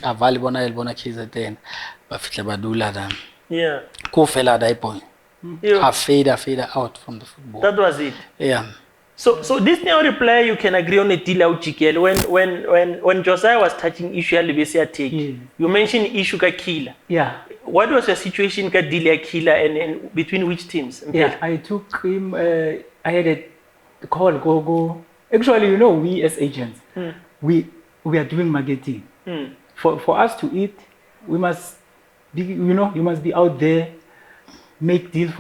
avale bona KZN ba fitla badula dan yeah ko fela dai boy a fade out from the football. That was it. Yeah. So this now reply you can agree on a deal out Chikele when Josiah was touching issue ya Lebesia take. You mentioned issue ka Killer. Yeah. What was your situation ka deal ya Killer and between which teams? Yeah, I took him I had a call go. Actually, you know, we as agents we are doing marketing. For us to eat, we must be, you know, you must be out there, make deals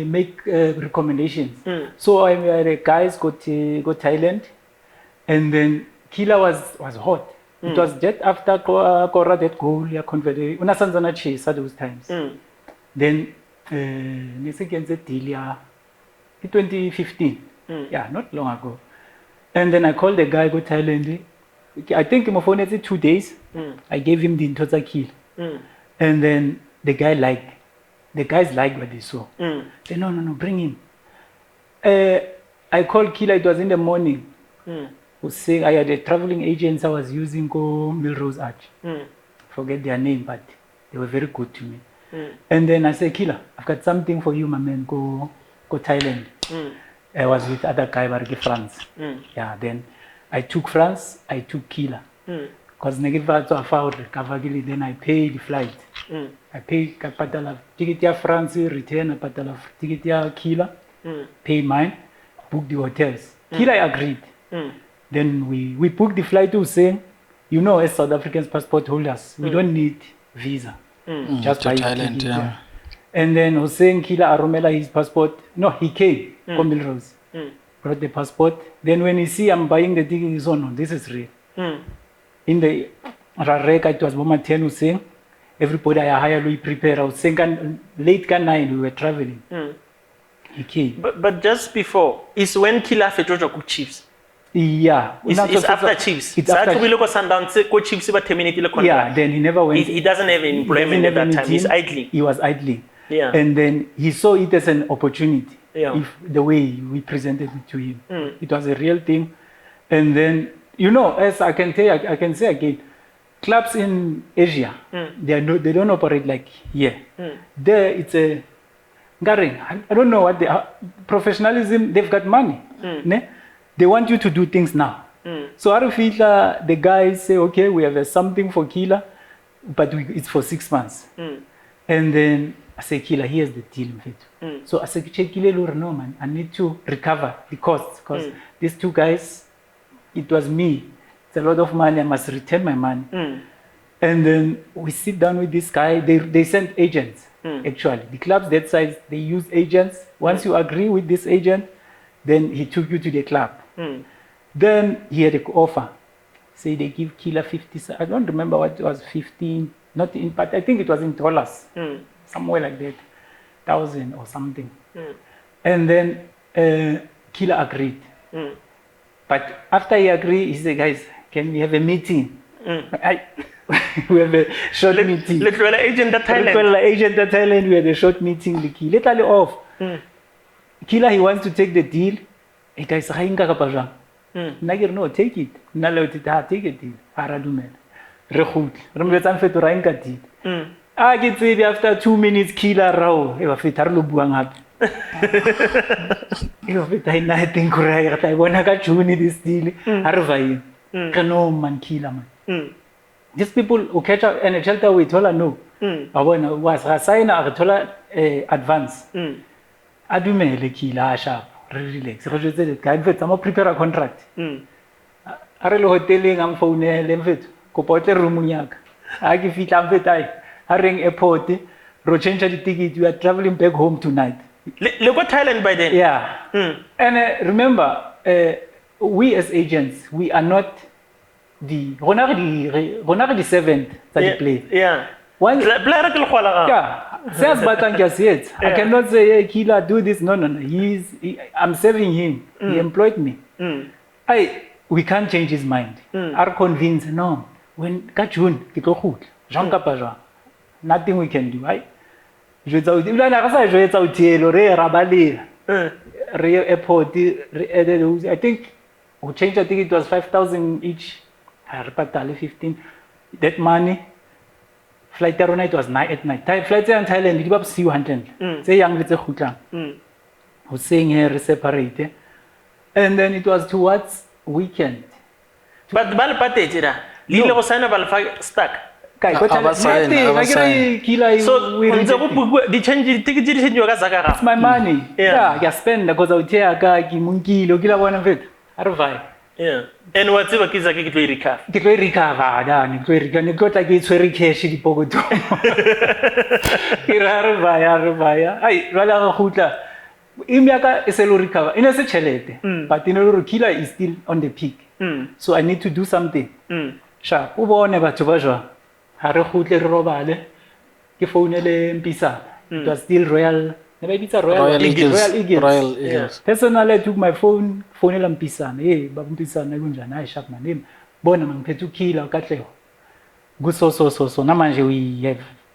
make recommendations. So the guys go Thailand, and then Killer was hot. It was just after Cora that goal, yeah, converted. Unasanzana chase at those times. Then next against the deal, yeah, in 2015. Yeah, not long ago. And then I called the guy go Thailand. I think my phone had 2 days. I gave him the Intotsa kill. And then the guys liked what they saw. They no, bring him. I called Killer, it was in the morning. Was saying I had a traveling agents I was using go Milrose Arch. Forget their name, but they were very good to me. And then I said, Killer, I've got something for you, my man. Go Thailand. I was with other guy, Barge France. Yeah, then I took France, I took Killer. Because then I paid the flight. I paid ticket ya France, return, ticket ya Killer, pay mine, book the hotels. Killer agreed. Then we booked the flight to saying, you know, as South African passport holders, we don't need visa. Just buy Thailand, yeah. And then Hussein Killer Aromela his passport. No, he came from Milrose. Brought the passport. Then when he see I'm buying the ticket, he said, no, this is real. In the Rareka, it was Boma 10 Hussein. Everybody I hired, we prepare. I was saying late 9, we were traveling. He came. But just before, is when Killer Fetroja cook chiefs. Yeah. It's after Chiefs. It's after Chiefs terminated the contract. Yeah, then he never went. He doesn't have any employment at that time. He's idling. He was idling. Yeah. And then he saw it as an opportunity. Yeah. If the way we presented it to him, it was a real thing. And then, you know, as I can tell, I can say again, clubs in Asia, they don't operate like here. There, it's a, I don't know what they are. Professionalism, they've got money. Ne? They want you to do things now. So Arufila, the guys say, okay, we have something for Kila, but it's for 6 months. And then I say, Kila, here's the deal. So I say, no, man, I need to recover the costs because these two guys, it was me. It's a lot of money. I must return my money. And then we sit down with this guy. They send agents, actually. The clubs that size, they use agents. Once you agree with this agent, then he took you to the club. Then he had an offer. Say they give Kila 50, I don't remember what it was, 15, not in, but I think it was in dollars, somewhere like that, 1,000 or something. And then Kila agreed. But after he agreed, he said, guys, can we have a meeting? We have a short meeting. Let's go to agent at Thailand. We had a short meeting. Let's off. Kila, he wants to take the deal. Hey guys, Nagir, no, take it. Take it. Aradumel. Rehut. Remember, to Ranka did. I get ready after 2 minutes, Kila Rao. Eva Fitarlu Buangap. I think I want to get you this deal. Arvai. No man, Kila man. These people who catch up and a shelter with Tola no. I was a sign of Tola advance. Adume le Kila sharp. Relax. I'm prepare a contract. Arelo hoteling am phone lemfet. Kopote rumunyak. I give it am I ring airport. Change the ticket. You are traveling back home tonight. Look at Thailand by then. Yeah. And remember, we as agents, we are not the the seventh that they play. Yeah. Once, I cannot say, hey, Kila, do this. No. I'm serving him. He employed me. We can't change his mind. Are convinced, no. When Kachun, Jean Capaja, nothing we can do. I think we changed, I think it was 5,000 each. 15. That money. Flight there night was night at night. Flight there in Thailand, it was 200. Say young little hookah. Who's saying here separate. And then it was towards weekend. But Balpate, Lilo was stuck. So the change ticket it's my money. Yeah, I spend because I tell guy Munki, Logila one of it. Arvai. Yeah. And whatever kids are getting recover. Get very recover, you got like it's very cash in Pogoto. Arvaya. I rather Huta. Imiaka is a low recover. In a chelete, but in a killer is still on the peak. So I need to do something. Sharp. Ubo never to Vaja. Harutle Robale. Gifonele Pisa. It was still Royal. Maybe it's a Royal Eagles. Personally, I took my phone and Pisa. Hey, Babum Pisa, Nagunja, I shot my name. Bonam, Petukila, Catleo. Good so. Namanje,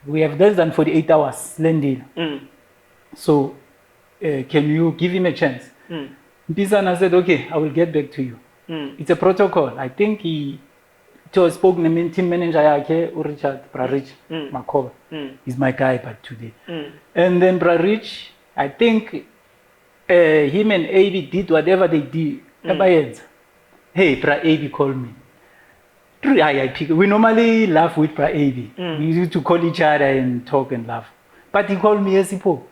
we have less than 48 hours landing. So, can you give him a chance? Pisa said, okay, I will get back to you. It's a protocol. I think he spoke to team manager Richard Prarich Makova. He's my guy but today. And then Prarich, I think him and AB did whatever they did. Hey, Pra AB called me. We normally laugh with Pra AB. We used to call each other and talk and laugh. But he called me Esipo,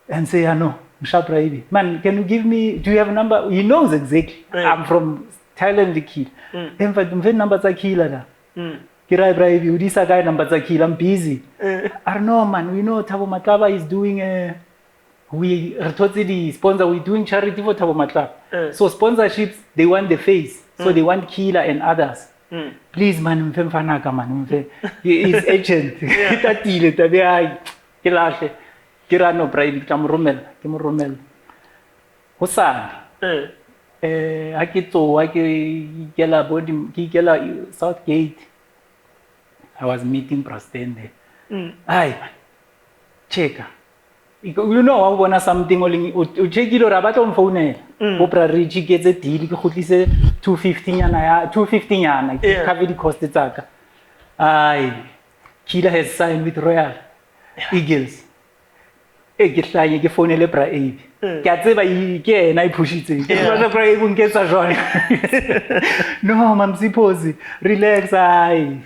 and say, I know, Pra AB. Man, can you give me, do you have a number? He knows exactly. I'm from Thailand, the kid. In fact, numbers are killer. Kirai Brave, this guy numbers are killer. I'm busy. I don't know, man. We know Thabo Matlaba is doing we totally sponsor. We're doing charity for Thabo Matlaba. So sponsorships, they want the face. So they want Kila and others. Please, man, he's agent. Kirano Brave, Kim Rommel. Hosan. ha ke tsoa ke ikela Southgate. I was meeting Preston there. Aye, check. You know, I want something o checkile ra batla on phone. Bo pra Richie ke tse deal ke khutlise 250 yana ke cover di cost tsaka. Aye, Killer has signed with Royal Eagles. Ke hlanye ke phone le bra Abe. Ke a tseba ke ena I pushitse. Ke bona bra Abe nketsa jwang. No, mamsiphosi, relax aye.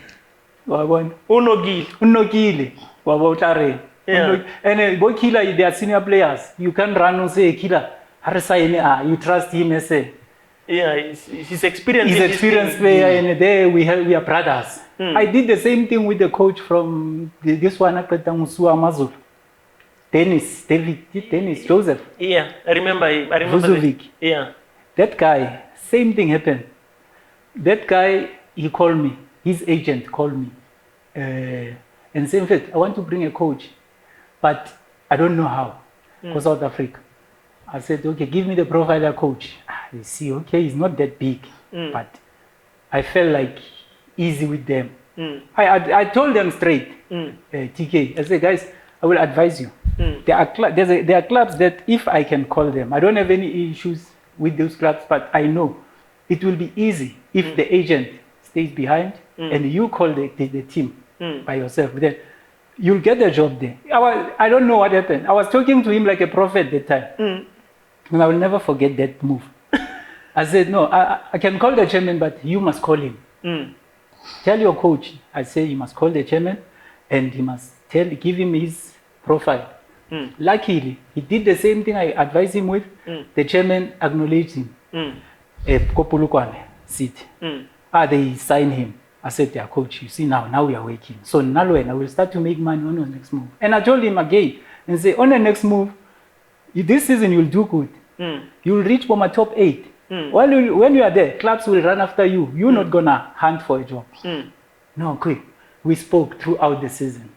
Wa bona unokile wa bo tla re. And boy Killer, they are senior players. You can't run and say Killer. You trust him as a he's experienced. He's an experienced player, and there we are brothers. I did the same thing with the coach from this one, Amazul. Dennis Joseph. Yeah, I remember him. Yeah. That guy, same thing happened. That guy, he called me. His agent called me, and said, "In fact, I want to bring a coach, but I don't know how for South Africa." I said, "Okay, give me the profile of coach." You see, okay, he's not that big, but I felt like easy with them. I told them straight, TK. I said, guys, I will advise you. There are clubs that if I can call them, I don't have any issues with those clubs, but I know it will be easy if the agent stays behind and you call the team by yourself. Then you'll get the job there. I don't know what happened. I was talking to him like a prophet that time. And I will never forget that move. I said, no, I can call the chairman, but you must call him. Tell your coach. I say you must call the chairman and he must give him his profile. Luckily, he did the same thing I advised him with. The chairman acknowledged him. Kopulukwane seat. They signed him. I said, yeah, coach, you see now we are working. So now I will start to make money on the next move. And I told him again and say, on the next move, this season you'll do good. You'll reach for my top 8. When you are there, clubs will run after you. You're not gonna hunt for a job. No, quick. We spoke throughout the season.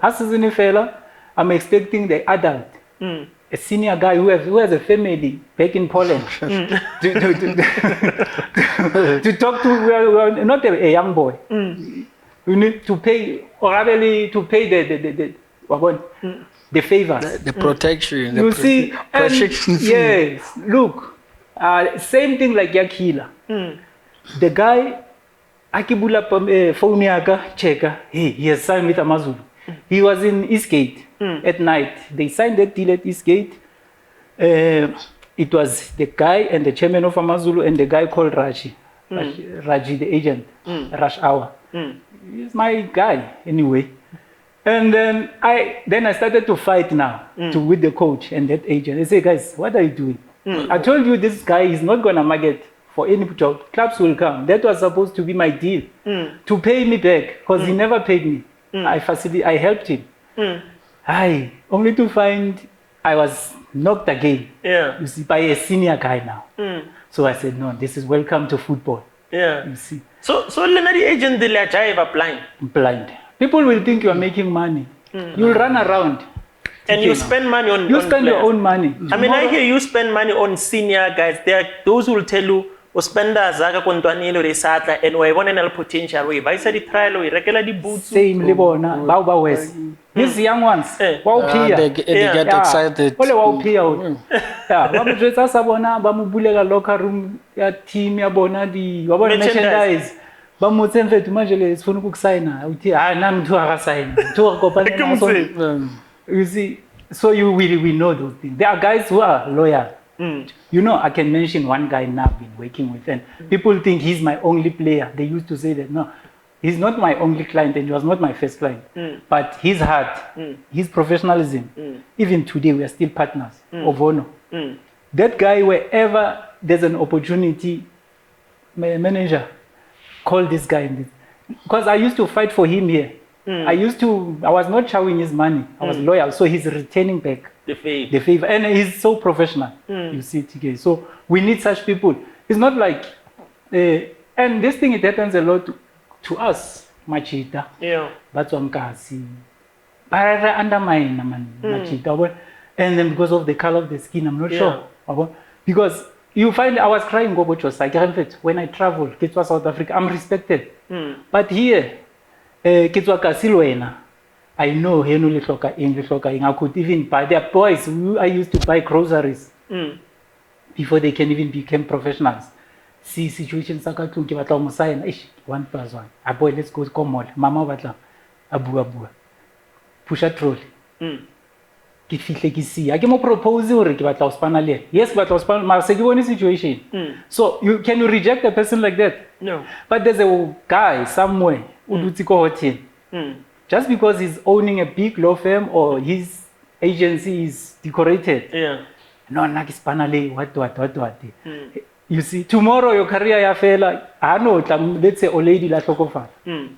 As season fella, I'm expecting the adult, a senior guy who has a family back in Poland, to talk to not a young boy. You need to pay, or rather to pay the favors, the protection. You see, protection. Yes. Look, same thing like Yakila. The guy, Akibula phone yaka checker. He has signed with Amazulu. He was in Eastgate at night. They signed that deal at Eastgate. It was the guy and the chairman of Amazulu and the guy called Raji, the agent, Rush Hour. He's my guy anyway. And then I started to fight now with the coach and that agent. I say, guys, what are you doing? I told you this guy is not gonna market for any job. Clubs will come. That was supposed to be my deal to pay me back because he never paid me. I helped him. Only to find I was knocked again. You see, by a senior guy now. So I said, no, this is welcome to football. You see. So the agent the jive blind. People will think you are making money. You'll run around. And you spend money on spend your own money. I mean, I hear you spend money on senior guys. There are those who will tell you, "Spenda zaka kontwanilo resatla and we want an potential way." By the trial, we regular the boots. Same libona, bauba west. These young ones, they get excited. Bamu dresa sabona, bamu bulela locker room ya team ya bona di wabona merchandise. Bamu tsemfe tumajele sifuna ukusigna. Uthi nami mthu akasigna. Mthu akopana. You see, so we know those things. There are guys who are loyal. You know, I can mention one guy now I've been working with, and people think he's my only player. They used to say that, no, he's not my only client, and he was not my first client. But his heart, his professionalism, even today we are still partners of honor. That guy, wherever there's an opportunity, my manager, call this guy. Because I used to fight for him here. I was not showing his money. I was loyal, so he's returning back the favor. And he's so professional, you see, TK. So we need such people. It's not like, and this thing, it happens a lot to us, Machita. That's what I'm undermine Machita. And then because of the color of the skin, I'm not sure. Because You find I was crying go when I travel, kids was South Africa, I'm respected. But here, kids were Kasilwena. I know English. I could even buy their boys. I used to buy groceries before they can even become professionals. See situations like that, give at almost 1+1. A boy, let's go to mall. Mama batla. Abu. Push a trolley. Ke fihle ke see. I mo propose hore ke batla ho spana le. Yes, but ho spana ma se ke bone situation. So can you reject a person like that? No. But there's a guy somewhere who dutse ko hotel. Just because he's owning a big law firm or his agency is decorated. Yeah. No, naki spana le what. You see, tomorrow your career ya fela. I know, let's say a lady la tlhokofala.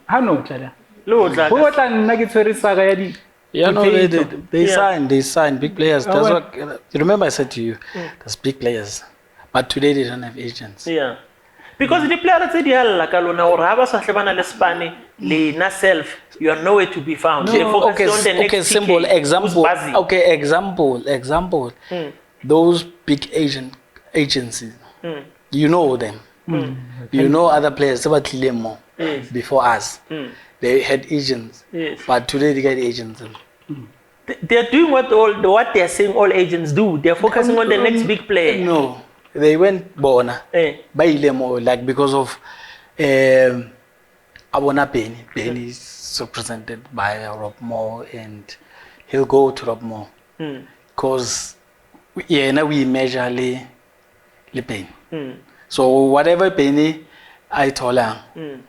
I know tla. Lo tla. Ho tla nna ke tshwere saga ya di. Yeah, no, they sign big players. That's what you remember I said to you. There's big players, but today they don't have agents. Yeah, because the players say they like alona or haba sa hlebana le Spani le na self. You are nowhere to be found. No, They focus on the next okay, simple example. Okay, example. Those big Asian agencies, you know them. You know other players about more before us. They had agents, but today they get agents. They are doing what they are saying all agents do. They are focusing on the next big player. No, they went Bona by Ilemo, like because of Abona Penny. Penny is represented by Rob Moore, and he'll go to Rob Moore because now we measure the pain. So whatever Penny I told her,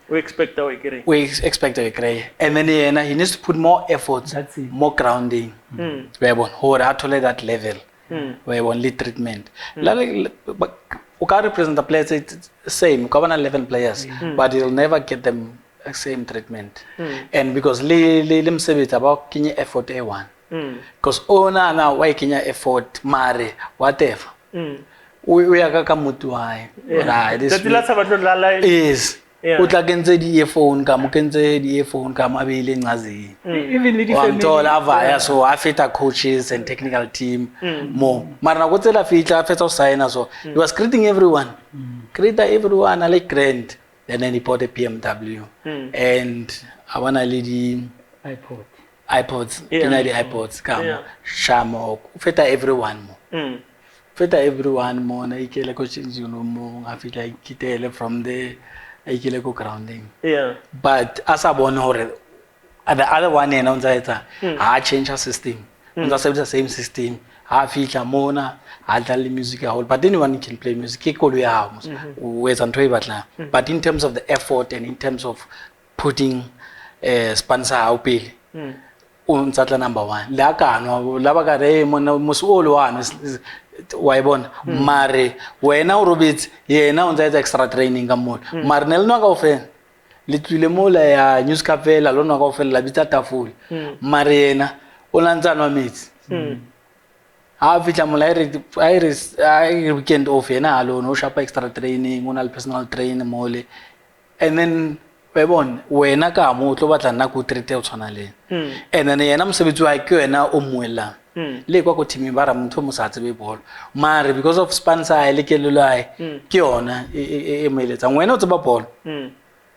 we expect our grade. And then he needs to put more effort, more grounding. We want to that level. We want lead treatment. But we can't represent the players. It's same. We have 11 players, but you'll never get them the same treatment. And because them say it about Kenya effort A1. Because owner now why Kenya effort mare whatever. We are kakamutu hai. Right. Yes. Utla kenze di earphone kam abile ngazi. Even the Wamthola vaya so afeta coaches and technical team more. Mara na kotsela fitla afeta sign so he was greeting everyone. Everyone like grand. And then he bought a BMW. And I wanna lady iPods. The iPods come. Shamo. Feta everyone more. Everyone more na ikele ko change mo ngafika ikitele from there ikele ko grounding. But as a born hore the other one and on change our system. On the same system. I feel mona adlala music hall, but anyone can play music equally house. But in terms of the effort and in terms of putting sponsor out pay unsatla number 1 la kanwa laba ka re mona musolo wana wayibona mare wena urobit yena unza extra training ka mo mare nelno ka ofela litlile mola ya news capella lona ka ofela la bitsa tafula mare yena olantsana mitsi fitla mola iris weekend off yena alone o shapa extra training una personal trainer mole and then wena ka mo tlo batla nna go treat o tshwana le and then yena mosebetsi wa ke wena o muela le kwa go team ba ra motho mo sa tsebe ball mare because of sponsor le ke le lai ke yona e meletsa wena o tseba ball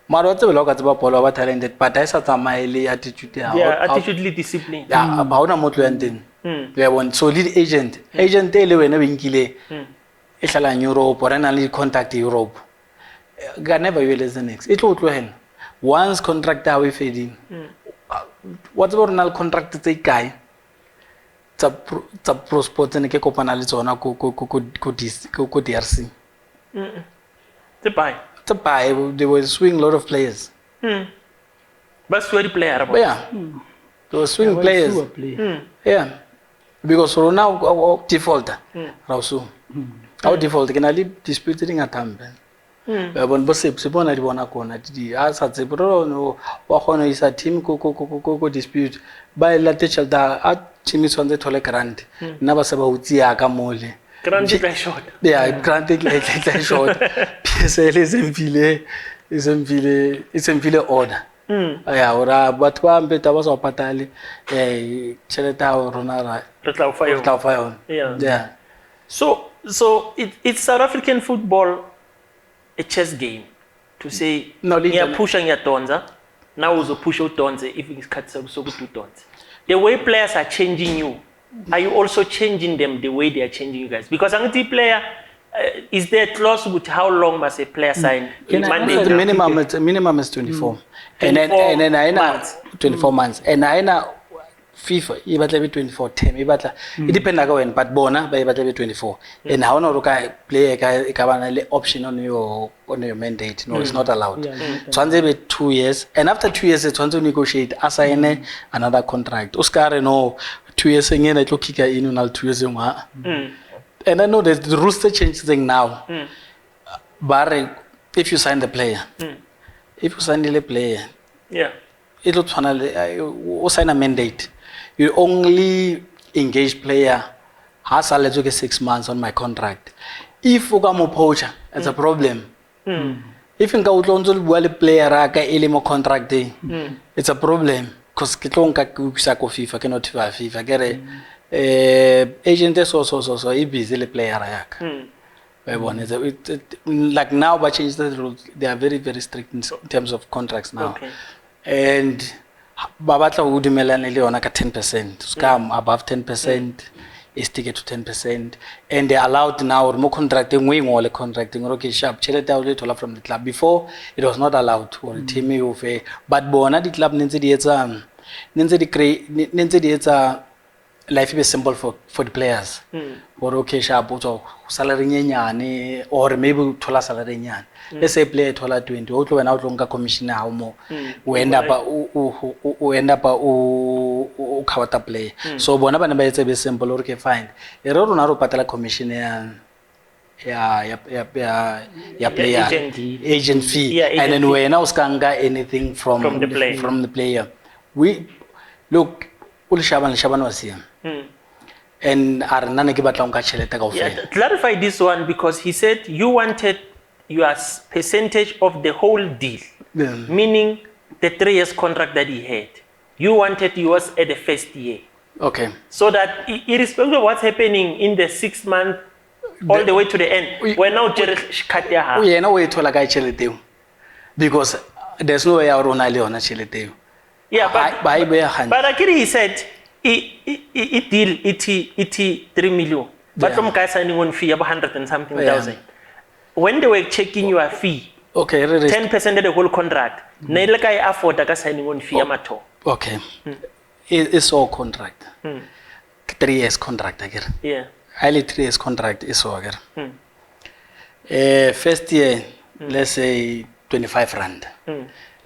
mara o tsebe lo ka tseba ball wa talented but I sa tsamaye le attitude ya attitude le discipline ba ona motlo ya nteng we want so lead agent le wena o inkile e hlala in Europe or na le contact Europe ga never you less the next it will tlohela once contract are we fading what's original contract tse kai tsa pro sports ne ke kopana le tsona ko DRC to buy they were swing a lot of players but swing player they were swing players because for now default rausu our default can ali disputing atambe bon se bona di bona kona di a sa tse bro no wa khona isa team ko dispute ba la techelda a team isonze thole grant nna ba se ba utsi ya ka mole grant is short grant is short PSL is empile order ora batho ba mbeta ba sa patale cheleta rona ra re tla o fa yona yeah so So it's South African football a chess game to say No, ngiyapusha ngiyadonsa now uzopusha udonse if isikhathi sokuthi udonse. The way players are changing you, are you also changing them the way they are changing you guys? Because angithi player is there a clause with how long must a player sign? The minimum is 24. And then I know 24 months. And I know FIFA e batla be 24 term e batla it depend ka wena but bona ba e batla be 24 and how no ka play ka bana le option on your mandate. No, it's not allowed. Tshwantse be 2 years and after 2 years it's to negotiate assign another contract. Oscar no 2 years ngene e tlo kika in on 2 years ngwa. And I know that the rooster changing now. But if you sign the player, if you sign the player, it will sign a mandate. You only engage player has a little 6 months on my contract. If you come poacher, it's a problem. If you go to the player elimo contract, it's a problem because kitonka kusako FIFA cannot FIFA get it. Agent is also a busy player. Like now, by change the rules, they are very, very strict in terms of contracts now. And Babatla would melan 10%. Scam above 10% is ticket to 10%. And they allowed now more contracting, wing or contracting, okay, sharp, Cheleta from the club. Before it was not allowed or team of a but Bona the club life is simple for the players. Or okay, sharp salary nyane or maybe tola salary nyane. Let's say player tola 20. Outlo and outlonga commissioner how more. We end up kawata play. So bona bana ba etse be simple okay fine. Ero rona ro patala commissioner ya player agent fee and then we now skanga anything from the player. We look Shaban was here. And clarify this one because he said you wanted your percentage of the whole deal, meaning the 3 years contract that he had. You wanted yours at the first year. Okay. So that irrespective of what's happening in the 6 months all the way to the end, we're now cut their half. We are no way to like because there's no way out on Chelete. Yeah, but actually he said it deal it 3 million. But from guys signing on fee of 100 and something thousand. When they were checking your fee, 10% of the whole contract, Naila guy afford a signing on fee amato. Okay. It's all contract. 3 years contract again. Yeah. Highly 3 years contract is all again. First year, let's say 25 rand.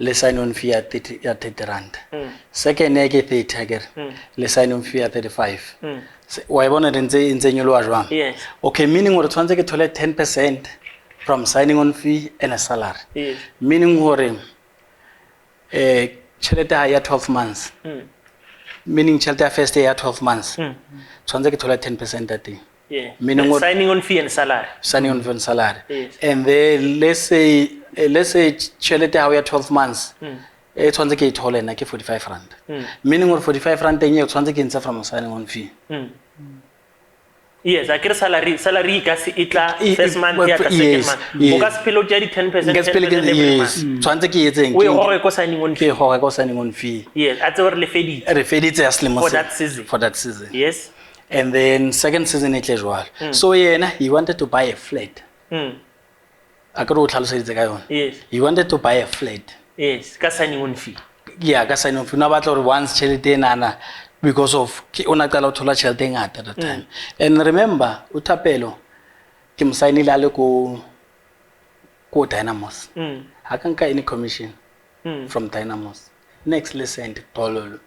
Let's sign on fee at 30 rand. Second year, 30 again. Let's sign on fee at 35. Why wanted in the Yes. Okay, meaning what to get 10% from signing on fee and a salary. Yes. Meaning what Cheleta 12 months. Meaning Cheleta first year 12 months. So get 10% that day. Yeah. Meaning what signing on fee and salary. Signing on fee and salary. Yes. And then let's say Cheleta 12 months. It's one get whole and like 45 rand. Meaning what 45 rand 10 years, one get from signing on fee. Yes, I get salary kasi itla first month ya second month. Because pilo jari 10% every month. Tshwantse ke etseng. We hore ko signing on fee. Hore ko signing on fee. Yes, at or le fedit. Re feditse ya selemo for that season. For that season. Yes. And then second season it jwalo. So yena he wanted to buy a flat. Akaro tlhaloseditse ka yona. Yes. He wanted to buy a flat. Yes, ka signing on fee. Yeah, ka signing on fee. Na batla once chelete nana because of ona qala uthola chelete ngata at that time. And remember uThapelo ke msainile ale ko Dynamos. Hakanka any commission from Dynamos. Next lesson Tololo.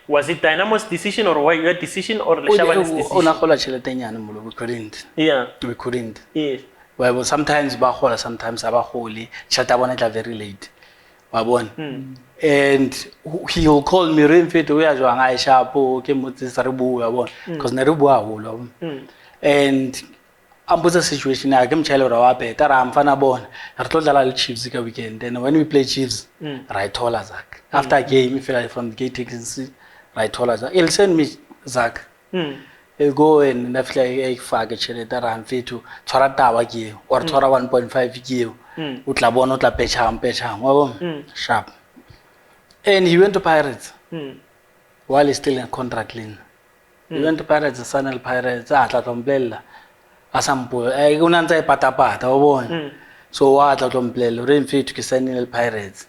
Was it Dynamo's decision or why your decision or Shaban's decision? Ona khola chelete nyane molo we couldn't. Yeah. We couldn't. Yes. Well, sometimes ba khola sometimes aba kholi chelete bona tla very late. And he will call me Remfit we are jwang a shapo ke motsisa re bua bona because ne re bua holo. And ambuza situation ya ke mchele ra wa beta ra mfana bona re tlo dlala le Chiefs ka weekend and when we play Chiefs right hola Zak after game if from the gate agency right hola Zak he'll send me Zak e go and na fitla e fake tšhelete ra mfetho tshwara taba ke eo or tshwara 1.5 ke eo o tla bona o tla petšhang wa bona sharp. And he went to Pirates while he's still in contract lane. He went to Pirates, Sanel Pirates, tla tlomplela a sampo e una ntse e patapata wa bona. So wa tla tlomplela re mfetho ke Sanel Pirates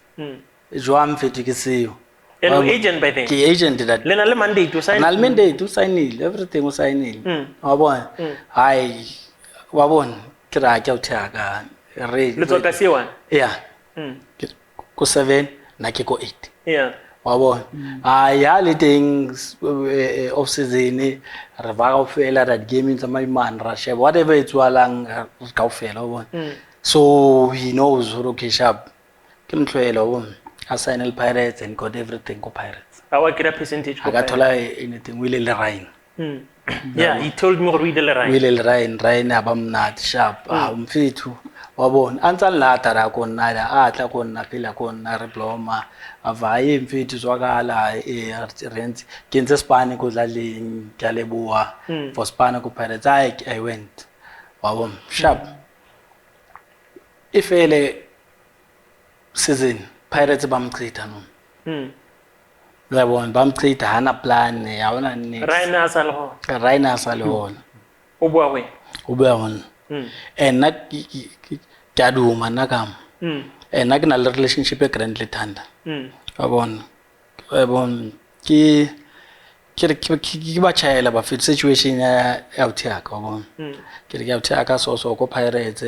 jwa mfetho ke seo. And agent by then? Ke agent that. Le na le mandate to sign? Na le mandate to sign everything o signile. Wa bona. Hai wa bona ke ra ke o thaka re. Le tsoka sewa? Yeah. Ko 7 na ke ko 8. Yeah. Wa bona. Ya le things off season re va go fela that game tsa man ra sheba whatever it's walang ka fela wa bona. So he knows okay sharp. Ke mtlhoela wa bona. I signed the Pirates and got everything go Pirates. How get a percentage? I got anything. Will le Ryan. Yeah, he told me we the Ryan. Will Ryan abam not sharp. Mfethu wabona. Antsal lata ra kona da atla kona phela kona re bloma. Avaye mfethu zwakala rent. Kenze Spani ko dlaleng ke a leboa for Spani ko Pirates. I went. Wabona sharp. Ifele season Pirates bamchitha no. Uyabona bamchitha hana plan yabona ni. Ryan asalo. Ubwa we. Ubwa and nak kaduma nakam. And nak na relationship e currently thanda. Uyabona ki ba chayela ba fit situation ya uthaka wabona. Ke ke uthaka so ko Pirates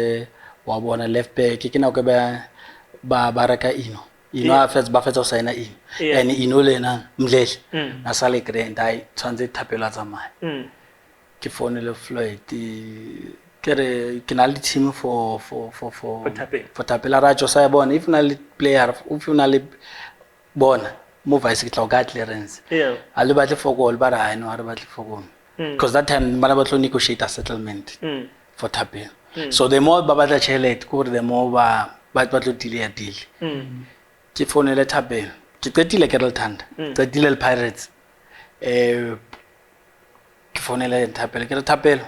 wabona left back ke na go ba baraka afets ba fetsa signa and lena mdlehle na sale grand ai tshwantse thapela tsamaya ke phone Floyd kere ke na le team for thapela ra jo sa bona if na le player if na le bona mo vice ke tla ga clearance a le batle for goal ba ra no a re batle for goal because that time bana ba tlo negotiate a settlement for thapela so the more ba batla chelete ko the more ba tlo deal ke phone le Thapelo ke qetile ke re Thanda qetile le Pirates ke phone le Thapelo ke re Thapelo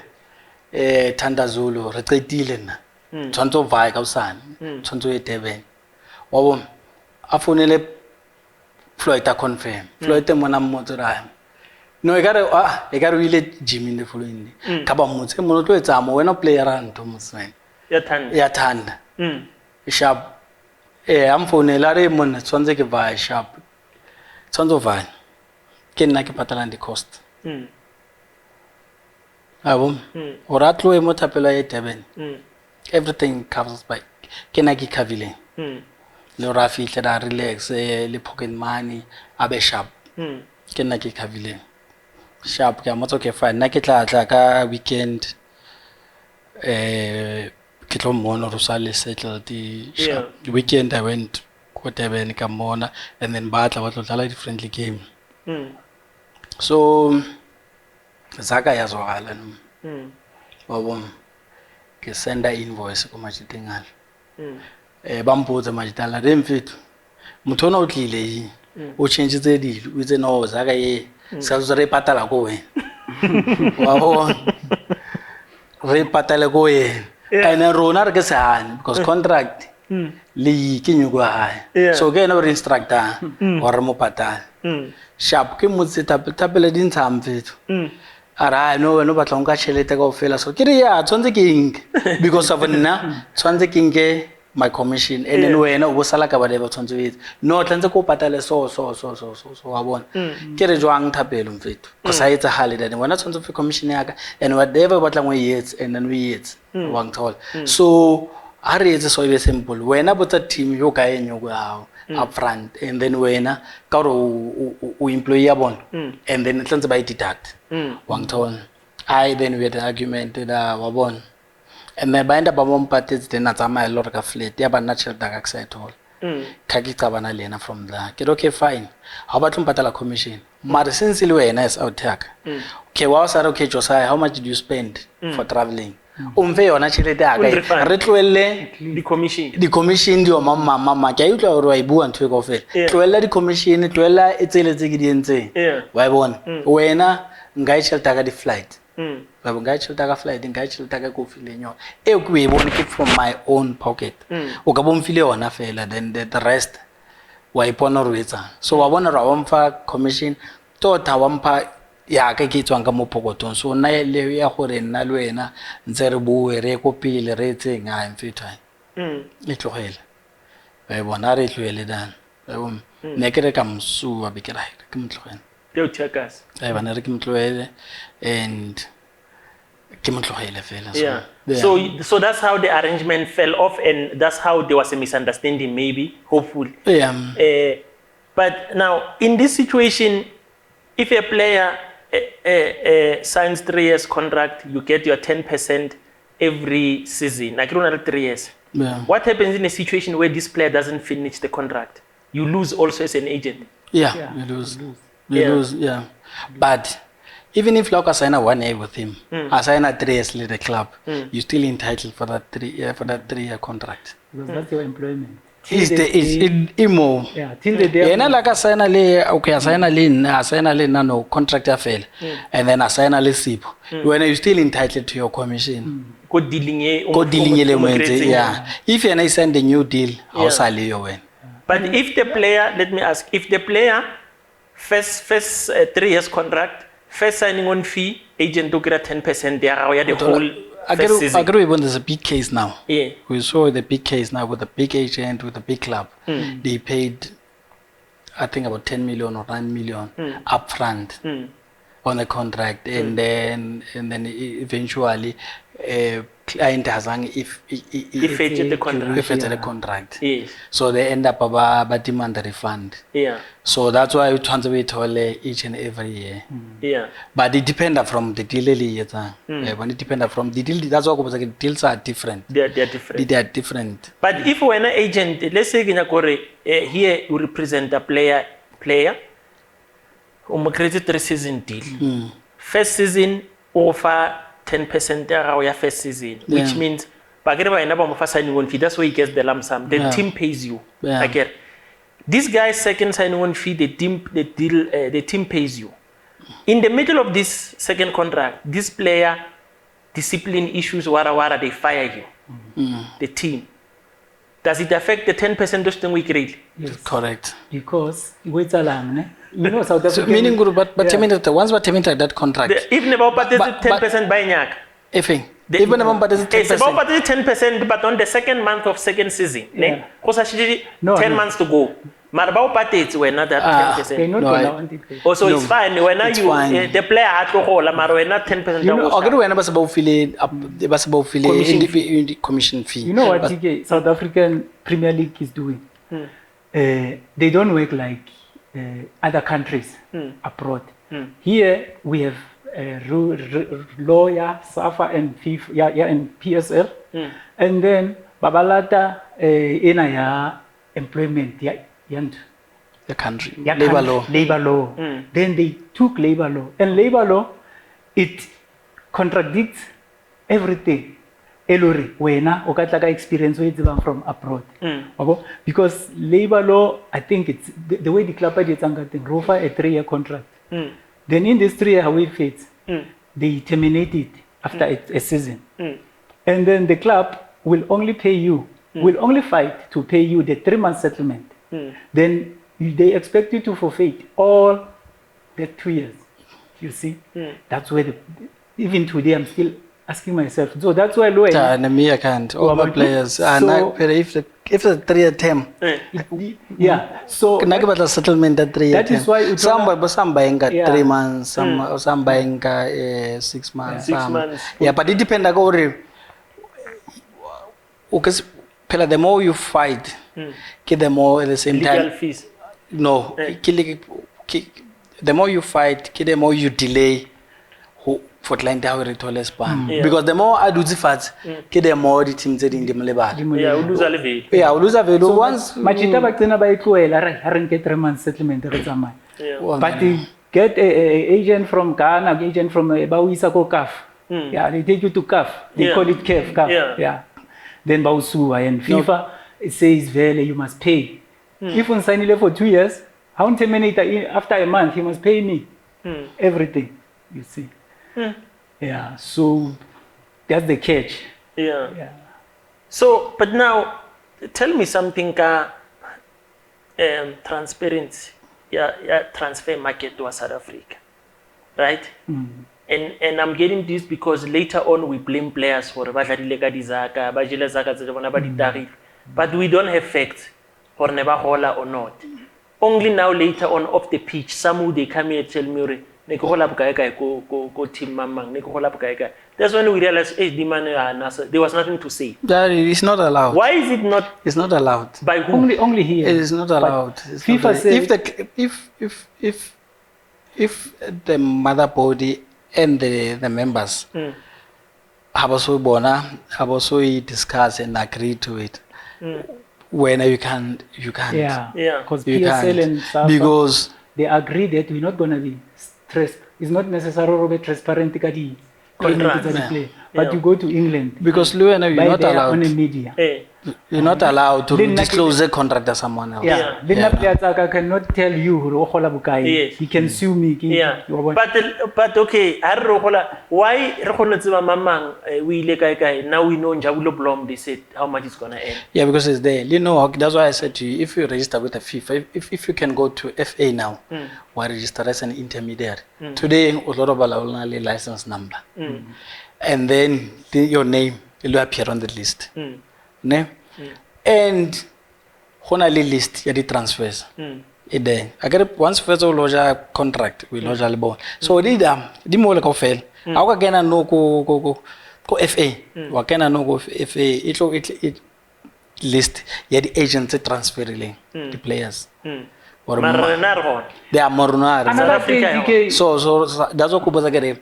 Thanda Zulu re qetile nna tshwantsho vai ka usana tshwantsho e Durban wa bona a phone le Floyd a confirm Floyd mona mmotse ra no e ka re ile gym in the following ka ba mmotse mo tlo etsa mo wena player a ntho moswen ya Thanda sharp am phone la re mona tshwanetse ke va sharp tshwanetse va ke nna ke patala di cost abom ora tlo mo Thapelo ya Durban everything covers by ke na ke khavile le ra fitla da relax le pocket money abe sharp ke nna ke khavile sharp ke mo tsoke fine na ke tla ka weekend ke tlo mona ro sale settle the weekend I went ko Durban ka mona and then ba tlo dlala di friendly game so zaka ya zwala no wabona ke senda invoice ko Majitengala ba mpotsa Majitala re mfethu motho ona o tlile yi o change tse dilo o itse no zaka ye sa re patala ko wena wabona re patala ko wena and rona re ke sane because contract le ke nyugo hae so ke no re instructor or mo patala sharp ke motse Thapelo di ntsha mfethu ara no ba tla nka chelete ka ofela so ke re ya tshwanetse ke ink because of nna tshwanetse ke nke my commission and then wena o sala ka ba le ba tshwanetse no tlanetse ko patale so wa bona ke re jwang Thapelo mfethu go sa etsa hale then wena tshwanetse fe commission yaka and whatever ba tla ngwe yets and then we yets wang tol so are etse so be simple wena botsa team yo ka enyo go hao up front and then wena ka ro o employee ya bona and then tlanetse ba deduct wang tol then we had an argument da wa bona and then ba enda ba mo mpatetse tena tsamaya lo re ka flat ya ba natural da ka side hall ka ke cabana lena from there ke okay fine ha ba tlompatala commission mara since le wena is out yaka okay wa sa okay Josiah how much did you spend for traveling umve yona chelete aka re tloelle di commission di o mama ke a utlwa re wa ibua ntwe go fela tloella di commission tloella etseletse ke di entse wa bona wena ngai chelete ka di flight ba nka tšhelete ka flight nka tšhelete ka kofi le nyona e ke be bone ke from my own pocket o ka bomfile yona fela then the rest wa ipona re etsang so wa bona ra mfa commission tota wa mpa ya ka ke tswang ka mo pokotong so na le ya gore nna le wena ntse re bue re go pele re tseng a mfetwa e tlogela ba bona re tlogele dan ba ne ke re ka msu be ke ra ke mtlogela Teo Chakas. I bana re ke mtlogele and ke mtlogele fela so that's how the arrangement fell off and that's how there was a misunderstanding maybe hopefully but now in this situation if a player signs 3 years contract you get your 10% every season like 3 years what happens in a situation where this player doesn't finish the contract you lose also as an agent you lose but even if Loka sign a 1 year with him, I sign a 3 years with the club, you're still entitled for that 3 year contract. Because that's your employment. It's imo. Yeah, till the day. And like I sign a lay, okay, I sign a lay, no contract fail, and then I sign a sip. When you're still entitled to your commission. Good dealing, yeah. If you send a new deal, how sally you win? But if the player, let me ask, if the player first 3 years contract. First signing on fee, agent took 10% there, the whole first season. I agree when there's a big case now. Yeah. We saw the big case now with the big agent, with the big club. They paid, I think, about 10 million or 9 million upfront on the contract. And then eventually, client has if the contract. Yes. So they end up about demand the refund. Yeah. So that's why we transfer it each and every year. Yeah. But it depends from the deal. When it depends from the deal, that's why the deals are different. They are different. They are different. But if we're an agent, let's say here you represent a player, create 3 season deal. First season offer 10% of your first season, which means signing on fee. That's where he gets the lump sum. The team pays you. Again, this guy's second signing on fee, the team pays you. In the middle of this second contract, this player discipline issues, they fire you. The team. Does it affect the 10% of the week rate? Yes. Correct. Because wait a long, South Africa. So meaning guru, but once we terminate that contract. Even about 10% by nyak. Even about 10%. It's about 10%, but on the second month of second season, because actually 10 months to go. But about parties were not that 10%. Also, it's fine. When you the player had to hold, but we're not 10%. You know, agree when about commission fee. You know what South African Premier League is doing? They don't work like other countries abroad. Here we have lawyer, SAFA and FIFA, and PSL, and then Babalata in employment, the country, labor law. Then they took labor law, and labor law it contradicts everything. Elori, wena okataka experience with them from abroad. Because labor law, I think it's the way the club did something. Rofa a 3 year contract. Then in this 3 year how it fits, they terminate it after a season, and then the club will only pay you, will only fight to pay you the 3 month settlement. Then they expect you to forfeit all the 2 years. You see, that's where even today I'm still asking myself. So that's why lawyer. I can't. All my players. If the 3 year term. So the settlement that 3 year term. That is why some buying 3 months, some buying 6 months. 6 months. Yeah, but it depends. Because the more you fight, the more at the same time. Legal fees. No, the more you fight, the more you delay. For client span because the more I do the fats, the more the teams in the Maleba. We lose a value once. Machita Bactena by Kuela, Haran get 3 months settlement. But they get a agent from Ghana, agent from Bawisako CAF. Yeah, they take you to CAF. They call it CAF. Yeah. Then Bausua and FIFA it says, well, you must pay. If you sign it for 2 years, how terminate after a month, he must pay me everything. You see. Yeah, so that's the catch. Yeah. So, but now, tell me something, transparency, transfer market to South Africa, right? And I'm getting this because later on we blame players for but we don't have facts for never hola or not. Only now later on off the pitch, some who they come here and tell me go team mamang. That's when we realize, hey, there was nothing to say. That is not allowed. Why is it not? It's not allowed. By who? Only here. It is not allowed. FIFA said if the mother body and the members have also discuss and agree to it, when you can't. Yeah. Because You PSL can't. and SAFA, Because they agree that we're not gonna be stressed. It's not necessarily be transparent to the play. But you go to England. Luena, you're by not their allowed. own media. You're not allowed to Then disclose the contract to someone else. Yeah. I cannot tell you who Yes. he can sue me. Yeah. But okay, why mamang we now we know Njabulo Blom, they said how much it's gonna end. Yeah, because it's there. You know, that's why I said to you, if you register with the FIFA, if you can go to FA now, or register as an intermediary. Today, a lot of Balawala license number. And then your name will appear on the list. Ne? And honali list ya di transfers. Then I get once first of lodge contract we lodge a ball. So di mo le ka fail. Ako kena no ko FA. Wa kena no ko FA. It list ya di agents transferring the players. Or they are morunar. Another thing, DK, So that's what kuboza get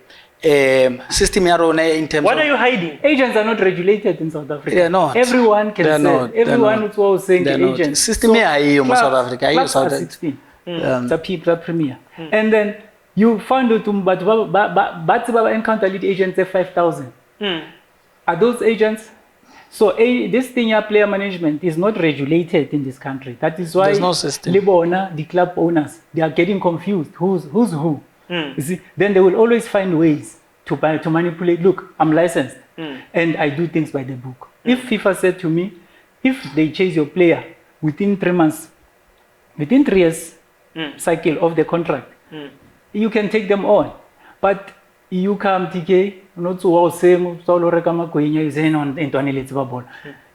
system in terms What of are you hiding? agents are not regulated in South Africa. They are not. Everyone can They are sell. not. Everyone is always saying the agents. System in South Africa. Clubs are 16. The people premier. And then you find out but encounter lead agents at 5,000. Are those agents? So this thing here, player management is not regulated in this country. That is why There's no system. the club owners, they are getting confused. Who's who? You see, then they will always find ways to manipulate. Look, I'm licensed and I do things by the book. If FIFA said to me, if they chase your player within 3 months, within 3 years cycle of the contract, you can take them on. But you come TK, not to all saying,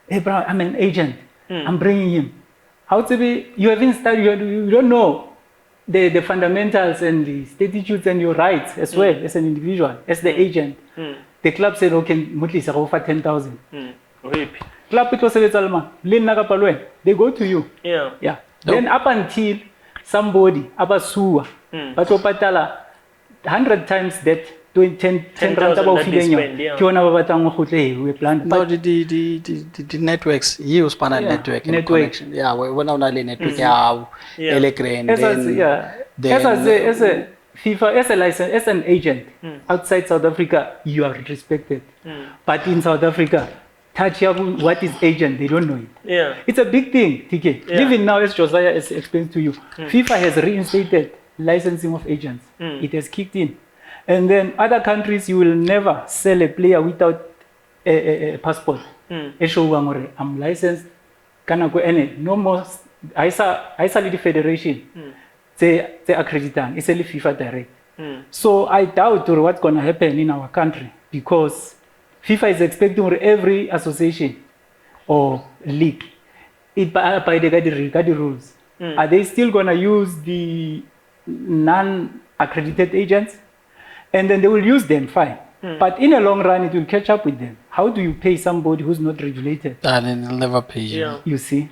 hey, bro, I'm an agent. I'm bringing him. How to be? You haven't studied. You don't know the fundamentals and the statutes and your rights as well as an individual, as the agent. The club said, okay, monthly say offer 10,000. Club they go to you. Yeah. Yeah. Then up until somebody abasuwa, but opatala 100 times that 10 rand about we plan. No, the networks, you span a network and connection. Yeah, we're not only network, As a FIFA, as a license, as an agent outside South Africa, you are respected. But in South Africa, what is agent? They don't know it. Yeah. It's a big thing, TK. Yeah. Even now, as Josiah has explained to you, FIFA has reinstated licensing of agents. It has kicked in. And then other countries, you will never sell a player without a passport. I'm licensed. No more. I saw the federation. They accrediting. It's only FIFA direct. So I doubt what's going to happen in our country because FIFA is expecting every association or league by the rules. Are they still going to use the non-accredited agents? And then they will use them, fine. But in a long run, it will catch up with them. How do you pay somebody who's not regulated? And they'll never pay you. Yeah. You see?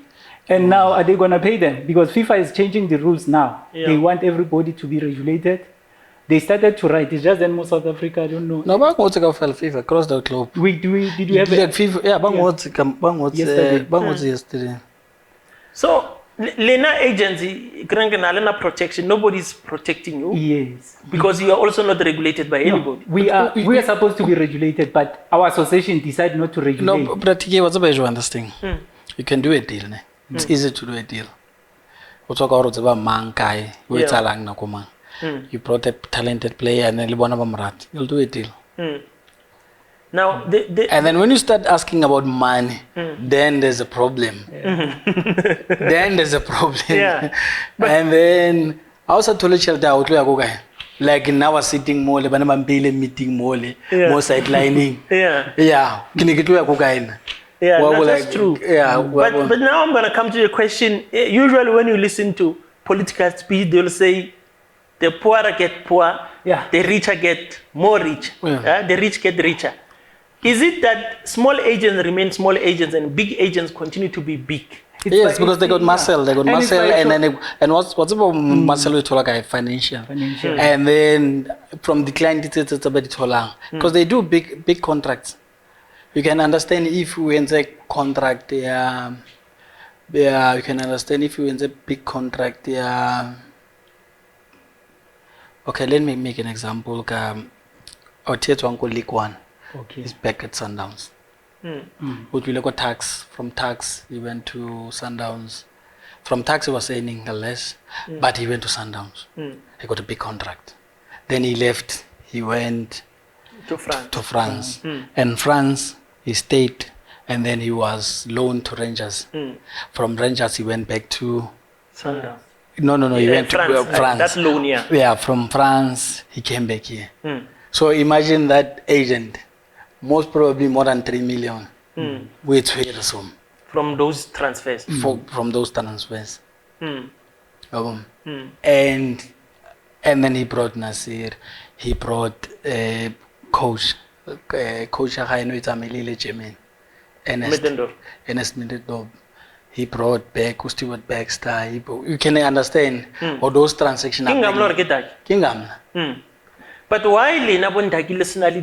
And now, are they going to pay them? Because FIFA is changing the rules now. Yeah. They want everybody to be regulated. They started to write. It's just that most South Africa, I don't know. No, bang what's go fell FIFA across the globe. Did you have Like FIFA? Yeah, bang yesterday. So, Lena agency, Lena protection, nobody's protecting you. Yes. Because you are also not regulated by anybody. We are supposed to be regulated, but our association decided not to regulate. No, but what's about you understand? You can do a deal. Ne? It's easy to do a deal. We talk about mankai, we talang na kumang. You brought a talented player and then you'll do a deal. Now, and then when you start asking about money, then there's a problem. Then there's a problem. Yeah. And then I also told the child that like now we're sitting more, but I'm meeting more, more sidelining. Yeah. Yeah. Yeah, Well, that's like, true. yeah, But now I'm going to come to the question. Usually when you listen to political speech, they'll say the poorer get poor, the richer get more rich. The rich get richer. Is it that small agents remain small agents and big agents continue to be big? Yes, because they got muscle. They got muscle, and then what's about muscle with like financial, and then from the client it's about because they do big contracts. You can understand if you enter a contract, you can understand if you enter a big contract, Okay, let me make an example. Otietwanko League One is back at Sundowns. But we look at tax. From tax, he went to Sundowns. From tax, he was earning less, but he went to Sundowns. He got a big contract. Then he left. He went to France. And France, he stayed, and then he was loaned to Rangers. From Rangers, he went back to Sundowns. No, he went to France. That's loan, yeah. Yeah, from France, he came back here. So imagine that agent, most probably more than 3 million. From those transfers. From those transfers. And then he brought Nasir, he brought coach German. Ernest Middendorf. He brought back Stuart Baxter. You can understand all those transactions. Kingam. But why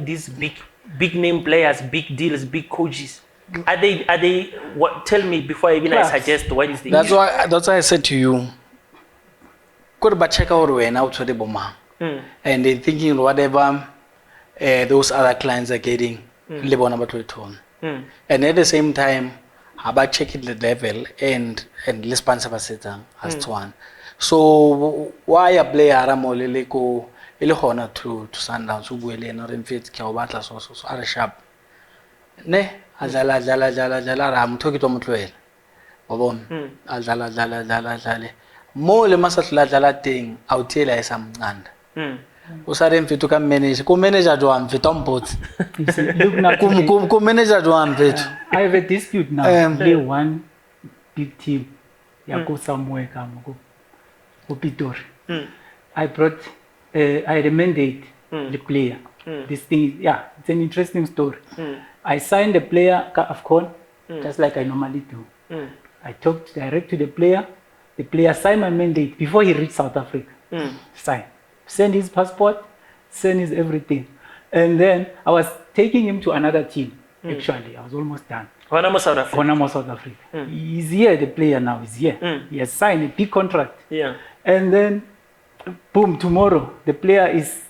these big name players, big deals, big coaches? Are they what, tell me before even I suggest what is the that's issue? That's why I said to you, check out when out to the bomber. And they're thinking whatever those other clients are getting, and at the same time, about checking the level and let's sponsor as one. So why a player Aramole go honor to Sundowns who will not in fit Kawabatla so are sharp. Ne Azala Ram took it on Mutwell. Obon Azala more le masatla thing I'll tell you some and. Usarem fit to come manage. Come manager do am fit on both. Look now. Come manager do am fit. I have a dispute now. Play one big team. Go somewhere. Go Pitor. I brought. I had a mandate. The player. This thing. It's an interesting story. I signed the player AFCON just like I normally do. I talked direct to the player. The player signed my mandate before he reached South Africa. Sign. Send his passport, send his everything. And then I was taking him to another team, actually. I was almost done. Honamo South Africa. Honamo South Africa. He's here, the player now is here. He has signed a big contract. Yeah. And then, boom, tomorrow, the player is,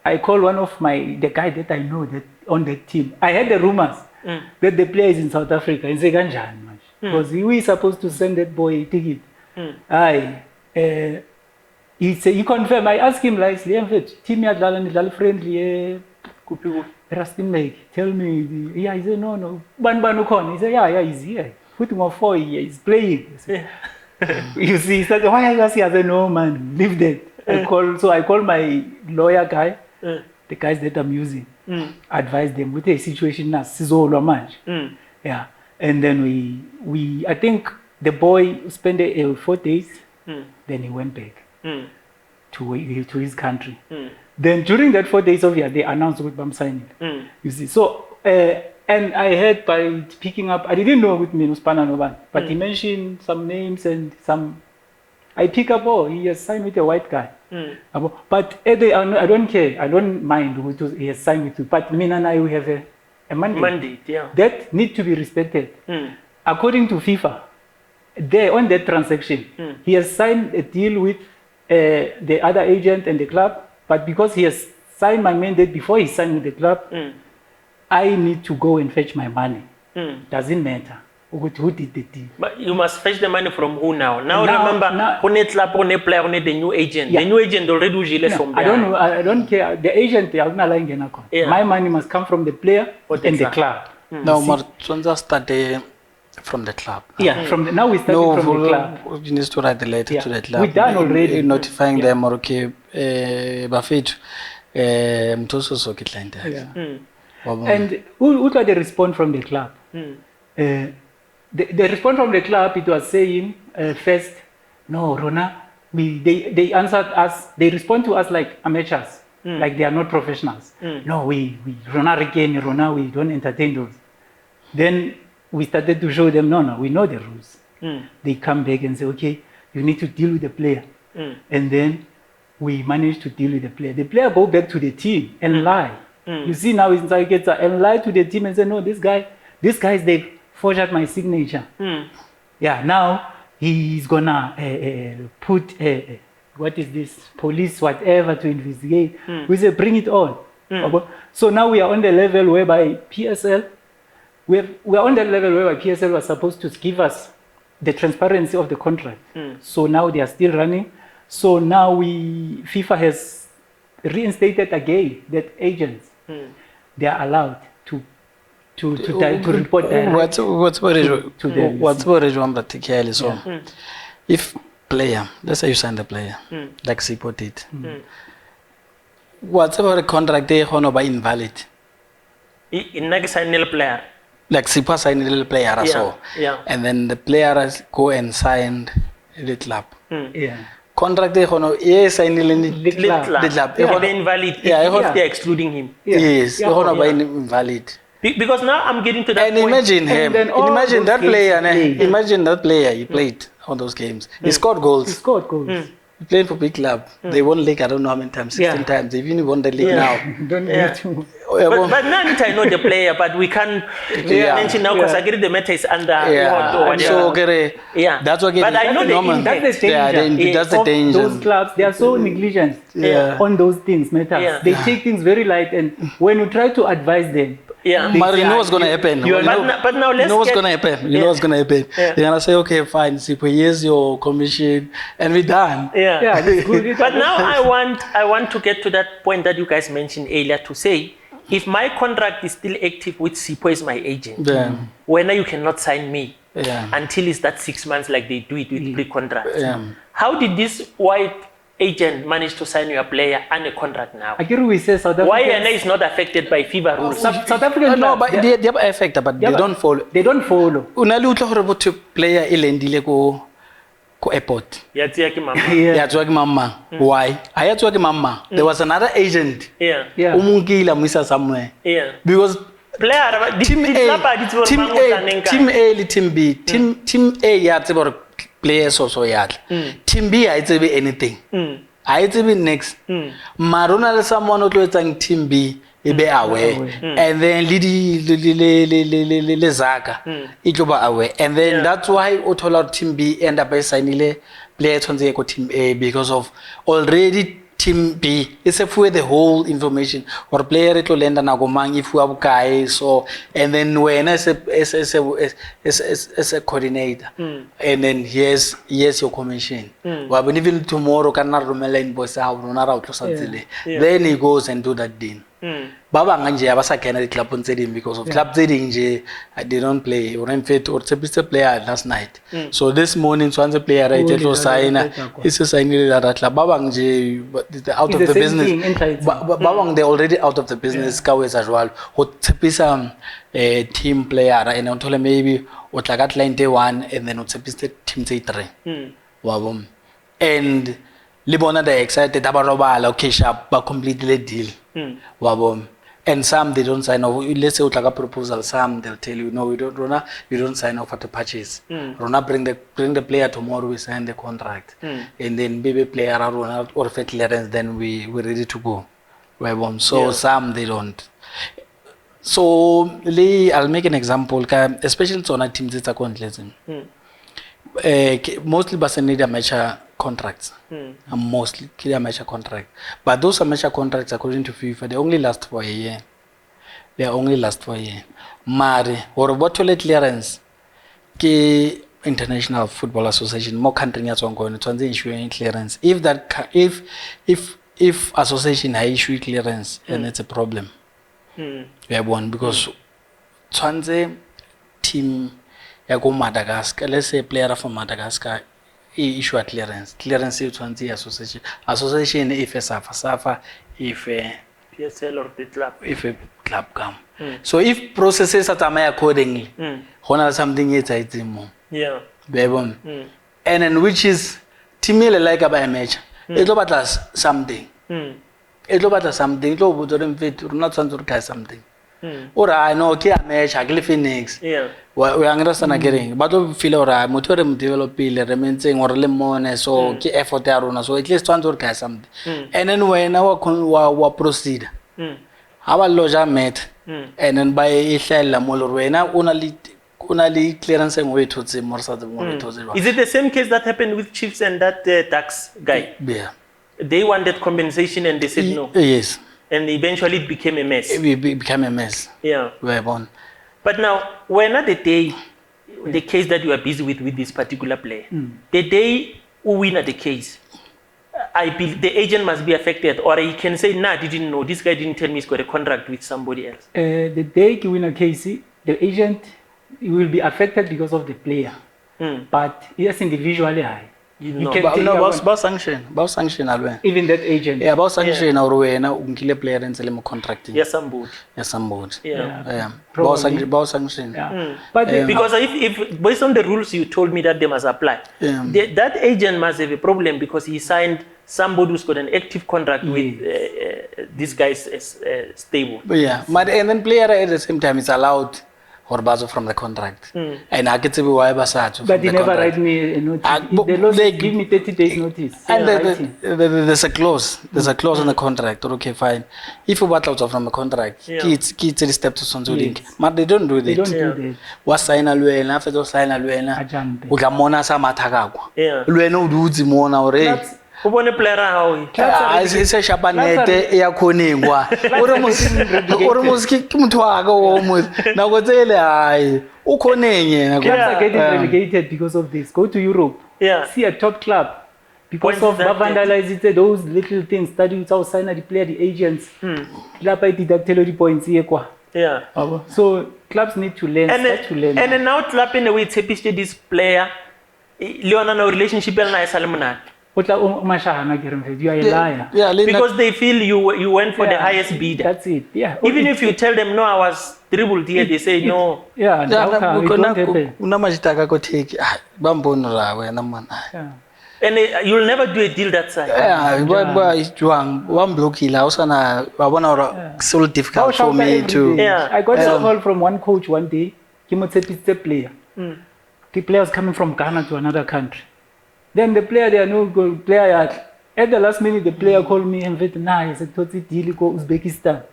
I call one of the guy that I know that on the team. I heard the rumors that the player is in South Africa, in Seganjan. Because we supposed to send that boy a ticket. He confirmed. I asked him like, team friendly, Rustin Lake. Tell me, he said no. Ban he said, yeah, he's here. Put him on 4 years, he's playing. You see, he said, why I said, no man, leave that. So I called my lawyer guy, the guys that I'm using, advise them with a situation now, yeah. And then we I think the boy spent 4 days, then he went back. To his country. Then during that 4 days of year, they announced with Bam signing. You see, so and I heard by picking up, I didn't know with me Noban, but he mentioned some names and some. I pick up, he has signed with a white guy. But I don't care, I don't mind who he has signed with you. But me and I, we have a mandate. Yeah. That need to be respected. According to FIFA, there on that transaction, he has signed a deal with the other agent and the club, but because he has signed my mandate before he signed with the club, I need to go and fetch my money. Doesn't matter. who did the deal. But you must fetch the money from who now? Now remember, who need club, who need player, who need the new agent. The new agent already usually from there. I don't know. I don't care. The agent, my money must come from the player and the club. No, but start from the club. Now we start from the club. You need to write the letter to the club. We done already. Notifying them, or okay, Bafit, Mtoso client. And who got the response from the club? The response from the club, it was saying first, no, Rona, they answered us, they respond to us like amateurs, like they are not professionals. No, we Rona, we don't entertain those. Then we started to show them, no, we know the rules. They come back and say, okay, you need to deal with the player. And then we managed to deal with the player. The player go back to the team and lie. You see now he's inside and lie to the team and say, no, this guys, they forged out my signature. Now he's gonna put what is this, police, whatever, to investigate. We say, bring it on. So now we are on the level whereby PSL, we are on the level whereby PSL was supposed to give us the transparency of the contract. So now they are still running. So now FIFA has reinstated again that agents, they are allowed to report what's so if player, let's say you sign the player, like Sipo did, whatever contract they are by invalid. In next sign the player. Like Sipo signed a little player and then the player go and signed the club. Contract they sign the club. They invalid. They're excluding him. Yes, invalid. Because now I'm getting to that point. Imagine him. Imagine that player. Imagine that player. He played on those games. He scored goals. He played for big club. They won league. I don't know how many times. 16 times. They've even won the league now. But now I know the player, but we can't mention now because I get the matter is under. So that's what. But I know that's the danger. That's the danger. Those clubs, they are so negligent on those things matters. They take things very light, and when you try to advise them. But you know what's going to happen. But now let's know what's going to happen. You know what's going to happen. They're going to say, okay, fine, Sipo, here's your commission, and we're done. That's good. But now I want to get to that point that you guys mentioned earlier to say, if my contract is still active with Sipo as my agent, when you cannot sign me until it's that 6 months like they do it with pre-contract. How did this white agent manage to sign your player and a contract now? We say South Africa. Why is not affected by FIFA rules? South African no, but they are affected, but they don't follow. They don't follow. Unali utla gore botho player elendile ko airport. Ya tsia ke mama. Ya tswa ke mama. Why? Aya tswa ke mama. There was another agent. Umunkila muisa somewhere. Because player team A, team B, team A ya tsebora players also yat. Team B I tsebe anything. I tsebe next. Marona le someone o tlo etsang team B e be aware. And then le Zaka e tlo ba aware. And then that's why o thola team B end up by signing player tshwantse go team A because of already team B is a for the whole information or player to lend na go mang if you have so and then when as a coordinator and then here's your commission but even tomorrow can not romela in boss how no ra then he goes and do that deal baba nganje abasa kena di club ntse because of club tse ding they don't play or in fact or tsebisa player last night so this morning so a player right to sign is a sign that club baba nganje out of the business baba they already out of the business ka wetsa jwalo ho tsepisa team player and unthola maybe o tla ka client 1 and then o tsepisa team 3 wabo and le bona they excited abarobala okay sharp ba complete the deal wabo and some they don't sign off. Let's say utaka proposal, some they'll tell you no, we don't sign off at the purchase. Rona bring the player tomorrow, we sign the contract, and then baby player Rona or fit clearance, then we're ready to go. So some they don't. So I'll make an example. Especially on teams that are contracting. Mostly but need amateur contracts. Mostly amateur contract. But those amateur contracts according to FIFA they only last for a year. Mari or bottle clearance. ke International Football Association more country ya tswang go ne tshwantse issue clearance. If association ha issue clearance, then it's a problem. Yeah, one because tshwantse team ya go Madagascar, let's say player from Madagascar, issue a clearance. Clearance is tshwantse association. Association if a safa if a PSL or the club. If a club come. So if processes are tsamaya accordingly, hona something it's more. Yeah. And then which is team like a match. It batla something. It batla something. It will not to something. Or I know okay a match a Phoenix. Yeah. We understand getting, but we feel alright. Motor develop remain or lemon so ke effort aruna so at least one to something. And then when our proceed. Our loja met and then by Ishla Molorena only clearance and way to the more Is it the same case that happened with Chiefs and that tax guy? Yeah. They wanted compensation and they said no. Yes. And eventually it became a mess. It became a mess. Yeah. We're born. But now, when at the day, the case that you are busy with this particular player, the day we win at the case, I believe the agent must be affected, or he can say, nah, I didn't know. This guy didn't tell me he's got a contract with somebody else. The day you win a case, the agent will be affected because of the player. But yes, individually, you can about sanction alwe. Even that agent. Yeah, about sanction or wena unkile player and sell contracting. Yes, somebody. Yes, somebody. Yeah. About sanction. Yeah. But because if based on the rules you told me that they must apply, that agent must have a problem because he signed somebody who's got an active contract with this guy's stable. But yeah, but and then player at the same time is allowed or bazo from the contract. And I get to be why basat. But they never write me a notice. They give me 30 days notice. And there's a clause. There's a clause in the contract. Okay, fine. If you bat out from the contract, kids the step to sonzo but they don't do that. They don't do that. Was sign alwena, after those sign alwena. Ugamona sa matagagwa. Lwena ududzi mona ore. Ubone player how se shapanete ya khonengwa ore muski ke motho wa ka o mo na go tsele ai o khonenye na clubs are getting relegated because of this. Go to Europe, see a top club because of vandalizing those little things. Study without sign the player, the agents club I deducted the points here kwa. So clubs need to learn, and then now club in a way tepished this player Leona no relationship na Salmona. You are a liar. Because they feel you went for the highest bidder. That's it. Yeah. Even if you tell them no, I was dribbled here, they say no. Yeah. And you'll never do a deal that size. So difficult for me to. I got a call from one coach one day. The player. The player was coming from Ghana to another country. Then the player, they are no good player. At the last minute, the player called me and said, "Nah, it's a total deal go Uzbekistan."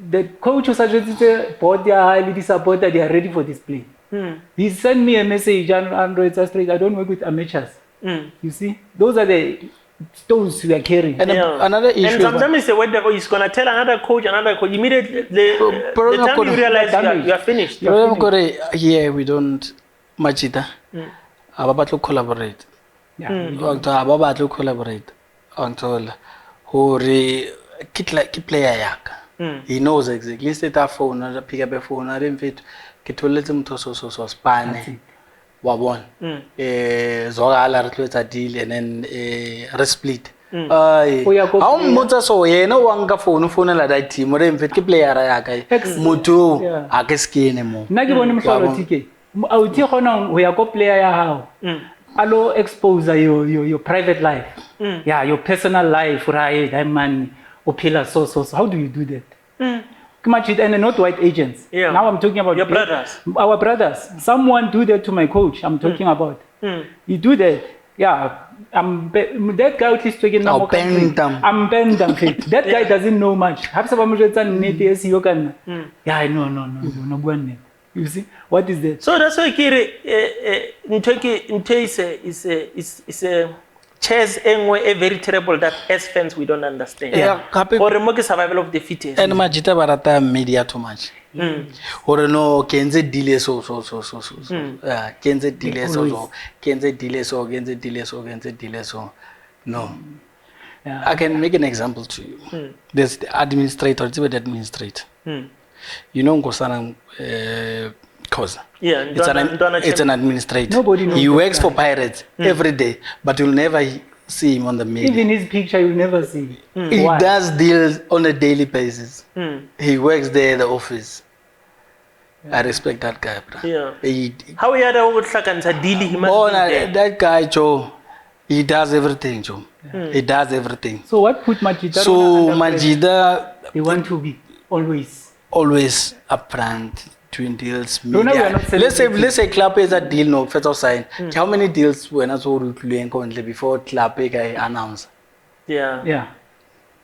The coach was suggested, "But they are highly disappointed. They are ready for this play." He sent me a message on Android. I don't work with amateurs. You see, those are the stones we are carrying. And another issue. And sometimes the way he's gonna tell another coach, immediately the time you realize you are finished. Here we don't machita. About to collaborate. About to collaborate until who keep player yak. He knows exactly. Set a phone, pick up a phone, I didn't fit. Get let him to so span. Wabon. Zora a deal and then resplit. How much so ye no wanga phone like that team or fit player yak. Mutu ageskin mo. Nagibon follow ticket. We are go player how allo expose your private life, your personal life, right? I man, opila so. How do you do that? And not white agents. Now I'm talking about your brothers. Our brothers. Someone do that to my coach. I'm talking about. You do that. That guy is talking now. I'm bent. That guy doesn't know much. No. You see, what is that? So that's why Kiri is a chess a very terrible that as fans we don't understand. Or remote survival of the fittest. And majita barata media too much. Or no, kenze delay so. Kenze delay so. Kenze delay so. No. Yeah. I can make an example to you. There's the administrator, it's about the administrator. You know Nkosana Khoza? Yeah, it's an administrator. Nobody knows He that works guy. for Pirates every day, but you'll never see him on the media. Even his picture, you'll never see. He Why? does deals on a daily basis. He works there at the office. I respect that guy, bro. Yeah. How you are deal he must be there. That guy, Joe, he does everything, Joe. He does everything. So what put Majida? So Majida, they want to be always upfront, doing deals. No, we are Media. not Let's say club is a deal no first sign. How many deals were not so currently before club guy announced? Yeah.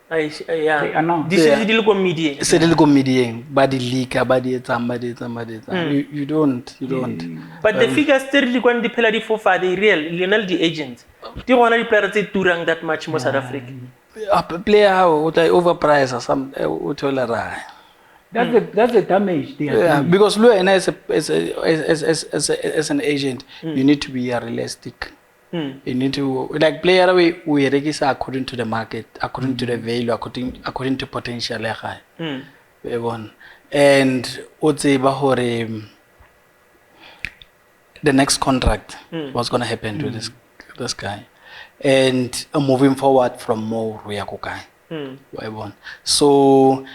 They announced. This is the media. It's a little media, body leak, body. You don't. But the figures still when the player for the real Lionel the agent. Do you want to play to durang that much more South Africa? A player overpriced or some That's the damage they are doing. because as an agent, you need to be realistic. You need to like player we register according to the market, according to the value, according to potential. And the next contract, what's gonna happen to this guy, and moving forward from more we are guy. So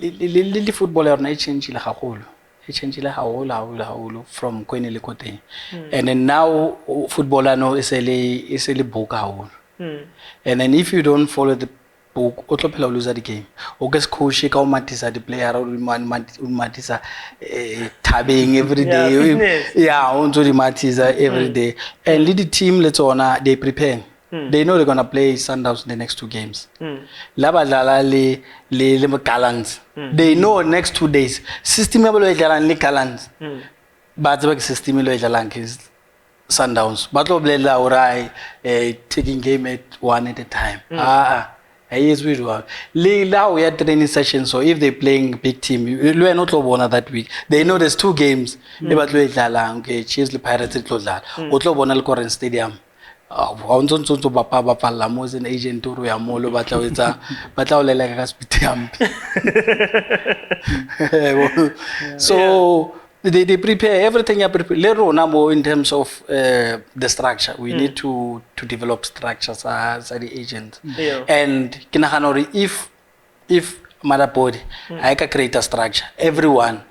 the footballer na change la haholo. He changed from Kweni Likote. And then now footballer no is a book. And then if you don't follow the book, you lose the game. Ogas coach ka matisa the player matisa tabbing every day. Yeah, on to the matisa every day. And lead the team let's honor they prepare. They know they're gonna play Sundowns in the next 2 games. Labadala le Calans. They know next 2 days. System le Calans. But the system is Sundowns. But Oblela Orai taking game at 1 at a time. Yes, we do. Now we are training sessions, so if they're playing big team, we are not over that week. They know there's 2 games. They but okay, Chiefs the Pirates it close that. Otlo Current Stadium. To Bapa Lamos an agent to Yamolo So they prepare everything in terms of the structure. We need to develop structures as the agent. And if Madapodi I can create a structure, everyone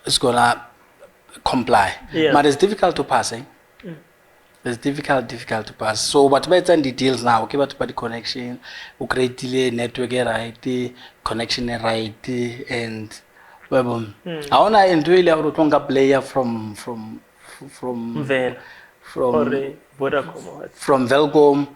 is gonna comply. But it's difficult to pass, It's difficult to pass. So what better details now? Okay, but the connection, we create the network right, connection right, and I wanna enjoy a player from Velcom,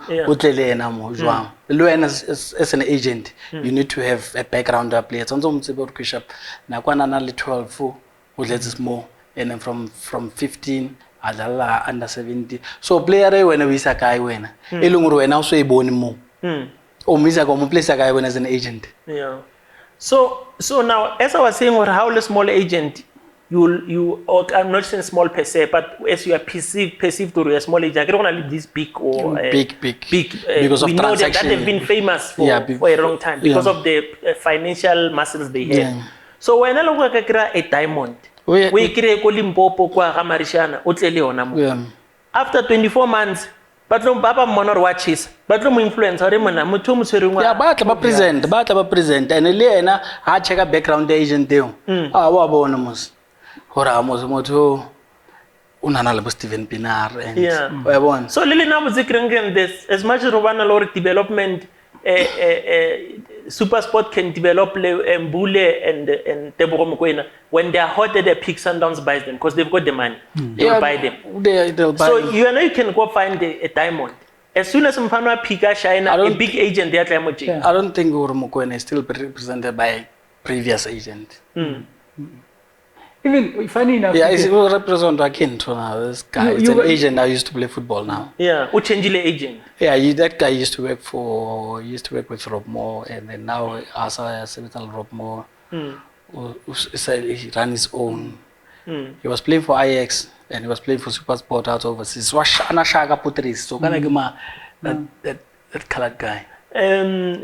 as an agent, you need to have a background player. Sometimes about Bishop, now 12, let's more, and then from 15. Under 70. So player when we sakai when elunguru when also eboni mo. O misa go mo place sakai when as an agent. Yeah. So now as I was saying, or how a small agent you or I'm not saying small per se, but as you are perceived to a small agent, I don't want to leave this big or big because we of know that transaction. they've been famous for a long time because of the financial muscles they have. So when I look at a diamond. We create Limpopo kwa Gamarishana, Otlele Onamo. After 24 months, but no Baba Monor watches, but no influence or Mutum Seruma. Yeah, but present, and Elena, I check a background agent there. Wabonamus, Horamos Moto, Unanalabo Steven Pinar, and So Lily now was this as much as Robana Lord development. Super Sport can develop Mbule and Tebogo Mokoena. When they are hot, they pick Sundowns buys them because they've got the money. They'll buy them. They'll buy so you can go find a diamond. As soon as Mfano Pika China, a big agent, they are Tlamoji. I don't think Mokoena is still represented by a previous agent. Even funny enough. Yeah, it's represent again to now. This guy, it's an agent now used to play football now. Yeah, Uchenjile agent. Yeah, that guy used to work with Rob Moore, and then now Asa Senator Rob Moore. he ran his own. He was playing for Ajax and he was playing for SuperSport out overseas. Washana Shaga Putris, so that colored guy.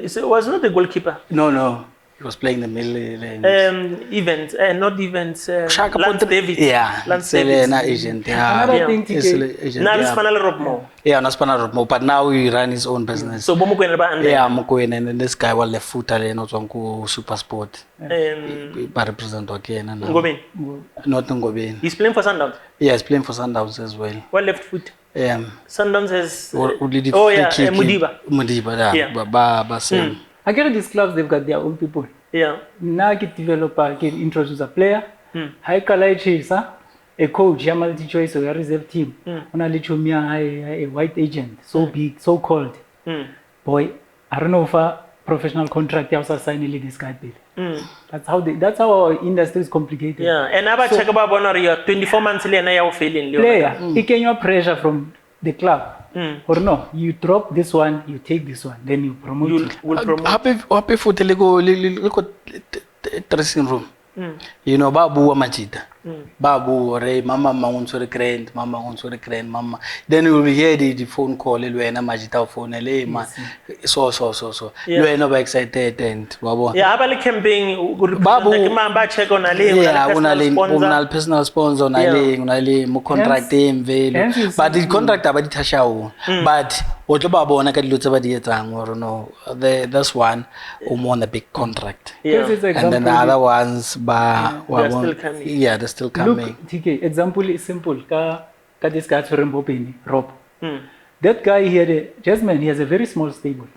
So was not the goalkeeper. No. He was playing the middle Events, not events. Shaka Lance David. Yeah, Lance David. Agent. Another thing, TK. Now it's Panel Robmo. Yeah, not Spanner, but now he ran his own business. So Bomo Kwenaba yeah, Mokoen and this guy was left foot not on SuperSport. But represent again and Ngobeni. Not Ngobeni. He's playing for Sundowns. Yeah, he's playing for Sundowns as well. What left foot? Sundowns has Mudiba. Yeah. I get these clubs, they've got their own people. Yeah. Now get developer, can introduce a player. High color chaser, a coach, a multi-choice or a reserve team. Only a white agent, so big, so cold. Boy, I don't know if a professional contract you also sign this guy bill. That's how our industry is complicated. Yeah, and about check about one or your 24 months later now failing. Player, it can your pressure from the club. Or no, you drop this one, you take this one, then you promote it. Happy for the Lego dressing room. You know, Babu Majida. Babu, Ray, Mama wants to recreate, Mama wants to recreate, Mama. Then you will hear the phone call, Luena Majita phone, so. You are not excited and Babu. Yeah, Abali camping, Babu, check on a personal sponsor, Unali, contract him, but the contract about Tashao. But what about Bonaka or no, that's one who won a big contract. And then the other ones, they're still coming. Yeah, they're still coming. Look, TK, example is simple. This guy Rob. That guy here, Jasmine, he has a very small stable.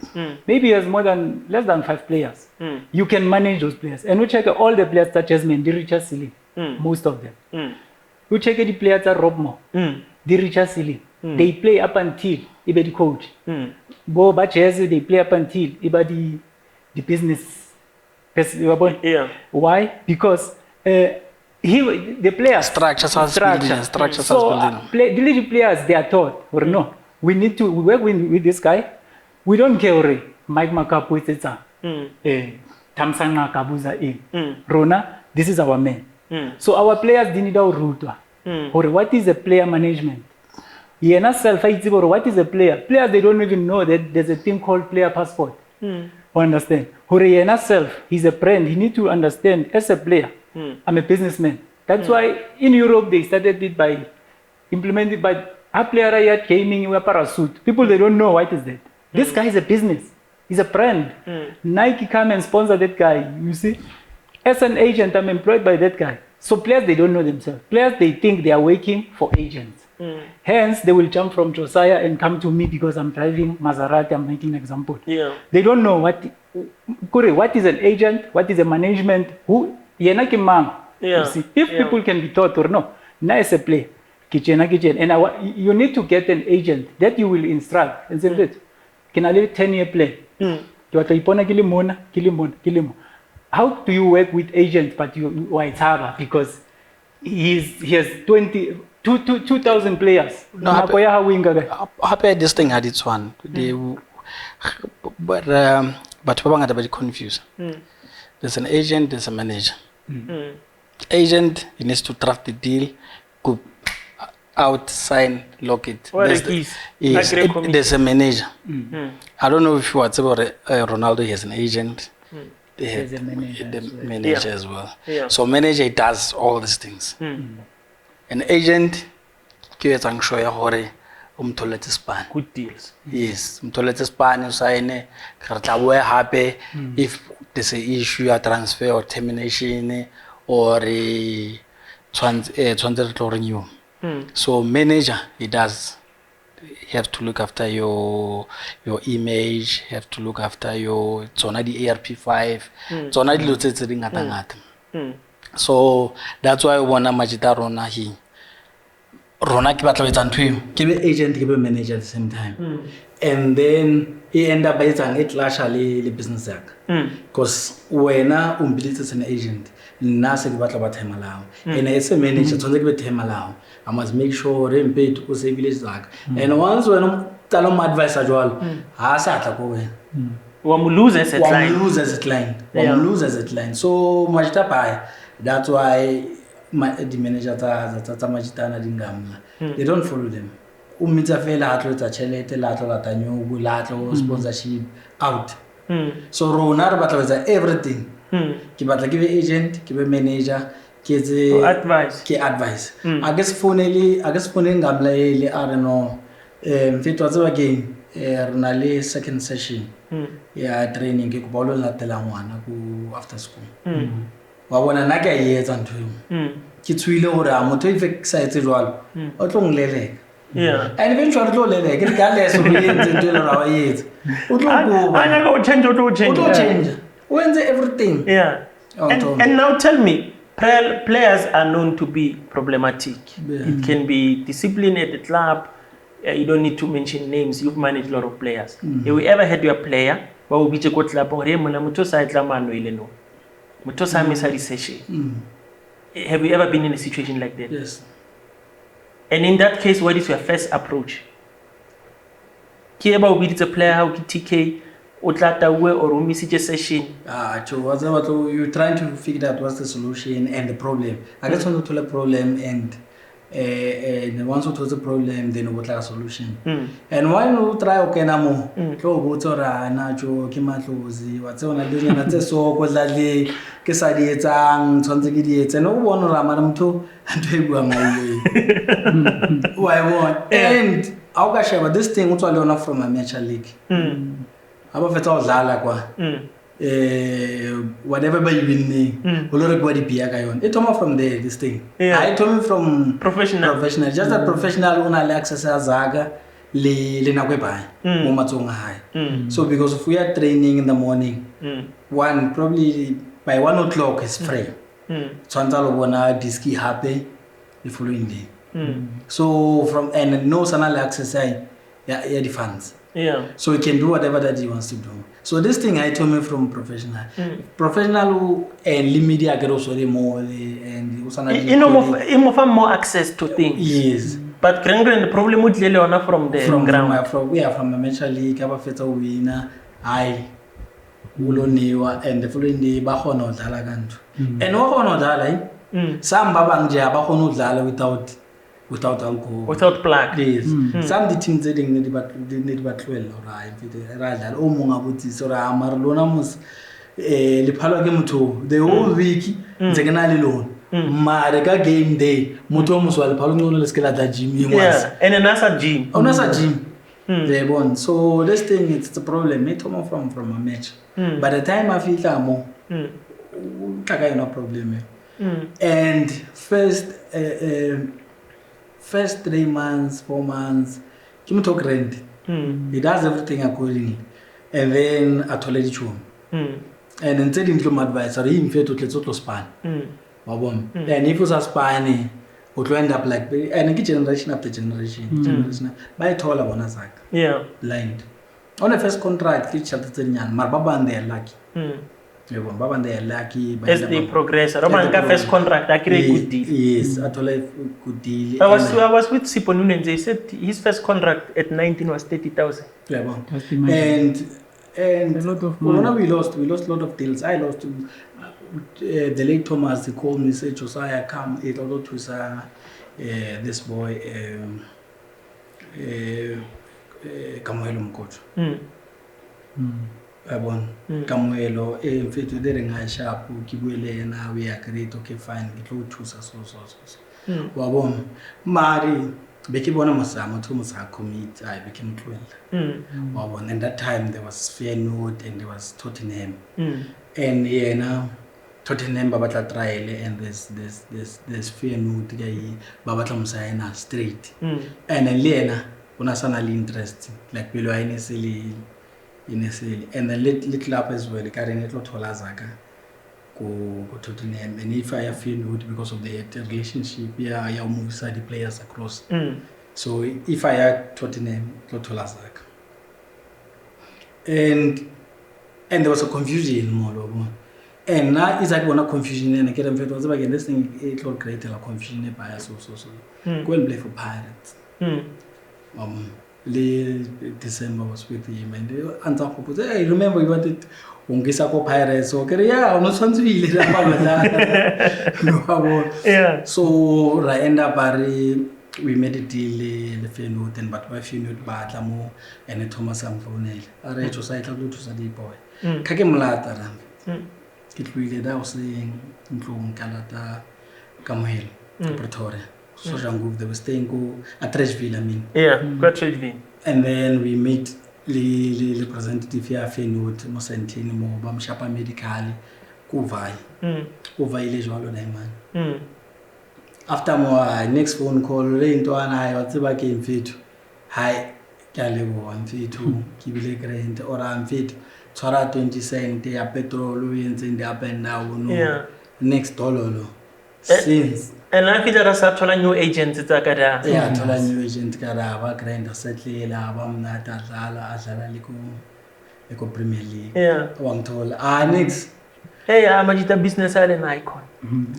Maybe he has less than 5 players. You can manage those players. And we check all the players that Jasmine, the richest ceiling. Most of them. We check the players that Rob Mo, the richest ceiling. They play up until Iba the coach. Bo Bachez, they play up until Iba the business. Yeah. Why? Because the players structure. So the little players, they are taught or no. We need to work with this guy. We don't care. Mike Makapu Tamsana Kabuza in Rona. This is our man. So our players didn't our route. Or what is a player management? What is a player? Players, they don't even know that there's a thing called player passport. Understand? He's a friend. He need to understand as a player. I'm a businessman. That's why in Europe they started it by implemented by a player gaming with a parachute. People, they don't know what is that. This guy is a business. He's a brand. Nike come and sponsor that guy. You see, as an agent, I'm employed by that guy. So players, they don't know themselves. Players, they think they are working for agents. Hence, they will jump from Josiah and come to me because I'm driving Maserati. I'm making an example. Yeah. They don't know what is an agent, what is a management, who Yenakimang. Yeah. You see, if people can be taught or no, nice a play, kitchen, and you need to get an agent that you will instruct and say, "Look, can I live 10-year play? How do you work with agents but you are because he has 2,000 players. No, happy this thing had its one. But people are very confused. There's an agent, there's a manager. Agent, he needs to draft the deal, go out, sign, lock it. There's a manager. I don't know if you want about Ronaldo has an agent. There's a manager as well. Yeah. So manager does all these things. An agent, good deals. Yes, sign, happy if there's an issue, a transfer or termination or a transfer renew. So manager, he does. You have to look after your image, you have to look after your the ARP5, so that's why we want Majita Rona he. Rona ki batla etsa ntwe ke be agent ke be manager at the same time. And then he end up by etsang it clash le business yak. Because wena umbilitse as an agent, nna se ke batla ba time allow. And as a manager tshwanetse ke be time allow. I must make sure re mpe to se village zaka. And once when tala mo advisor jwalo ha sa tla go wena. Wamuluza as a client. Wamuluza as a client. Wamuluza as a client. So Majita Pai, that's why the manager ta Majitana dingamla. They don't follow them. Umita fela atlo ta chelete latlo la tanyogu latlo sponsorship out. So Rona batla everything. Ki batla give agent, give manager, ke advice. I guess phone ngamla ele I don't know. Mfethu wa tseba game rena le second session ya training ke go bolo latela ngwana ku after school wa bona nna ke a etsa ntho ke tswile gore a motho if excited jwalo o tlo ngileleka and eventually tlo leleka ke ka leso le entse ntho le ra wa etsa o tlo go anya go change wenze everything and now tell me players are known to be problematic. It can be discipline at the club. You don't need to mention names. You've managed a lot of players. Have you ever had your player who will be a good club? Have you ever been in a situation like that? Yes. And in that case, what is your first approach? Kieba will be the player how TK or session. You're trying to figure out what's the solution and the problem. I guess when you tell a problem and once it was a problem, then what like a solution. And why no try okay na mo? Ko botsora na jo ke matlozi wa tsona le na tse so go dlale ke sa di etsang tshwantse ke di etse no bona ra mara motho ntwe bua ngayo. Why want? And how ka sheba this thing o tswa le ona from a major league. Aba fetsa o dlala kwa. Whatever by winning, everybody be a guy on. It come from there, this thing. I told me from professional. Just a professional una access zaga le na kwepa mo matsonga high. So because if we are training in the morning, probably by 1 o'clock is free. Tswantsa lo bona diski happy the following day. So from and no sanal exercise the fans. So he can do whatever that he wants to do. So this thing I told me from professional. Professional who and media get also more and more access to things. Yes. But the problem with Leona from the ground. From the major league, aba fetsa winner, I uloniwa and the following day ba khona udlala kantu. And wa khona udlala some babang je ba khona udlala without alcohol, without plug. Yes. Some the teams they need but 12 or I rather o monga botsi so ra marlona mos le phalo ke motho the whole week ntsengena le lona mare ka game day motho mo swale phalo ngolo le skela da gym and another gym they won. So this thing it's a problem it come from a match by the time I feel more kaka no problem and first 3 months, 4 months, Kim talk rent. He does everything accordingly. And then I told you. And instead in my advice, I him to let's to span. And if it was a span, would end up like and generation after generation. By taller one as blind. On the first contract, each other Marbaba and they are lucky. Baba they are lucky. As they progress, Romanka first contract, I create good deal. Yes, I told a good deal. I was with Siponun and they said his first contract at 19 was 30,000. And a lot of money. We lost a lot of deals. I lost the late Thomas. He called me, said Josiah, come a lot to this boy Kamuelo coach. Kamuelo mfethu there nga sharp kibuele na we agree okay fine ngitlo thusa so wabona mari bekibona masamo thu musa commit I became 12 wabona and that time there was Feyenoord and there was Tottenham and now Tottenham babatla trial and there's Feyenoord guy babatla musa straight and Lena unasana interest like bilo ayine and the little up as well carrying it lot zaka go Tottenham and if I feel good because of the relationship I move side the players across so if I had Tottenham lot zaka and there was a confusion more and now it's like one confusion and I get them was again this thing it will create a confusion by so go and play for Pirates December was with him, and I remember you wanted ungisa ko Pirates, so yeah, Yeah. so I end up we made a deal the Feyenoord, and but by Feyenoord batla mo and Thomas Amfonel. Are to say to sa di boy. Kake mlata ram. Kitluile da was saying ntlong kalata Kamuhel, Pretoria. So they were staying at Trashville, I mean. Yeah, Trashville. And then we meet the representative here, Feyenoord, Mosentini, Mo, Bamshapa Medical, Kuvai. Kuvai le jwalo na man. After my next phone call, into an I was back in fit. Hi, Calebo, I'm fit to Kibile Grant, or I'm fit. Tora 20 cent, they are petrol, wins in the up and down. Yeah. Next dollar. Since. And I feel that as a new agent, it's like yeah, a new agent, Karava, Grand, Settle, Abam, Natala, Lico Premier League. Yeah. One told, next. Hey, I'm a business island icon.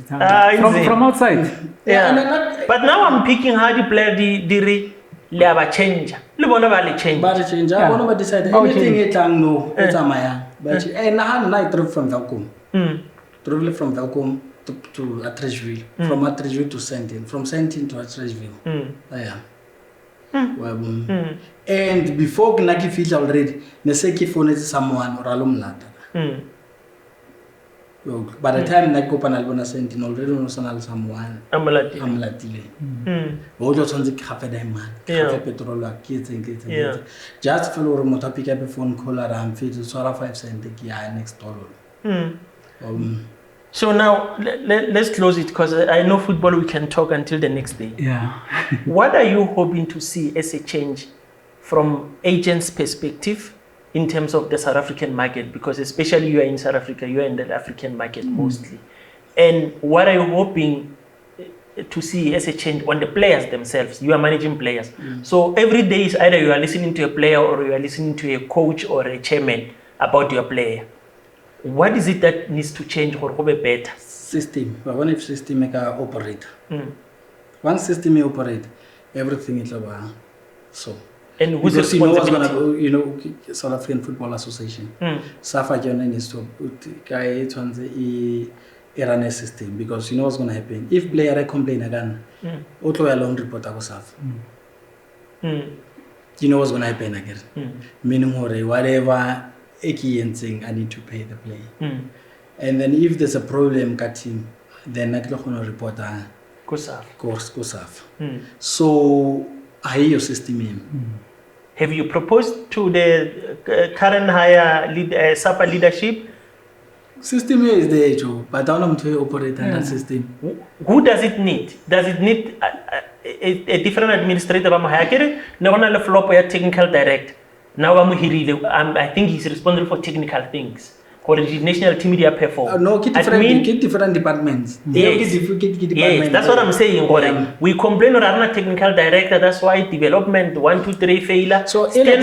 From outside. Yeah. But now I'm picking how to play the lava change. You want to change. But change. I want to decide anything it can know. It's a Maya. But I drove from Velcom. Drove from Velcom to Trashville, from Trashville to Sentin, from Sentin to Trashville. And before Naki feels already, Neseki phone is someone or alum later. By the time I go Panalbona Sentin already knows someone. Amlatile. Bojo Sonzi Cafe Diamond, Cafe Petrol, kids and kids. Just follow Mota pick up a phone call around feed to Sora 5 cent next dollar. So now let's close it because I know football we can talk until the next day. Yeah. What are you hoping to see as a change from agents' perspective in terms of the South African market? Because especially you are in South Africa, you are in the African market mostly. And what are you hoping to see as a change on the players themselves? You are managing players. So every day is either you are listening to a player or you are listening to a coach or a chairman about your player. What is it that needs to change or be better? System. But when if system make a operate. Once system may operate, everything is about so. And who's because you know what's responsibility? gonna you know South African Football Association. Safa John needs to guy run a system because you know what's gonna happen. If player complain again, auto alone report go Safa. You know what's gonna happen again. Meaning whatever I need to pay the play. And then if there's a problem cut team, then I can report course. So I hear your system. Have you proposed to the current higher SAPA leadership? System is there too, but I don't know to operate that system. Who does it need? Does it need a different administrator? No, flop technical director. Now I think he's responsible for technical things. For the national team media perform. No, different departments. Yes, that's what I'm saying. We complain on our technical director. That's why development 1, 2, 3 failure. So it's a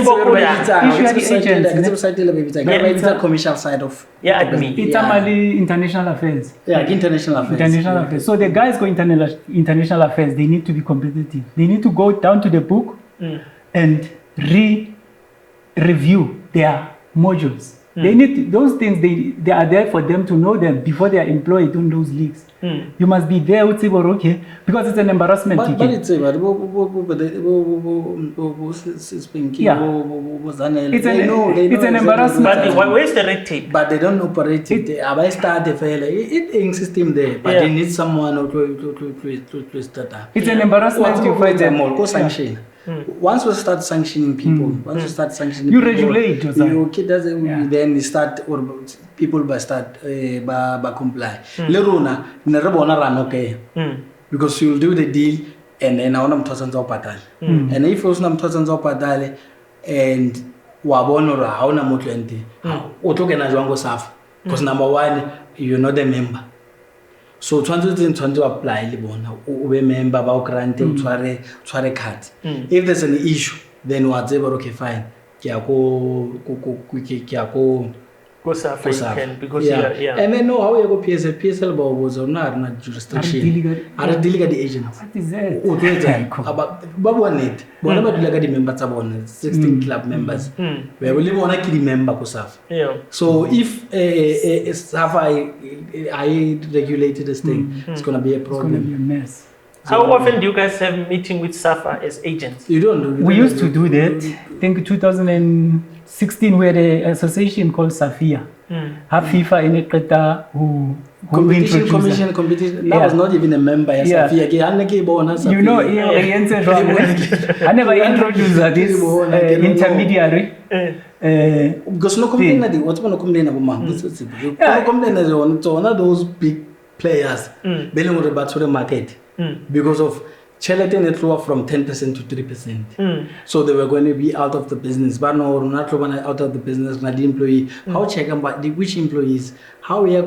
commercial side of it's international affairs. Yeah, international affairs. So the guys go international affairs. They need to be competitive. They need to go down to the book and review their modules. They need those things. They are there for them to know them before they are employed in those leagues. You must be there with okay, because it's an embarrassment. But it's it's an embarrassment. But where's the red tape? But they don't operate it. I start the failure. It's system there, but they need someone to start that. It's an embarrassment to fight them all. Go sanction. Once we start sanctioning people, you regulate. Then you start or people by start by comply. Leruna nerabona run okay. Because you'll do the deal and then I want to thousand patal. And if you want to patal and wabona ra hauna motho ente. Otlokena jwango safa. Because number one, you're not a member. So trying to apply ube member ba grant utshware card. If there's an issue, then whatever okay fine. Ke Kosafa you can because yeah. And then no, how you go PSL was not jurisdiction. Are dealing the agents. What is that? Oh, but one need. But about the members about 16 club members. We will live on a key member Kosafa. Yeah. So if Safa I regulated this thing, it's gonna be a problem. It's gonna be a mess. How often do you guys have meeting with SAFA as agents? You don't. We used to do that. I think 2016 we had an association called Safia. Have FIFA in it who competition. I was not even a member. Safia. You know, I never introduced this intermediary. Because no complain what's going to complain about one of those big players belong to the market because of charity network from 10% to 3%. So they were going to be out of the business. But no, not out of the business. Not the employee. How check about which employees? How we are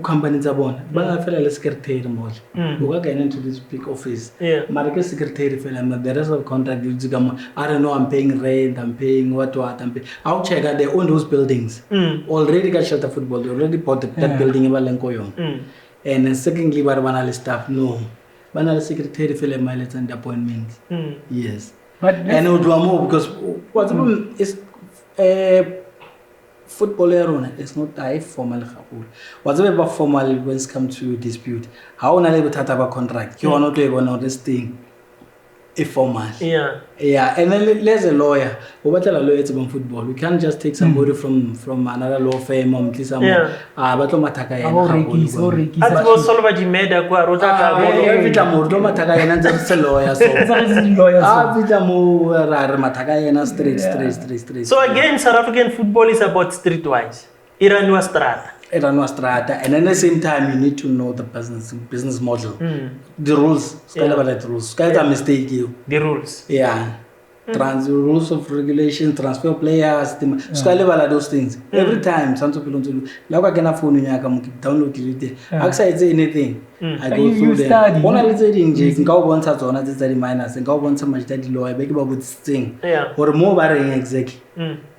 companies are born? But I feel like secretary more. We got into this big office. Market secretary feel like the rest of contract. I don't know. I'm paying rent. I'm paying what. I'm paying. How check that they own those buildings. Already got shelter football. They already bought that building in Valencoyon. And then secondly, what one staff no. Banal secretary feel mileage and appointments. Yes. But and we do more because what's the problem is footballer is not a formal. What's about formal when it comes to dispute? How on a about contract? You are not able to this thing. Informal. Yeah. And then there's a lawyer. What a lawyer about football. We can't just take somebody from another law firm or but mataka At was solva di meda kwa rota every time we don't mataka and just a lawyer. So every time we mataka straight. So again, South African football is about streetwise. Iranua strata. And at the same time, you need to know the business model, the rules. The mistake you. The rules. Yeah. Rules of regulation, transfer players, those things. Every time, some people don't do. Like I can phone you, I can download it. I say anything. I go through them. One of the things, go once at one of the minors, and go once some much that law. I beg about this thing. Or more barring exactly.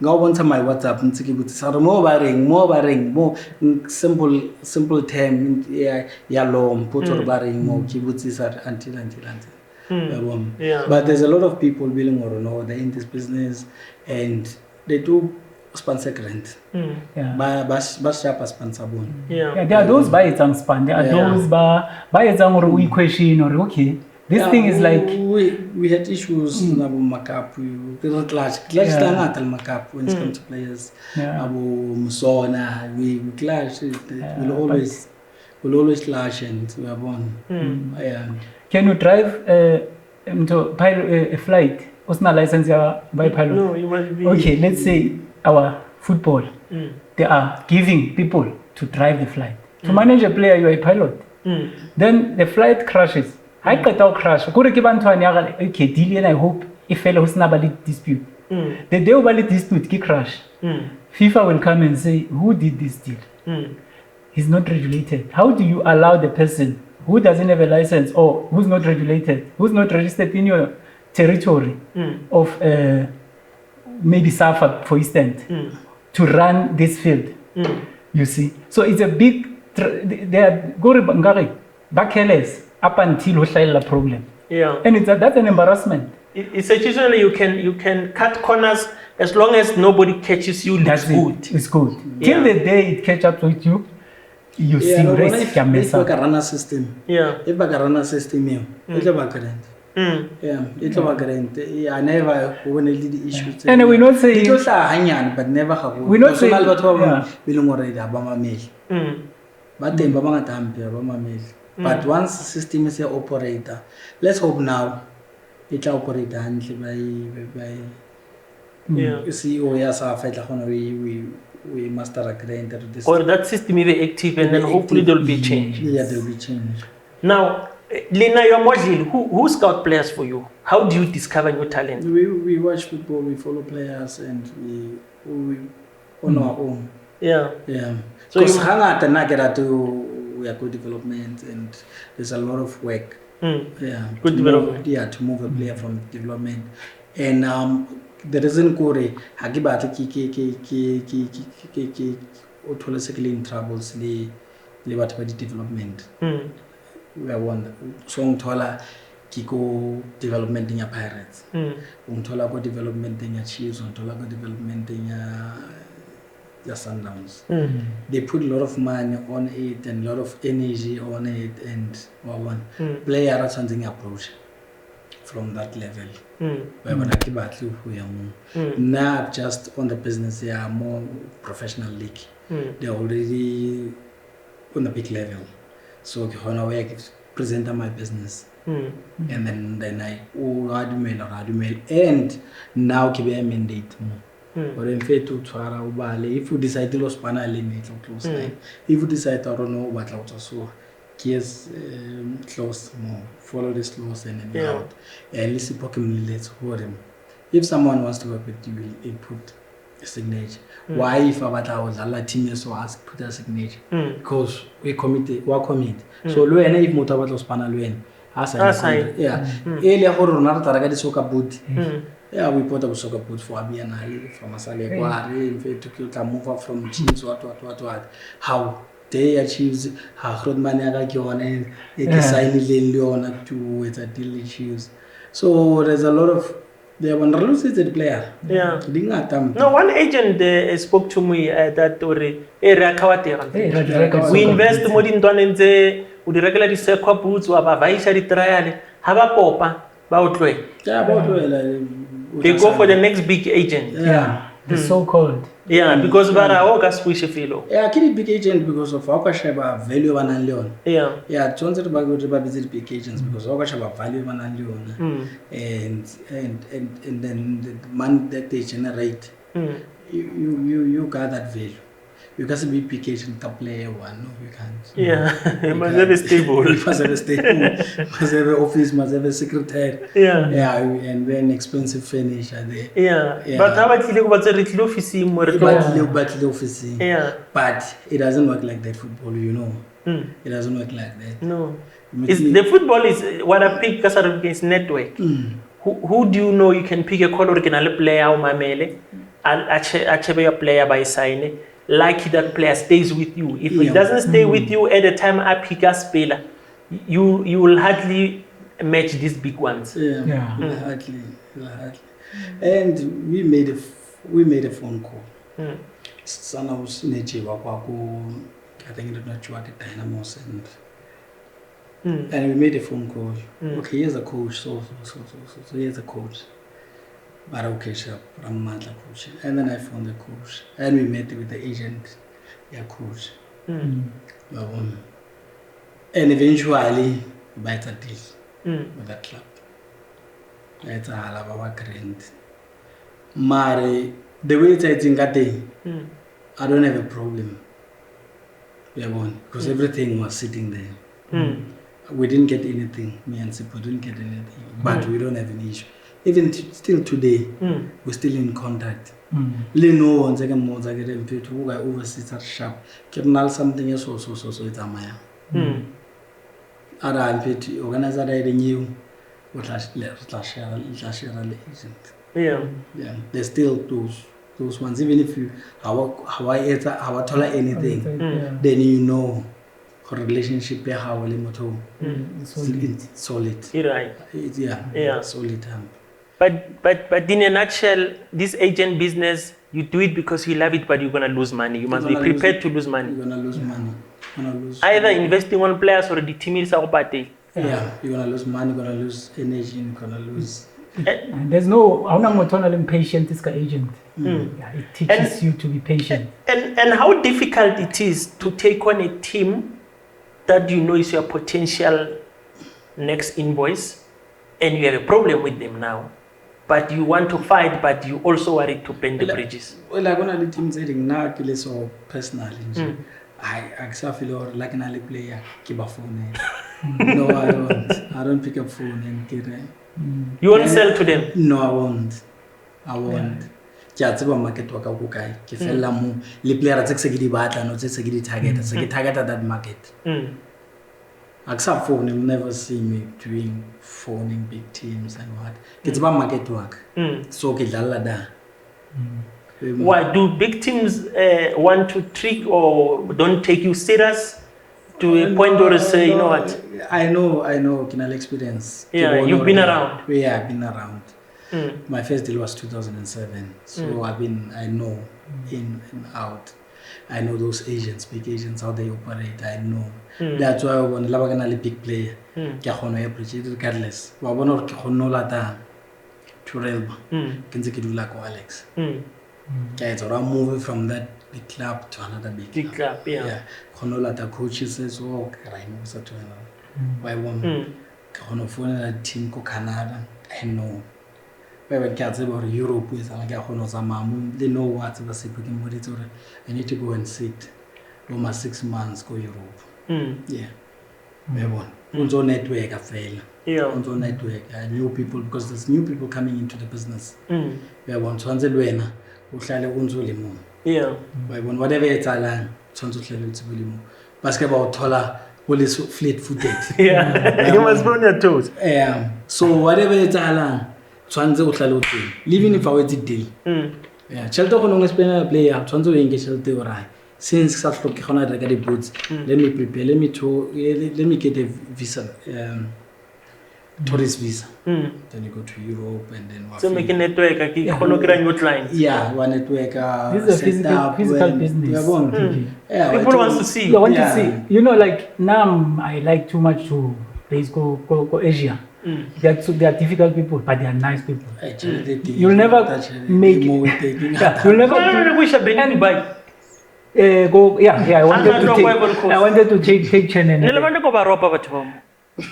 Go once on my WhatsApp and say, but more barring, more simple term. Yeah, law, put or barring more. Kibutzis until. But there's a lot of people willing or no, they're in this business and they do sponsor grant. Bas sponsor bon. There are those buy it and span. There are those buy it and we question or okay. This thing is like we had issues in Abu Makap. We were clash Makap when it comes to players. Abu Musona, we clash. We'll always clash and we are born. Can you drive a flight? What's not license by pilot? No, you must be. Okay, let's say our football. They are giving people to drive the flight. To manage a player, you are a pilot. Then the flight crashes. I got out crash. Okay, deal and I hope if fellows never dispute. The day of a dispute, he crash. FIFA will come and say, who did this deal? He's not regulated. How do you allow the person who doesn't have a license or who's not regulated, who's not registered in your territory of maybe SAFA, for instance, to run this field? You see? So it's a big, they are going back up until we solve the problem. And that's an embarrassment. Essentially, you can cut corners as long as nobody catches you. That's good. It's good. Till the day it catch up with you, you see risk. If I run a system, if I run a system, it's a current. It's a current. I never won the issues. And we not say because but never have. We not say belong already Obama mail. But then Obama mail. But once the system is an operator, let's hope now it's operator handled by CEO. Yes, we master a grant into this. Or that system is active and then hopefully there will be change. Yeah, there will be change. Now, Lena, your module, who scout players for you? How do you discover new talent? We watch football, we follow players, and we on our own. Yeah. So you hang out and not get to we are good development, and there's a lot of work. Good development. To move a player from development, and the reason Kore Hagibata automatically in troubles le batho ba development we won so ngithola kiko development ya Pirates ngithola ko development ya Chiefs ngithola ko development ya Sundowns they put a lot of money on it and a lot of energy on it and one player are something approach from that level now just on the business they are more professional league they're already on a big level so when I present my business and then I radumel and now ke be a mandate or in fact to tshwara o bale if you decide to lose pana limit or close line if you decide to no batla o so yes close more follow this laws and then out and listen pokem let's hold him if someone wants to work with you will input a signature why if abatla o dlala team so ask put a signature because we commit so lo ena if motho abatla o spana lo ena yeah ele ya gore rona re tara ka di soka boot yeah we put up soccer boot for Abianali from Asale Kwari in fact to move from teams what how they achieves ha Rodman ya ke one e sign le leona to with a deal issues so there's a lot of they want to lose the player no one agent spoke to me that we invest more in donenze o di regular di circle boots wa ba vaisha di trial ha ba kopa ba otlwe they go for the next big agent the so-called because bara August push filo kid big agent because of akwasheba value banang leon tshwantse re ba go re ba visit big agents because akwasheba value banang leon and then the money that they generate you got that value. You can't be big agent to play one. No, you can't. You must have a stable. You must have a stable. Must have an office. Must have a secretary. And then expensive furniture there. But how about you? What's a little office more? But it doesn't work like that. Football, you know. It doesn't work like that. No. The football is what I pick because against network. Who do you know? You can pick a color original player or mamele. Achebe a player by sign. Like that player stays with you. If it doesn't stay with you at the time I pick a speler, you will hardly match these big ones. Hardly. And we made a phone call. Sana was native I think it not what the Dynamos and we made a phone call. Okay, here's a coach, so here's a coach. But okay, sure, coach. And then I found the coach. And we met with the agent, coach. And eventually, we buy a deal with that club. It's a halaba grand. Mare, the way it's in that day, I don't have a problem. Because everything was sitting there. We didn't get anything. Me and Sipo didn't get anything. But we don't have an issue. Even still today, we're still in contact. Leno once again more than who I overseas are sharp. Kernal something else so it's a maya. Other I'm organizer I new what last share agent. There's still those ones, even if you how I told anything, then you know her relationship how it's solid. Right. Solid. But in a nutshell, this agent business, you do it because you love it, but you're gonna lose money. You must be prepared to lose money. You're gonna lose money. Either investing on players or the team is our party. You're gonna lose money, you're gonna lose energy, you're gonna lose. And there's no patient this agent. It teaches you to be patient. And how difficult it is to take on a team that you know is your potential next invoice, and you have a problem with them now. But you want to fight, but you also worry to bend the bridges. Well, I'm going to team setting now, so personally. I feel like an player, keep a phone. No, I don't. I don't pick up phone and get it. You won't sell to them? No, I won't. Tseba market wa ka go kae ke fella mo le player tse ke di batla no tse ke di target se ke target that market except phone you never see me doing phoning big teams and what ke tseba market wa ka so ke dlala da Why do big teams want to trick or don't take you serious to a point where say, you know what? I know, Kinal experience. Yeah, you've been around. Yeah, I've been around. My first deal was 2007, so I know in and out. I know those agents, big agents, how they operate. I know. That's why when Labaganali big player, Kahono appreciate regardless. Wabonor Kahono Lata Turelba, Kinzikidu like Alex. Okay, so I'm moving from that big club to another big club. Yeah. Kahono Lata coaches says, oh, I know so to another. Why one Kahono phone a team ko Canada? I know. When kids about Europe with like they know what was I need to go and sit almost 6 months go Europe. Yeah. Also network I fail. Yeah. Also network new people because there's new people coming into the business. We want to answer wena uhlale unzulimo. Yeah. Whatever it's alang tshwanetse uhlale utsibulimo. Basketball thola police fleet footed. Yeah. You must be on your toes. Yeah. So whatever it's alang even if I were to deal. Yeah, Chelto Konong spend player, Tonzo English Shelter. Since such look on the boots, let me prepare, let me get a visa, tourist visa. Then you go to Europe and then so make a network, a client. Yeah, one network. This is a physical business. People want to see. They want to see. You know, like now I like too much to go Asia. They are difficult people, but they are nice people. You'll never make it. You'll never wish I've been Dubai. Go. Yeah. I wanted to take China.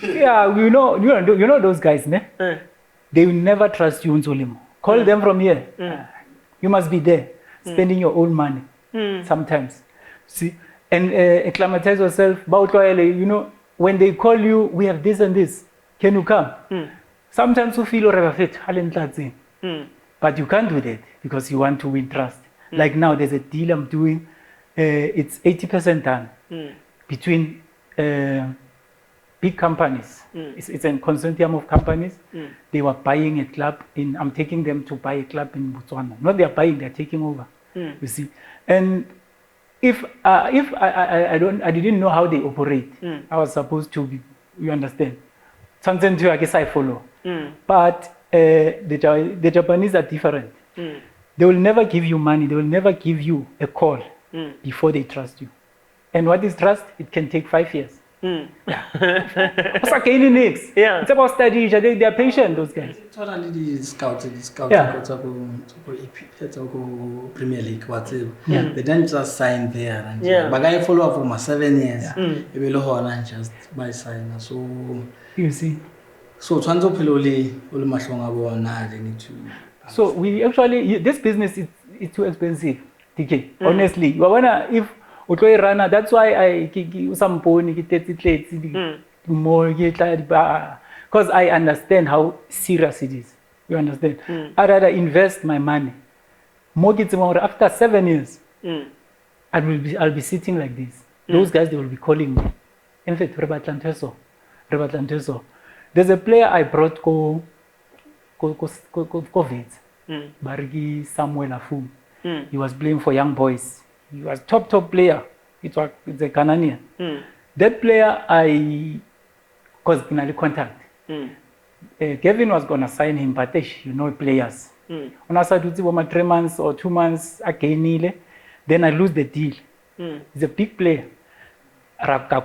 Yeah, you know those guys, ne? They will never trust you in Solimo. Call them from here. You must be there, spending your own money. Sometimes, see, and acclimatize yourself. You know, when they call you, we have this and this. Can you come? Sometimes you feel fit, but you can't do that because you want to win trust. Like now, there's a deal I'm doing. It's 80% done between big companies. It's a consortium of companies. They were buying a club I'm taking them to buy a club in Botswana. Not they're buying, they're taking over. You see, and if I didn't know how they operate. I was supposed to be. You understand? Something to I guess I follow. But the Japanese are different. They will never give you money. They will never give you a call before they trust you. And what is trust? It can take 5 years. It's like it's about study. They are patient, those guys. Totally the scouts. Premier League, whatever. They don't just sign there. But I follow up for my 7 years. It will just buy sign. So you see. So Twanzo Piloli, they need to. So we actually this business is too expensive. TK. Honestly, if runner, that's why I some more because I understand how serious it is. You understand? I'd rather invest my money. After 7 years, I'll be sitting like this. Those guys, they will be calling me. In fact, Rebatlanteso. There's a player I brought COVID. Barigi Samuel Afu. He was playing for young boys. He was top player. It's a Ghanaian. That player because in contact. Kevin was gonna sign him, but players. When I started to see 3 months or 2 months again, then I lose the deal. He's a big player. After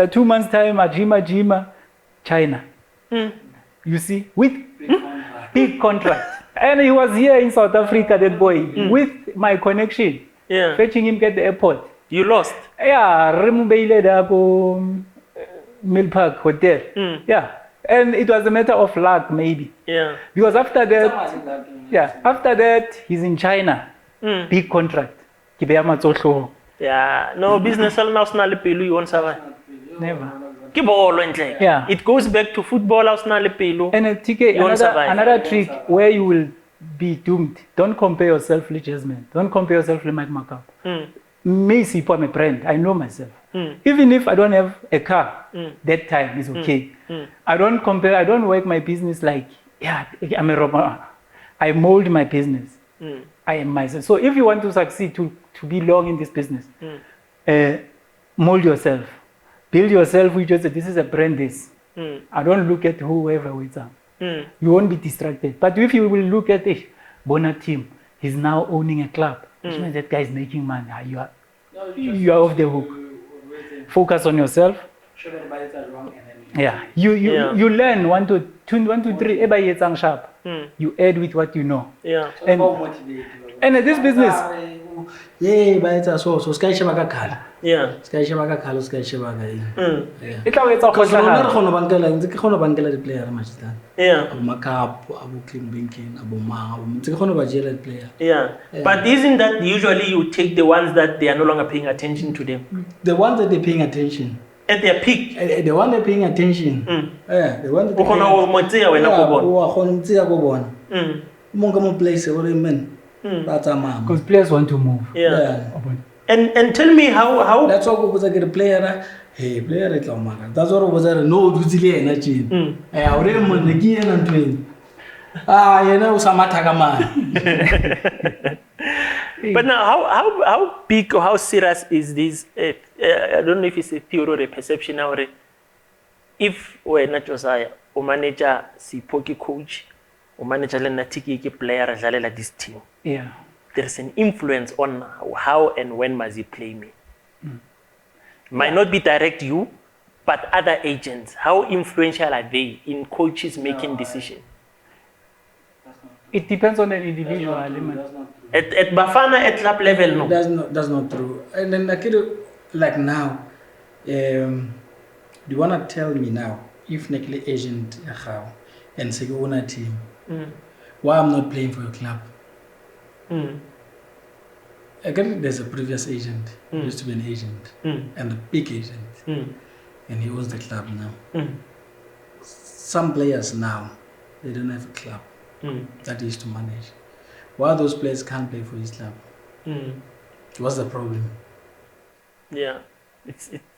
2 months time, Ajima, China. You see, with big contract. And he was here in South Africa, that boy, with my connection. Fetching him at the airport. You lost? Yeah, Remubeile Dago Mill Park Hotel. Yeah. And it was a matter of luck, maybe. Yeah. Because after that, he's in China. Big contract. Yeah. No business you won't survive. Never. Yeah. It goes back to football. And another trick where you will be doomed. Don't compare yourself with Jasmine. Don't compare yourself with Mike Macau. Me, see, I'm a friend. I know myself. Even if I don't have a car, that time is okay. I don't work my business like, I'm a robot. I mold my business. I am myself. So if you want to succeed, to be long in this business, mold yourself. Build yourself with just, this is a brand, this. I don't look at whoever waits up. You won't be distracted. But if you will look at it, Bona team, he's now owning a club. Which means that guy is making money. You are off the hook. Focus on yourself. Sure, everybody's wrong and then Yeah. You learn 1, 2, 3, everybody is sharp. You add with what you know. Yeah. And this business. Yeah, but it's so sky shebaka khala. Yeah. Sky shebaka khalo, sky shebaka It always because rona re khona bankela ntse ke khona bankela di player match tana. Yeah. Abu makap, abu clean banking, abu ma, ntse ke khona ba jela di player. Yeah. But isn't that usually you take the ones that they are no longer paying attention to them? The ones that they're paying attention. At their peak. The one they're paying attention. Yeah, the one that O khona ho motseya wena go bona. O khona mtseya go bona. Monga mo place o re men. That's a mama. Because players want to move. Yeah. And tell me how that's what go botsa ke player hey player e tla mara. That's what go botsa no dutsile ena tshini. Eh o re mo ne ke ena ntweng. Yena o sa matha ka mane. But now, how big or how serious is this? I don't know if it's a theory or a perception. Or if we're not Josiah, or manager, si poki coach, or manager, le natiki ki player, jalela this team. Yeah. There's an influence on how and when must he play me. Might not be direct you, but other agents. How influential are they in coaches making decisions? It depends on the individual element. At Bafana, at club level, no. That's not true. And then like now, do you wanna tell me now if Nekle agent and say you own a team, why I'm not playing for your club? Again, there's a previous agent. He used to be an agent and a big agent, and he owns the club now. Some players now they don't have a club that he used to manage. Why those players can't play for his club? What's the problem? Yeah,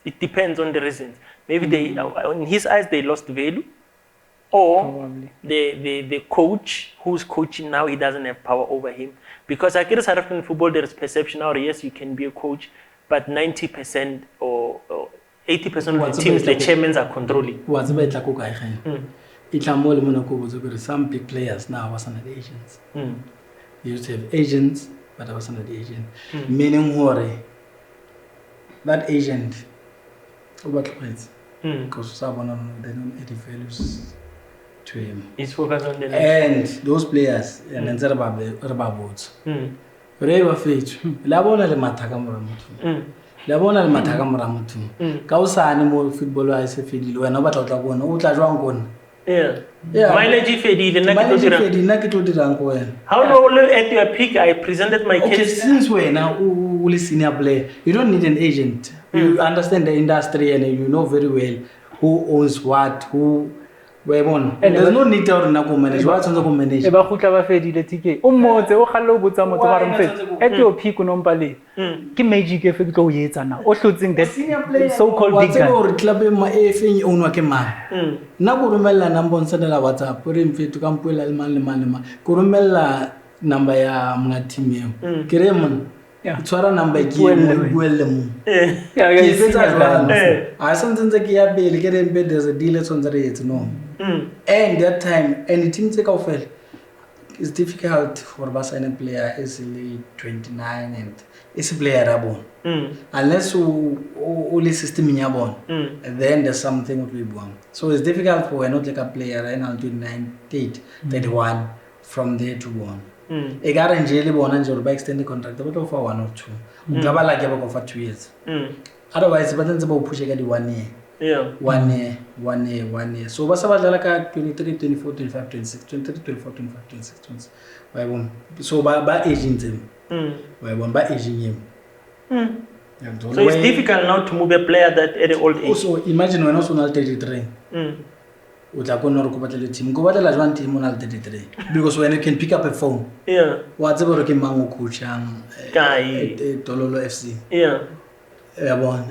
it depends on the reasons. Maybe they, in his eyes, they lost value, or Probably. the coach who's coaching now, he doesn't have power over him. Because I guess South African football, there is perception now. Yes, you can be a coach, but 90% or 80% of the teams, the chairmen are controlling. What's about some big players now wasn't the agents. They used to have agents, but I wasn't the agent. Meaning that agent, because someone they don't add the values to him. He's focused on the next. And those players, and then they're about votes. Reva Fitch, Labona le Mataka Muramutu. Labona le Mataka Muramutu. Kausani more footballer I say Fidil, when nobody talk one, Utla. Yeah. Mileage fedi the nakito. How long at your peak I presented my case? Okay, since when now only senior player, you don't need an agent. You understand the industry and you know very well who owns what, who where on. And there's no need to manage. What's on the manage? Eba khutla ba fedile tike. O motse o khalo botsa motse ba re mfetsi. At your peak no mpale. Ke magic e fe go yetsa na. O hlotseng that so called big guy. What's club ma e feng o nwa ke man. Na go romella number on sedela WhatsApp re mfetsi ka mpuela le man. Go romella number ya mga team eo. Kere mon. Tswara number ke buelle mo. Yeah, ke fetsa a sentse ke ya bele ke re mbe there's a deal it's on the rate no. And that time, and team take off it's difficult for a sign player is 29 and it's a player abon. Unless only system in yabon, then there's something will be born. So it's difficult for not like a player and I'll do 98, 31 from there to one. A guarantee born and by extended contract but for 1 or 2. Global like for 2 years. Otherwise, but then it's about pushing at 1 year. Yeah. 1 year. So what's about like 23, 24, 25, 26, 23, 24, 25, 26, 26. So by aging them. By aging him. So it's difficult now to move a player that at an old age. Also imagine when also not 33. Team go battle one team on 33 because when you can pick up a phone. Yeah. What's about Mango Kuchang Tololo FC. Yeah.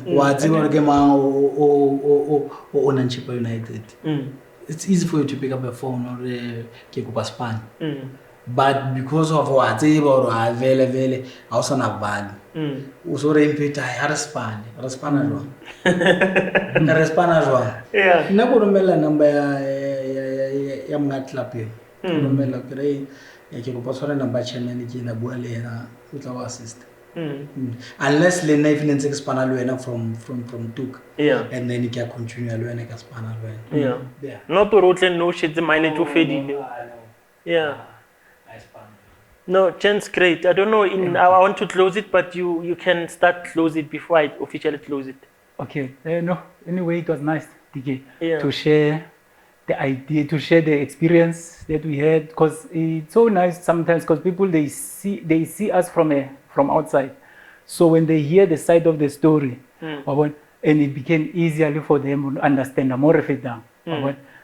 What's about Gemang or Onanchipa United? It's easy for you to pick up a phone or Kikupa Span. but because of what or vele awusana vali usorempeta respond jwang respond jwang nna go romela number ya mga club yo romela kre ke go pasora number chairman ke na bua le yena o tla wa assist unless le na even ntse spana le wena from Tuk and then ke continue le wena ka spana le wena not to rotle no shit the mine to fedile no chance great. I don't know I want to close it, but you can start close it before I officially close it. Okay. No, anyway, it was nice, DK, to share the idea, to share the experience that we had, because it's so nice sometimes because people they see us from outside, so when they hear the side of the story, and it became easier for them to understand more of it down,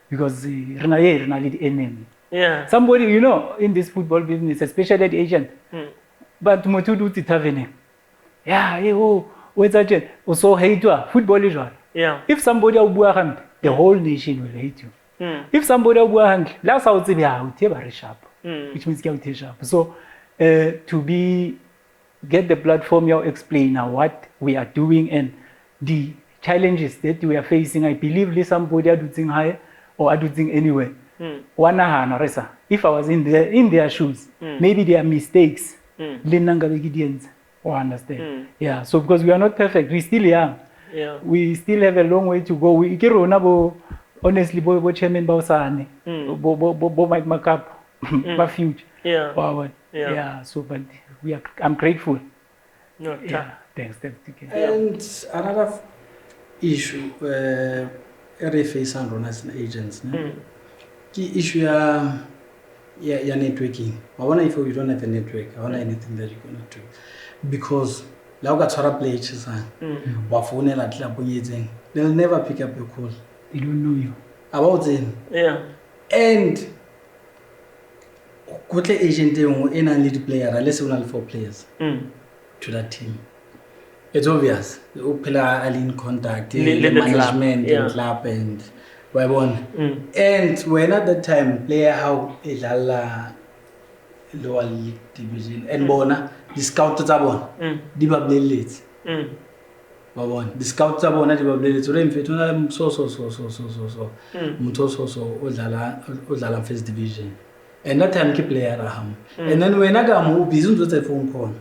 because the enemy. Yeah. Somebody, in this football business, especially the agent, but Motudu Titavene. Yeah, what's that? Also hate you. Football is right. Yeah. If somebody will the whole nation will hate you. If somebody will that's how it's very sharp. Which means get sharp. So to get the platform, you explain what we are doing and the challenges that we are facing. I believe somebody are doing high or are doing anyway. If I was in their shoes, maybe there are mistakes. Understand? Yeah. So because we are not perfect, we still young. Yeah. We still have a long way to go. We honestly, bo chairman Bausane, bo might make up, future. Yeah. Wow. Yeah. So, but I'm grateful. No, thanks. And another issue, face and as agents. Key issue ya networking. I wonder if you don't have a network, I wonder anything that you're gonna do. Because they'll never pick up your call. They don't know you. About them. Yeah. And good agent in a lead player, unless only 4 players to that team. It's obvious. People are in contact, the management, the club and and when at that time player how lower league division and bona the scout tsa bona di ba bleletse ba bona the scout tsa bona di ba bleletse re mfetho na so mutho so o dlala first division and that time ke player raham and then when I go busy ntse tsa phone call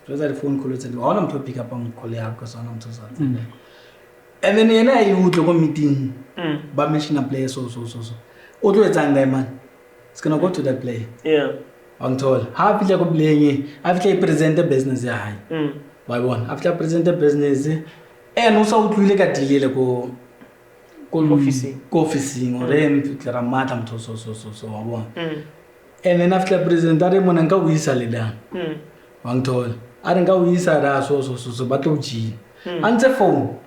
the phone call tsa di ona mtho pick up on call ya because ona mtho sa and then yena I utlo go meeting ba mention a player so o tlo etsang guy man it's gonna go to that player I'm told how people go playing after present the business ya high by one after present the business and also utlwile ka dilele ko officing or em tla mata mtho so wa bona and then after present are mona nka o isa le dan I'm told are nka o isa da so ba tlo ji antse phone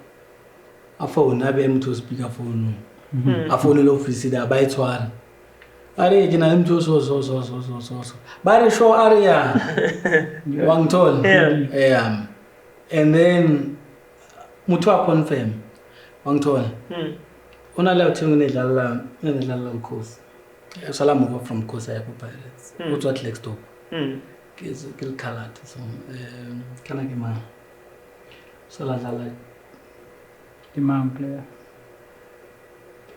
a phone abe mtho speaker phone a phone le office da ba itshwara are ke na mtho so ba re show area wang tol and then mutho a confirm wang tol ona le utheng ne dlala ukhosi sala move from Kosa ya Pirates o tswa Atlex stop ke le colored so kana ke ma sala dlala the man player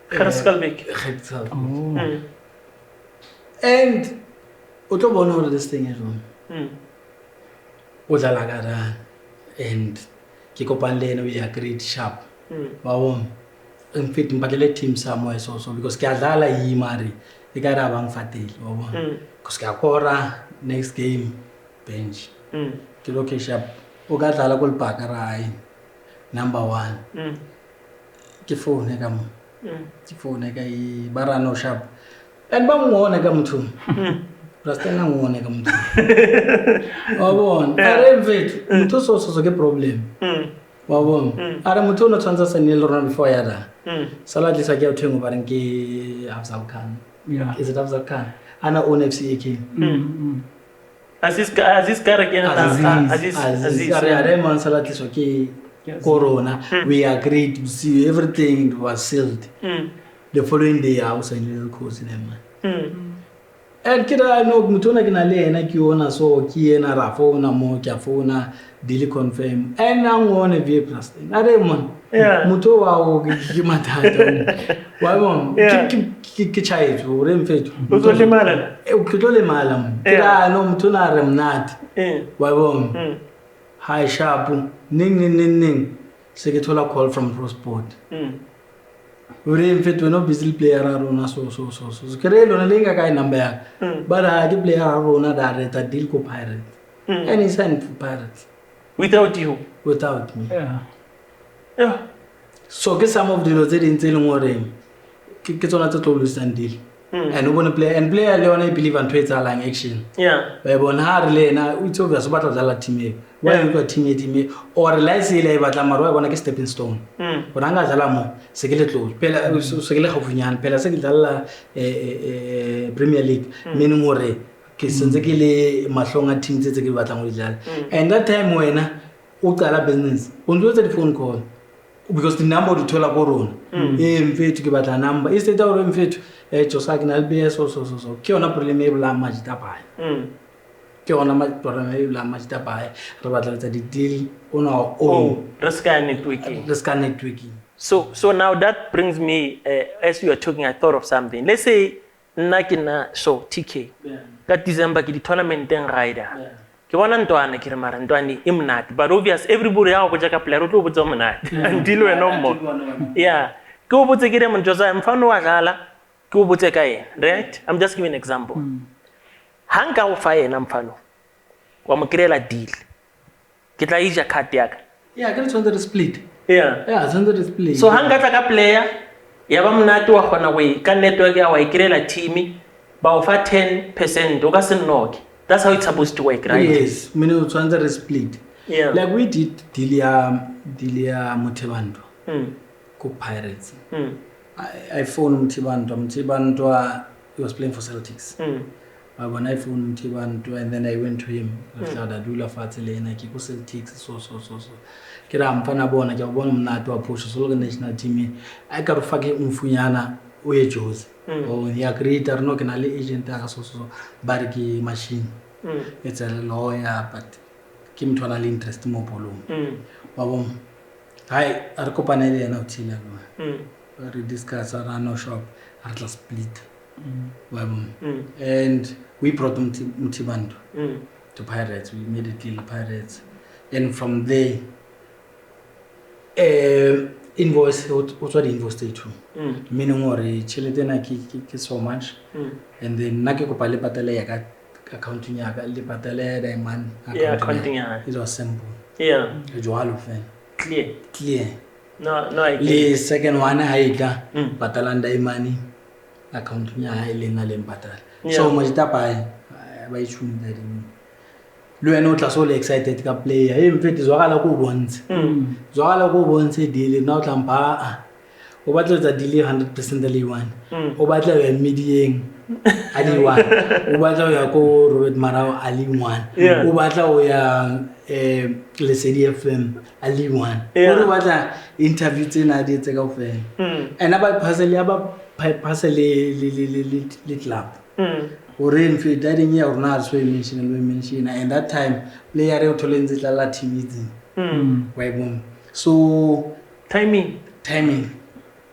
Gerskalbeek. And o tlo bona hore this thing is wrong o dlala ka and ke kopane le ena we agreed sharp wa bona in fact mpatlele team somewhere so because ke adlala yimari e ka ra bang fatile wa bona because ke akora next game bench ke loke sharp o ka dlala go lepaka rai number 1 ke phone ka mo ke phone ka I barano sharp and ba ngone ka motho rasta na ngone ka motho wa bona are mfethu motho so ke problem wa bona are motho no tshwanza sa nile rona before ya da sala tlisa ke uthengo ba reng ke Afzal Khan is it Afzal Khan ana on FCAK Aziz kare ke Aziz are man sala tlisa ke corona we agreed to see everything was sealed the following day I was in the course in man and kira no mutuna kina le ena ki ona so ki ena ra phone mo kya phone daily confirm and ngone vie plus are mon muto wa o ki matata wa mon ki chai to re mfetu uzolimala ukitole mala kira no mutuna re mnati wa bon hi sharp ning sekethola call from Pro Sport ure mfetu no busy player arona so kire lo lenga kai number ya bara di player arona da reta deal ko Pirate and he signed for Pirates without you without me yeah so get some of the rotate in telling more ke tsona tse tlo losang deal and ubone player le ona believe and trade along action ba bona ha re na it's obvious ba tla dala team e wa go team or realize ile ba tla marwa bona ke stepping stone bona nga dala mo se ke le tlo pela se ke le gaufinyana pela se ke dala Premier League meaning hore ke sentse ke le mahlong a team tse ke batlang go dila and that time wena o qala business o ntse the phone call because the number to thola go rona mfethu ke batla number instead of mfethu Josa kina LBS so ke ona problem e bla majita ba ke ona problem e bla majita ba re batla tsa di deal ona risk networking so now that brings me as you are talking I thought of something. Let's say nakina so TK that December ki di tournament en rider ke bona ntwana ke re mara ntwani imnati but obvious everybody ha go jaka player o tlo botsa mnati until we no more ke o botse ke re Josa mfano wa dlala ke o botse ka yena right I'm just giving an example hanga o fa yena mfano wa mo kirela deal ke tla ija card yaka ke tsonde re split tsonde re split so hanga tla ka player ya ba mnati wa gona we ka network ya wa ikirela team ba o fa 10% o ka se noke. That's how it's supposed to work, right? Yes, mine o tswantse re split like we did deal ya Muthebando ko Pirates I phone Muthebando he was playing for Celtics when I phone Muthebando and then I went to him after dula fatshe le ena ke ko Celtics so ke ra mfana bona ke bona mnati wa push so national team I ka re fake mfunyana o ye Jose he agreed or no ke na le agent ya so ba ke machine it's a lawyer but ke motho ana le interest mo bolong wa bom hai a re kopana le yena o thila go re discuss ara no shop a tla split wa bom and we brought Muthebando to Pirates. We made a deal Pirates and from there invoice also the invoice too meaning or chelete na ke so much and then na ke kopa le patela ya ka accounting ya ka le patela ya man accounting ya it was simple jwalo fan clear no I le second one ha ita patala ndai money accounting ya ile na le patala so mo jita ba itshumi da ding lo ena o tla so le excited ka player mfeti zwakala ko bontshe deal na o tla mpa o batla tsa deal 100% le one o batla ya medieng ali one o batla ya ko Robert Marao ali one o batla o ya le CDFM ali one o batla interview tsena di tse ka ofela ena ba parcel le club Oren fe dading ya rona so mention and that time player re tholenze tla la team itse wa bom so timing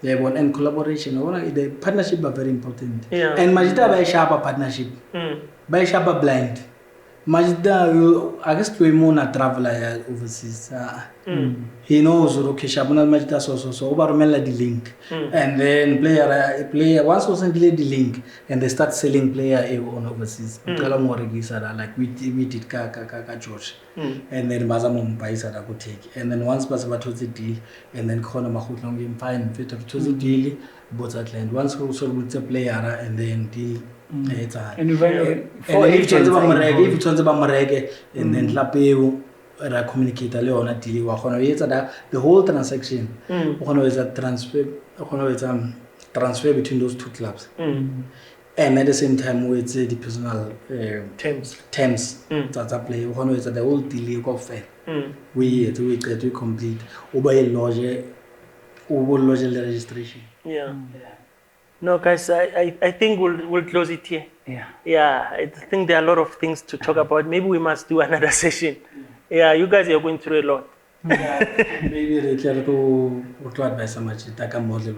and collaboration the partnership are very important and Majida ba shapa partnership ba shapa blind Majida I guess to mo na traveler overseas he knows okay shabuna Majida so over remember the link and then player once was send the link and they start selling player on overseas kala mo regisa like we did ka George and then baza mo mpaisa da go take and then once basa ba thotse deal and then khona magutlo ngim fine fit of thotse deal both Atlant once go so with the player and then deal and if tshwantse ba moreke and then lapeo ra communicate le ona deal wa gona etsa the whole transaction o gona etsa transfer between those two clubs and at the same time with the personal terms tsa play o gona etsa the whole deal go fair we complete o ba e lodge le registration No, guys, I think we'll close it here. Yeah, I think there are a lot of things to talk about. Maybe we must do another session. Yeah, you guys are going through a lot. Maybe they try to advise so much. Taka model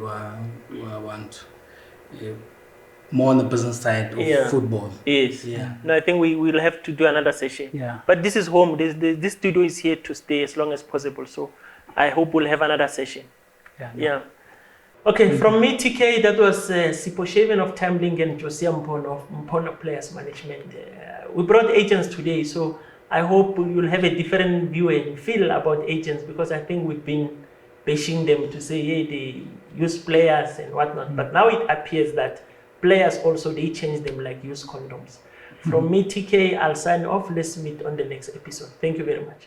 want more on the business side of football. Yes. Yeah. No, I think we will have to do another session. Yeah. But this is home. This studio is here to stay as long as possible. So I hope we'll have another session. Yeah. Okay, from me, TK, that was Sipo Shaven of Tumbling and Josia Mpono of Mpono Players Management. We brought agents today, so I hope you'll have a different view and feel about agents, because I think we've been bashing them to say, hey, they use players and whatnot. But now it appears that players also, they change them like use condoms. From me, TK, I'll sign off. Let's meet on the next episode. Thank you very much.